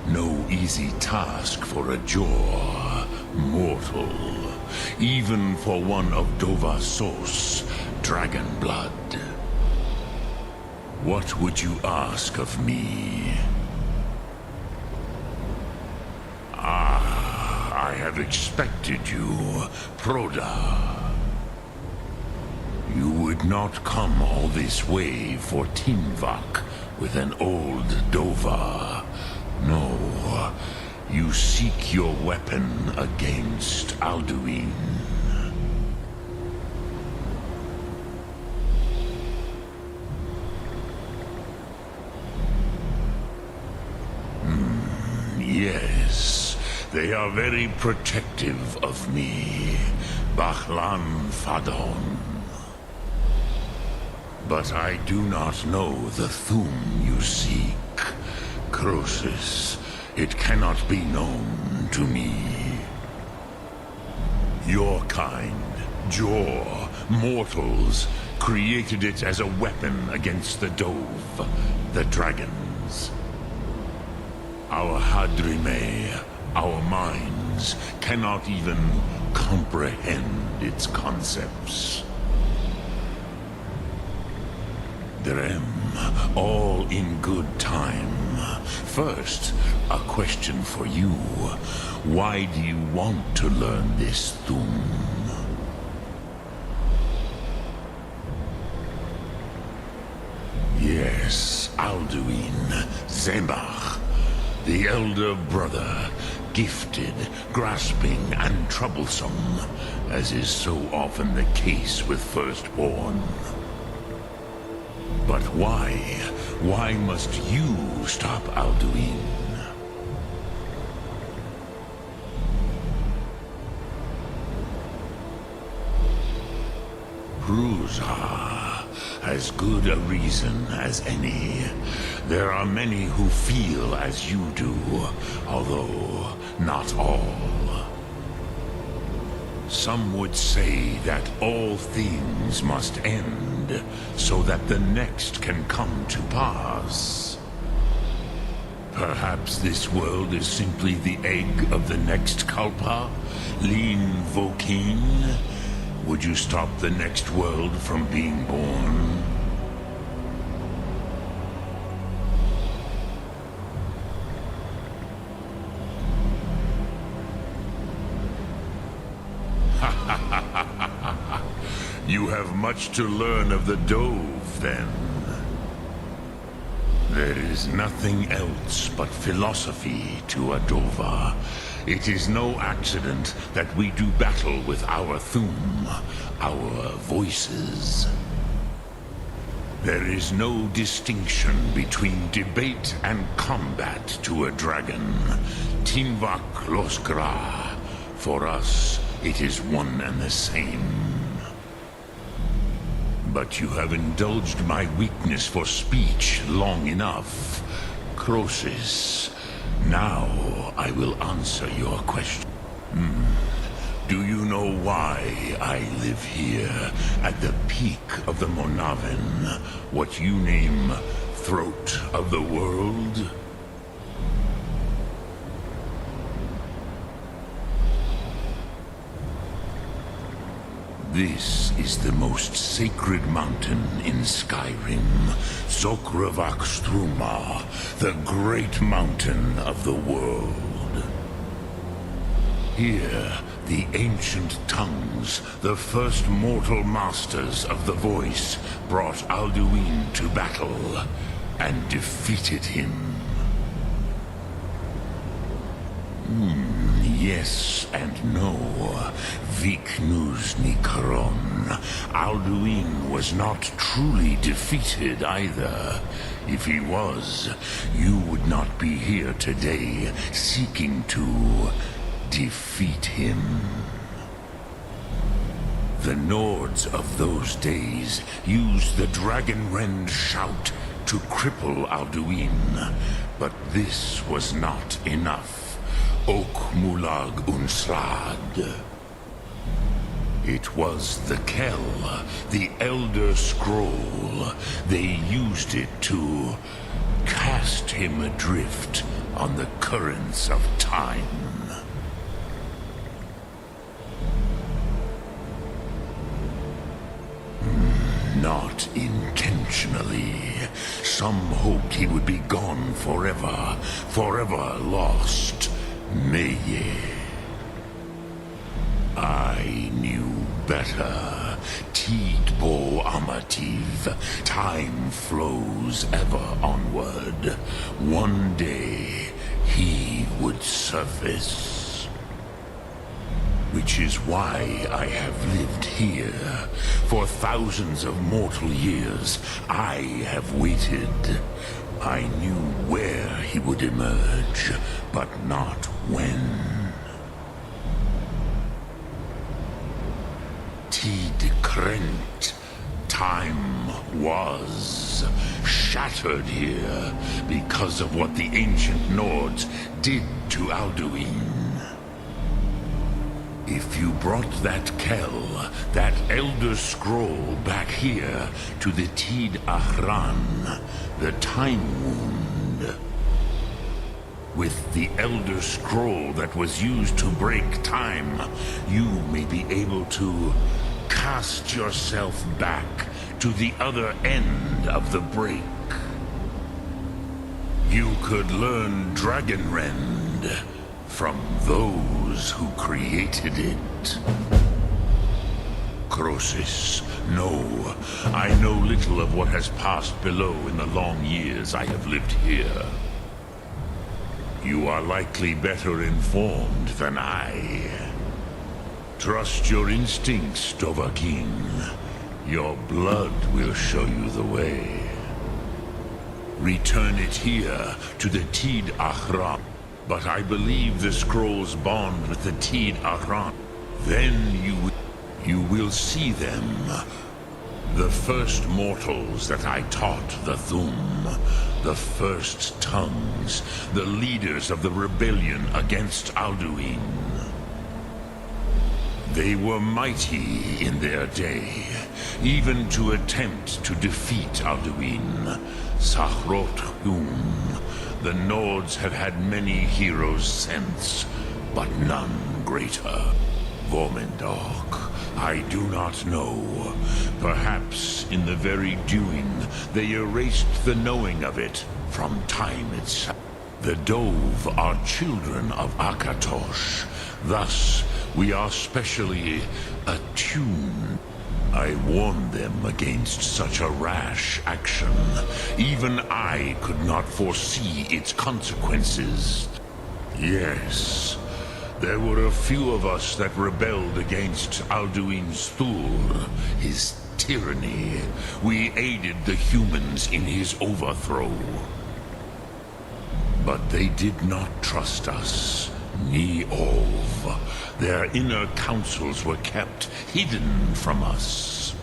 No easy task for a Jor, mortal. Even for one of Dovasos, dragon blood. What would you ask of me? expected you, Proda. You would not come all this way for Tinvak with an old Dova. No, you seek your weapon against Alduin. Yes, they are very protective of me, Bachlan Fadon. But I do not know the Thum you seek. Croesus, it cannot be known to me. Your kind, Jor, mortals, created it as a weapon against the Dove, the dragons. Our Hadrime, our minds, cannot even comprehend its concepts. Drem, all in good time. First, a question for you. Why do you want to learn this Thum? Yes, Alduin, Zemach, the elder brother, gifted, grasping, and troublesome, as is so often the case with firstborn. But why? Why must you stop Alduin? Prusa, as good a reason as any. There are many who feel as you do, although not all. Some would say that all things must end, so that the next can come to pass. Perhaps this world is simply the egg of the next Kalpa, Lin Vokin. Would you stop the next world from being born? You have much to learn of the Dove, then. There is nothing else but philosophy to a Dova. It is no accident that we do battle with our Thum, our voices. There is no distinction between debate and combat to a dragon. Tinvak Loskra. For us, it is one and the same. But you have indulged my weakness for speech long enough. Croesus, now I will answer your question. Do you know why I live here, at the peak of the Monavin, what you name Throat of the World? This is the most sacred mountain in Skyrim, Zokravak Struma, the great mountain of the world. Here, the ancient tongues, the first mortal masters of the voice, brought Alduin to battle and defeated him. Yes and no. Viknus Nikaron. Alduin was not truly defeated either. If he was, you would not be here today seeking to defeat him. The Nords of those days used the Dragonrend shout to cripple Alduin, but this was not enough. Ok Mulag Unslad. It was the Kell, the Elder Scroll. They used it to cast him adrift on the currents of time. Not intentionally. Some hoped he would be gone forever, forever lost. Meye. I knew better. Tidbo Amativ. Time flows ever onward. One day, he would surface. Which is why I have lived here. For thousands of mortal years, I have waited. I knew where he would emerge, but not when. Tid time was shattered here because of what the ancient Nords did to Alduin. If you brought that Kell, that Elder Scroll back here to the Tid Ahran, the Time Wound, with the Elder Scroll that was used to break time, you may be able to cast yourself back to the other end of the break. You could learn Dragonrend from those who created it. Crosis, no, I know little of what has passed below in the long years I have lived here. You are likely better informed than I. Trust your instincts, Dovahkiin. Your blood will show you the way. Return it here to the Tid Ahran. But I believe the scrolls bond with the Tid Ahran. Then you will see them. The first mortals that I taught the Thum. The first tongues. The leaders of the rebellion against Alduin. They were mighty in their day, even to attempt to defeat Alduin. Sahrot Hum. The Nords have had many heroes since, but none greater. Vormendok, I do not know. Perhaps in the very doing, they erased the knowing of it from time itself. The Dove are children of Akatosh. Thus, we are specially attuned. I warned them against such a rash action. Even I could not foresee its consequences. Yes, there were a few of us that rebelled against Alduin's Thur, his tyranny. We aided the humans in his overthrow. But they did not trust us. Ni-Ov. Their inner counsels were kept hidden from us.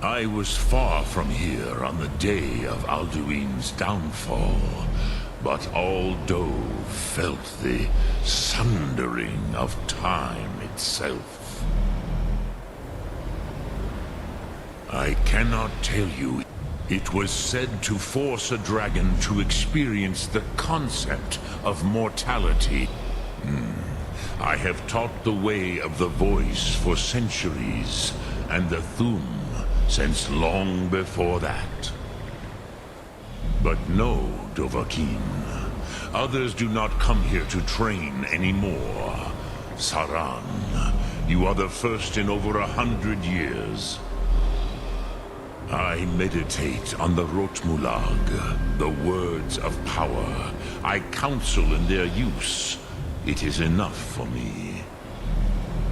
I was far from here on the day of Alduin's downfall, but all Dove felt the sundering of time itself. I cannot tell you. It was said to force a dragon to experience the concept of mortality. I have taught the way of the voice for centuries, and the Thum since long before that. But no, Dovahkiin. Others do not come here to train anymore. Saran, you are the first in over 100 years. I meditate on the Rotmulag, the words of power. I counsel in their use. It is enough for me.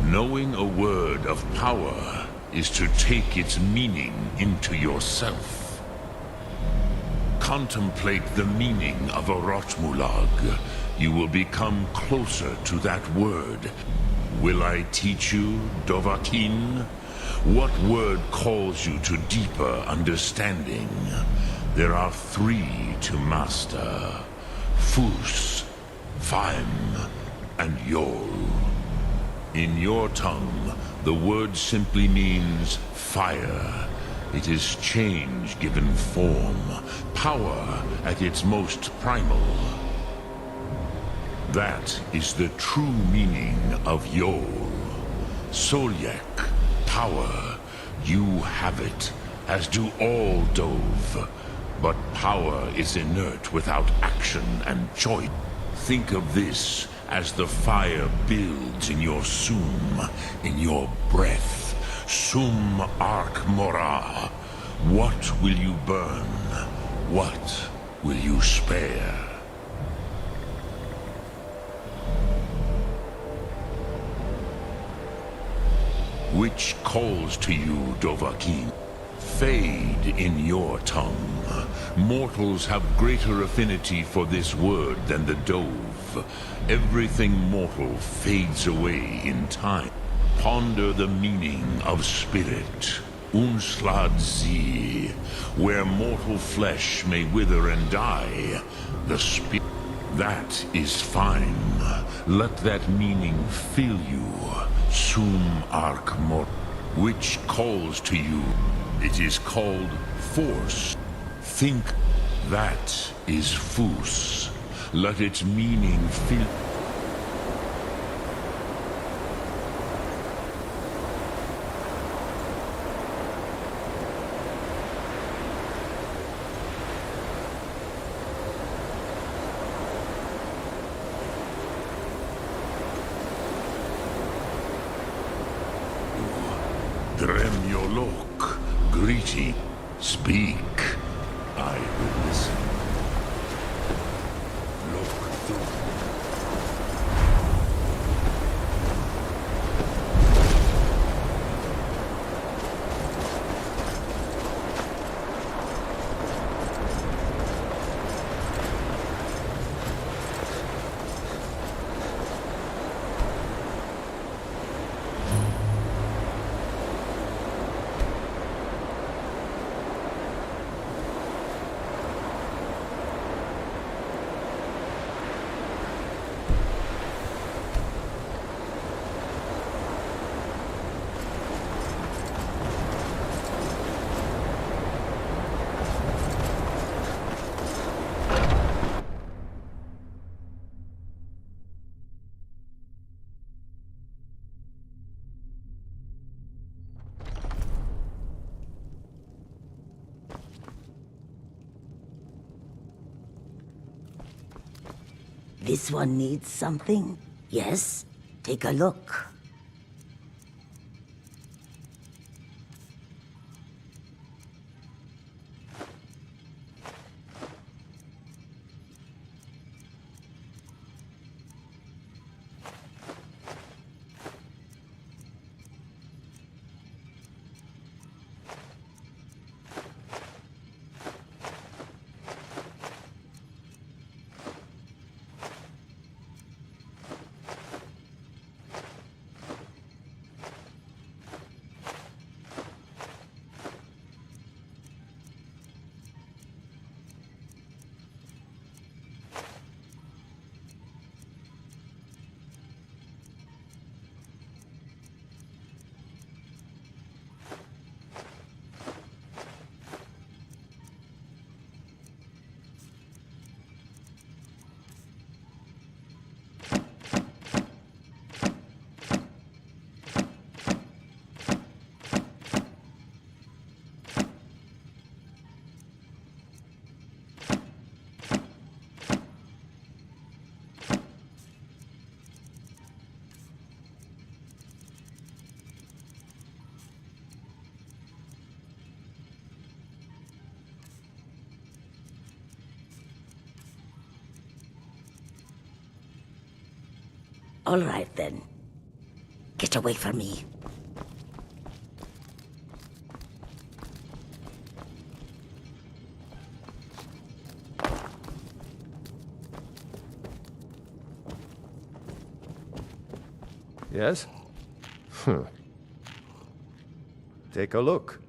Knowing a word of power is to take its meaning into yourself. Contemplate the meaning of a Rotmulag. You will become closer to that word. Will I teach you, Dovahkiin? What word calls you to deeper understanding? There are 3 to master. Fus, Faim, and Yol. In your tongue, the word simply means fire. It is change given form, power at its most primal. That is the true meaning of Yol. Solyek. Power, you have it, as do all Dove. But power is inert without action and choice. Think of this as the fire builds in your sum, in your breath. Sum arc mora. What will you burn? What will you spare? Which calls to you, Dovahkiin? Fade in your tongue. Mortals have greater affinity for this word than the Dove. Everything mortal fades away in time. Ponder the meaning of spirit. Unslad Zi. Where mortal flesh may wither and die, the spirit. That is fine. Let that meaning fill you. Sum arc mor. Which calls to you. It is called force. Think that is fus. Let its meaning fill. Dremyolok, greeting, speak. I will listen. Look through. This one needs something? Yes? Take a look. All right, then. Get away from me. Yes? Take a look.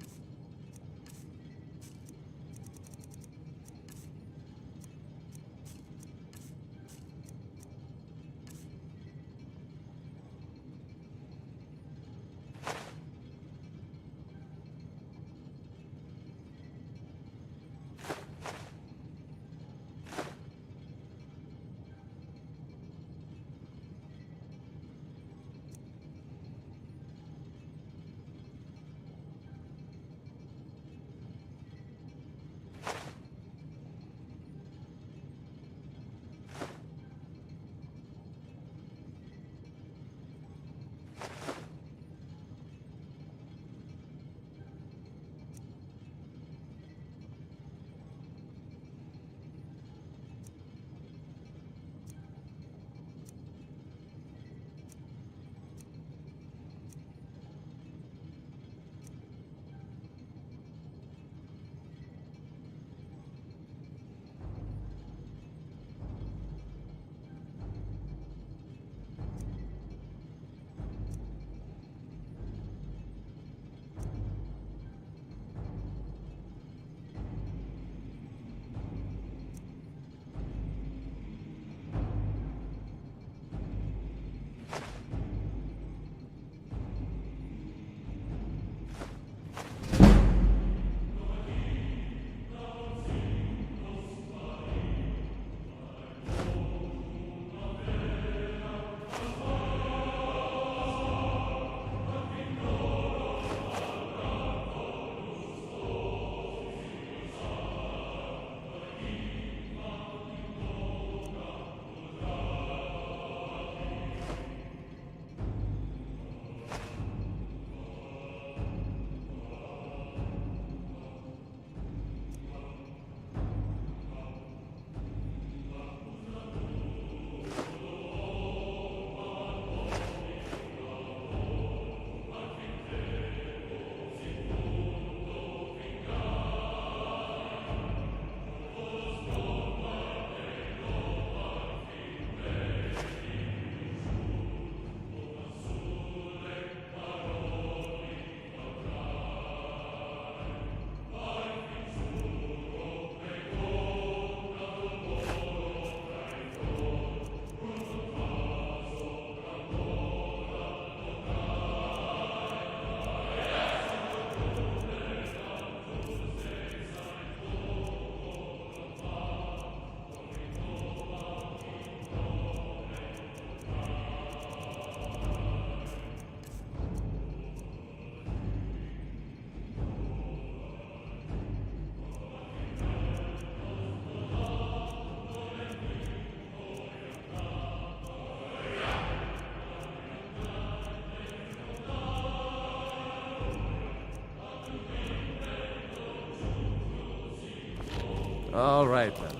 All right, then.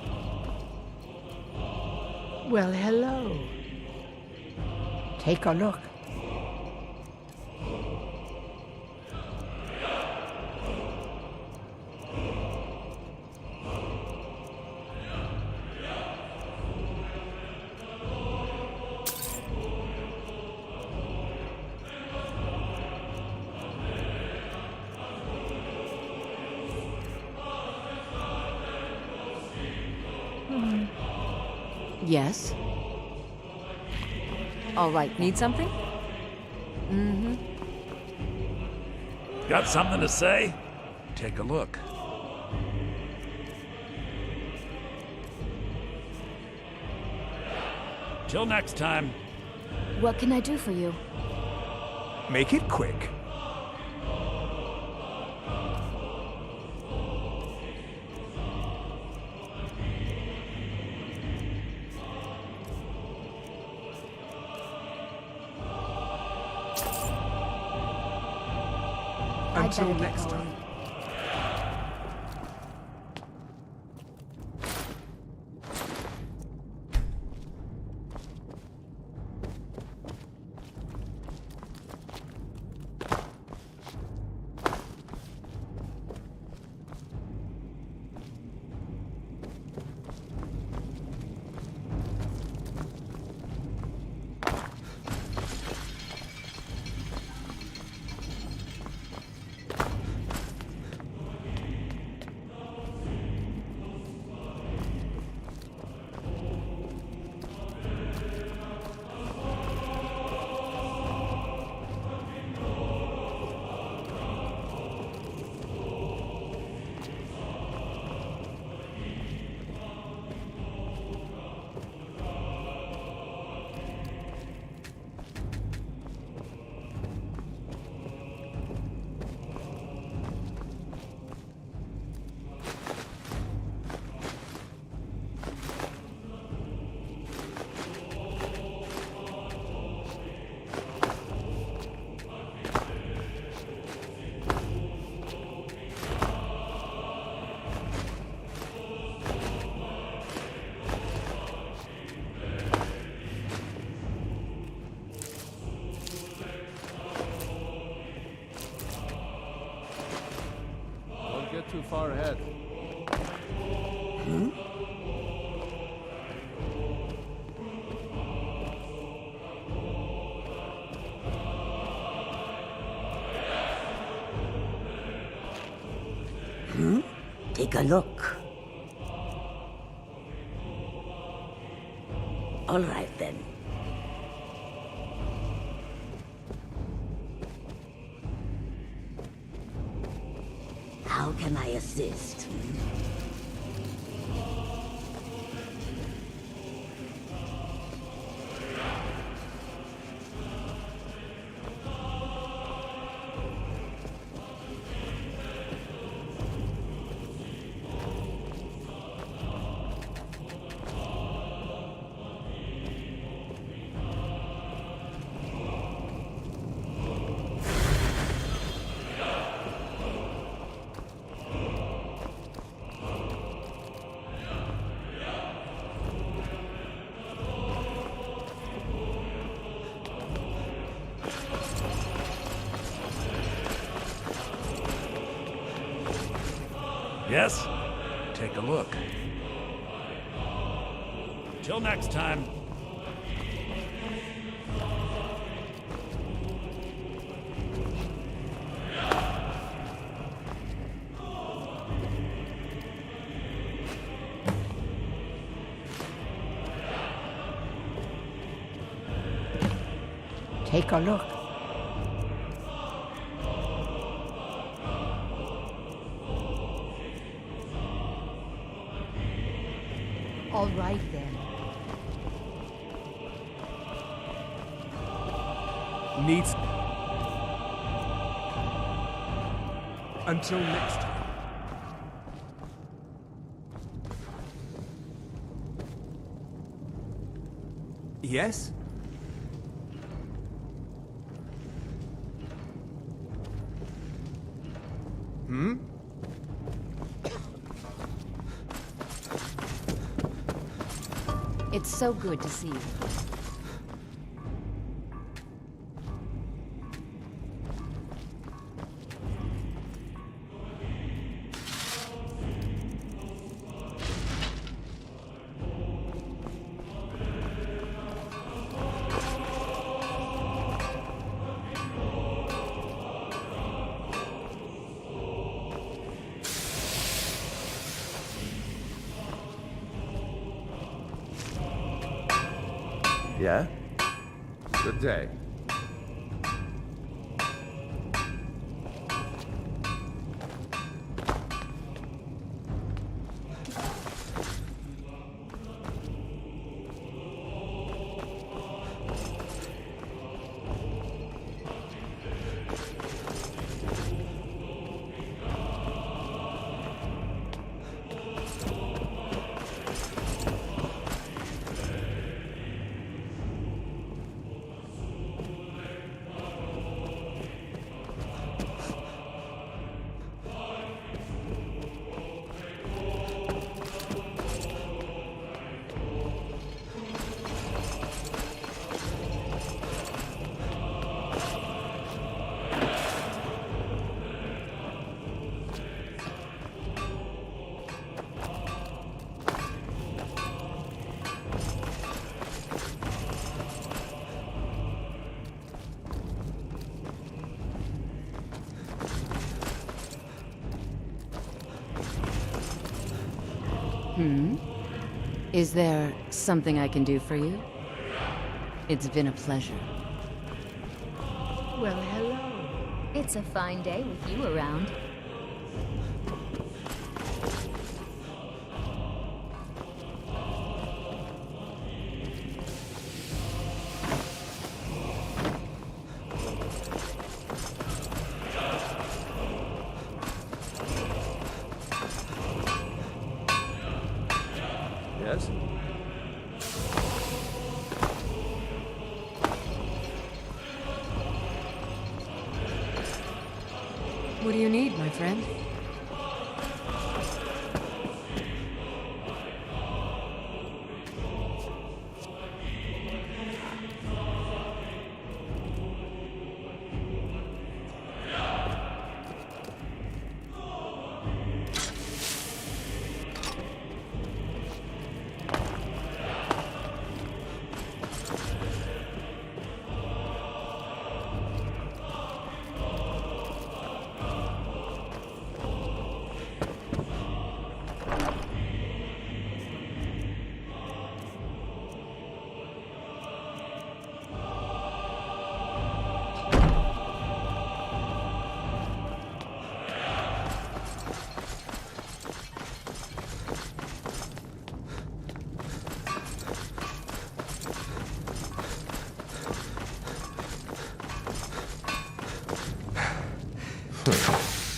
Well, hello. Take a look. Yes? All right, need something? Mm-hmm. Got something to say? Take a look. Till next time. What can I do for you? Make it quick. Until next time. Too far ahead. Hmm? Hmm? Take a look. All right, then. How can I assist? Yes? Take a look. Till next time. Take a look. All right, then. Needs... Until next time. Yes? Hmm? It's so good to see you. Yeah? Good day. Is there something I can do for you? It's been a pleasure. Well, hello. It's a fine day with you around. Yes? What do you need, my friend?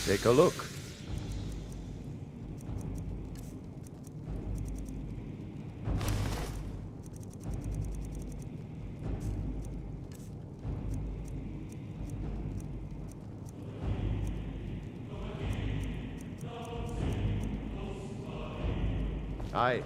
Take a look. Aye.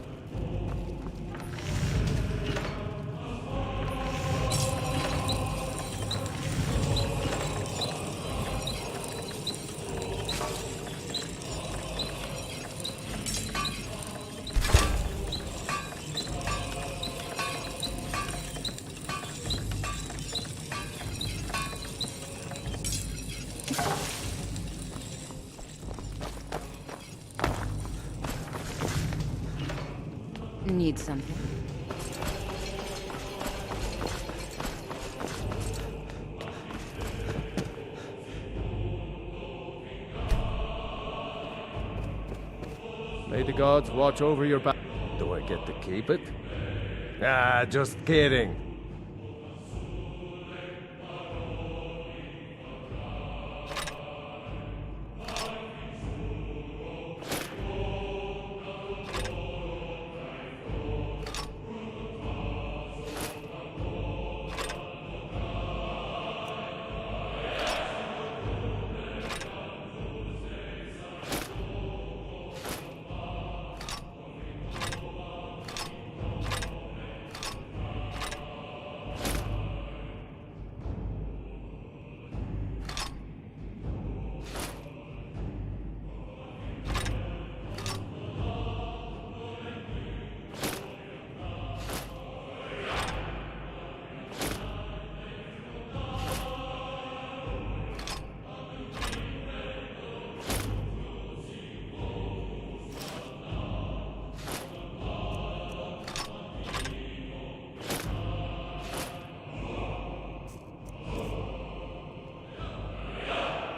Need something? May the gods watch over your back. Do I get to keep it? Ah, just kidding.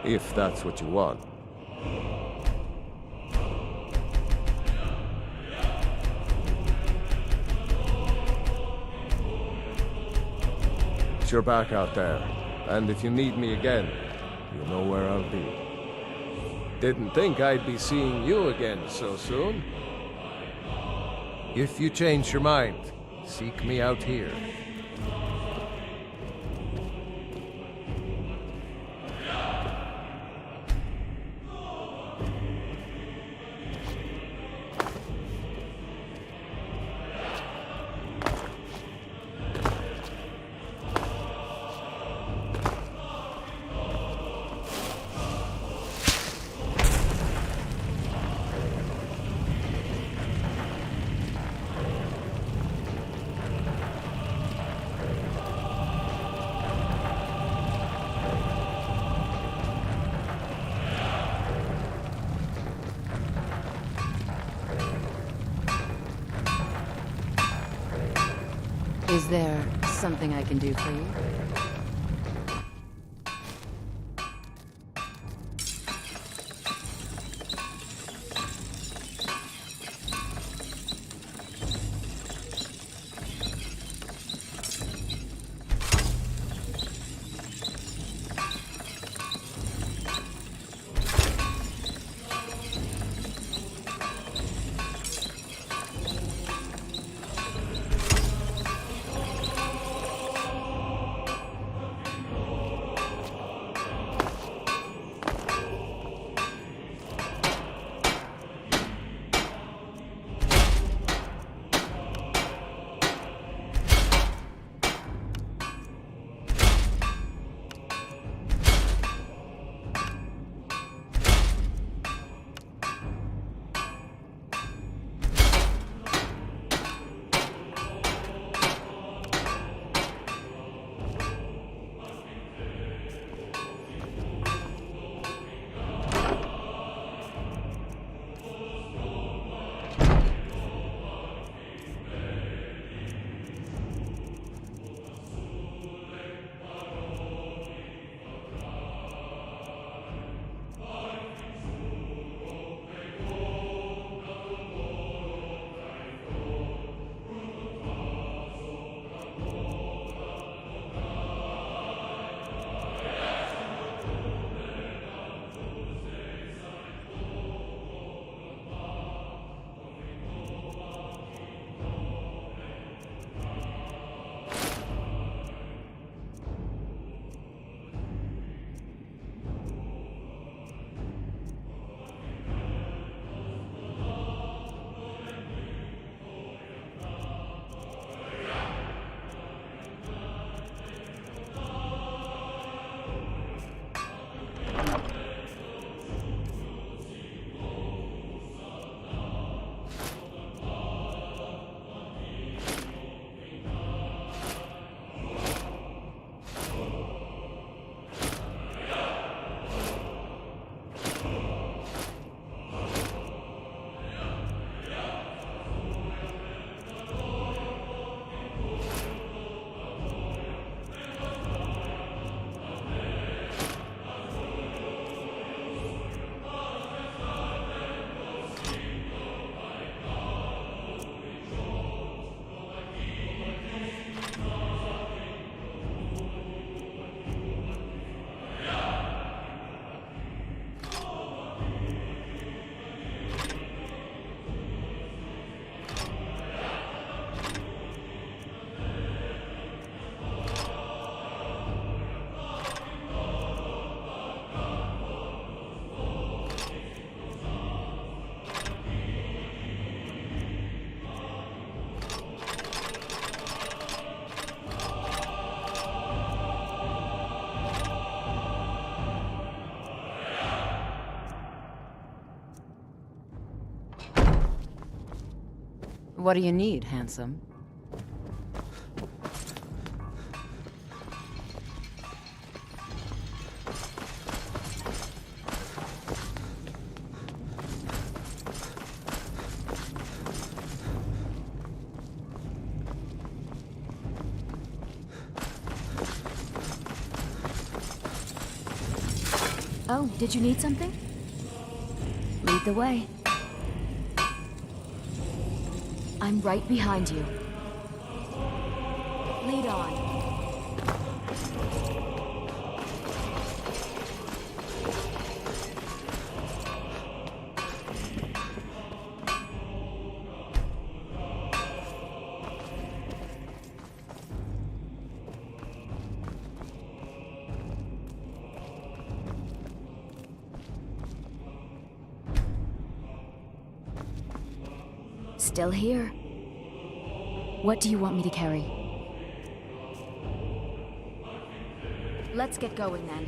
If that's what you want. You're back out there, and if you need me again, you know where I'll be. Didn't think I'd be seeing you again so soon. If you change your mind, seek me out here. Is there something I can do for you? What do you need, handsome? Oh, did you need something? Lead the way. I'm right behind you. Lead on. Still here. What do you want me to carry? Let's get going then.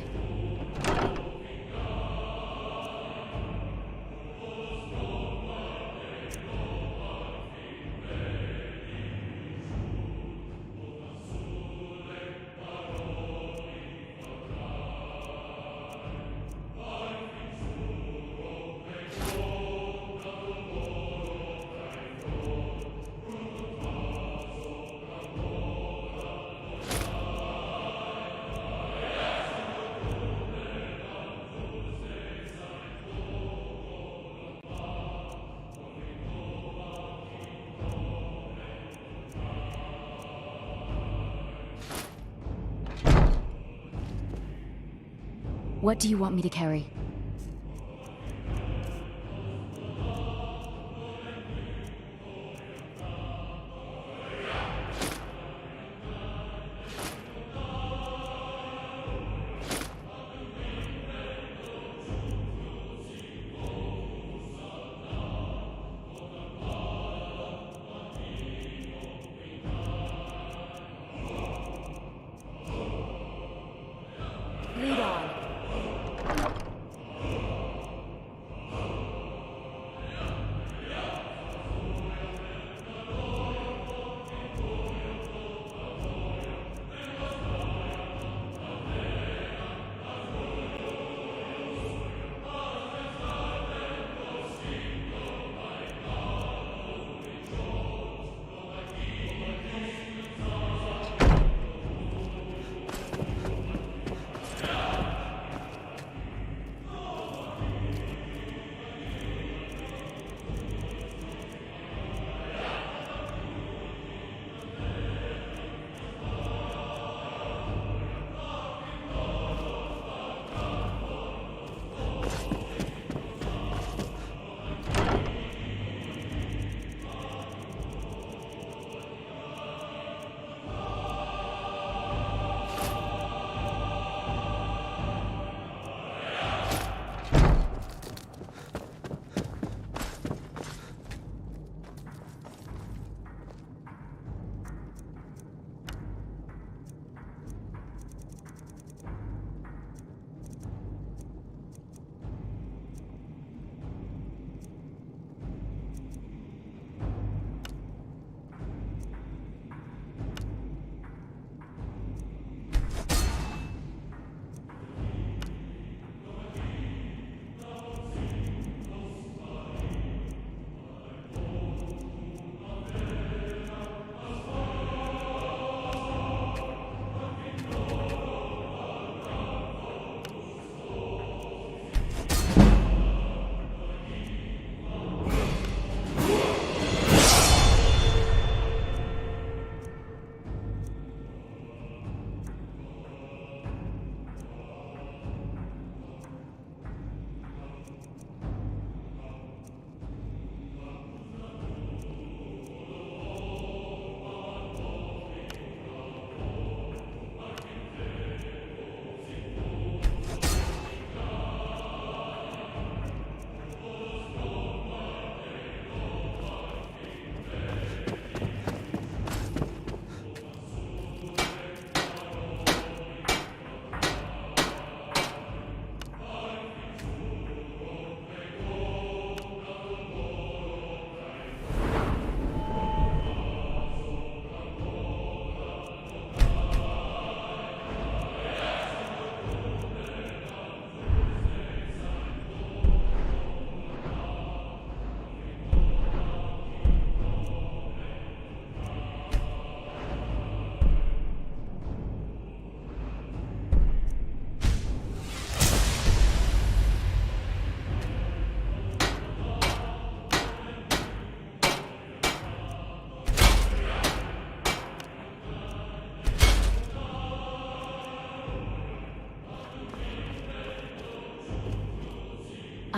What do you want me to carry? Lead on.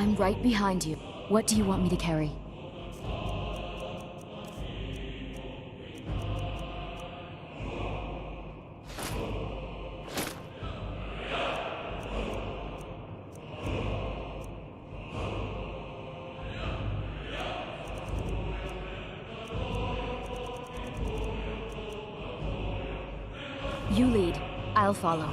I'm right behind you. What do you want me to carry? You lead. I'll follow.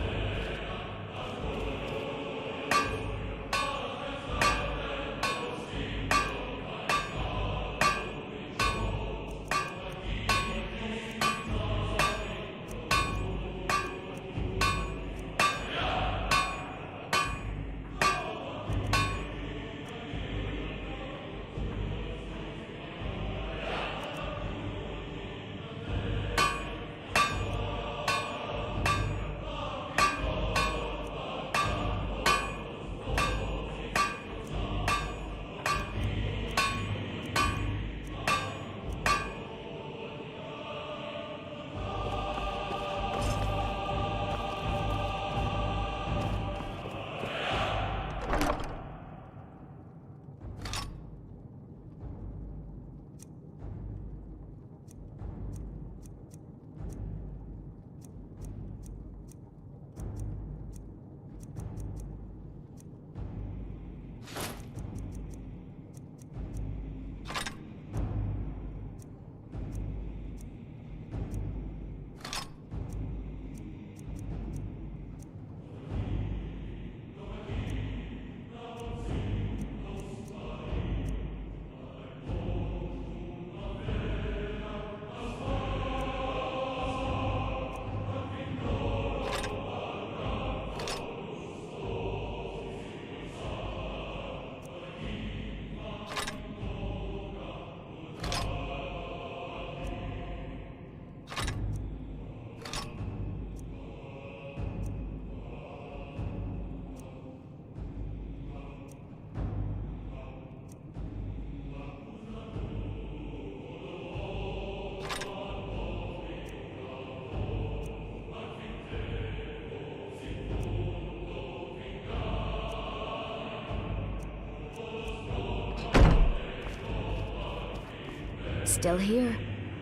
Still here.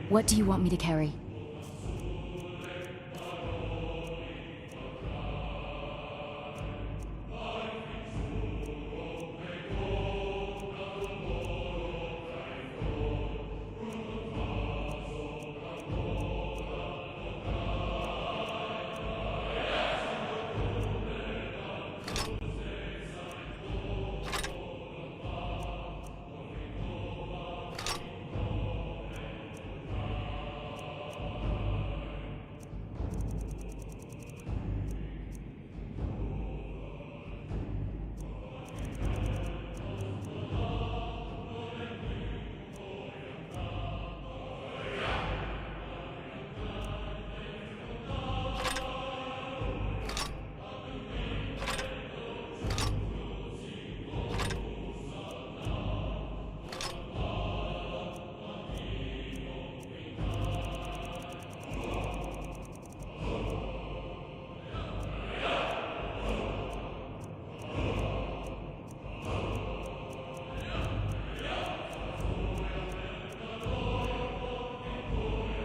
What do you want me to carry?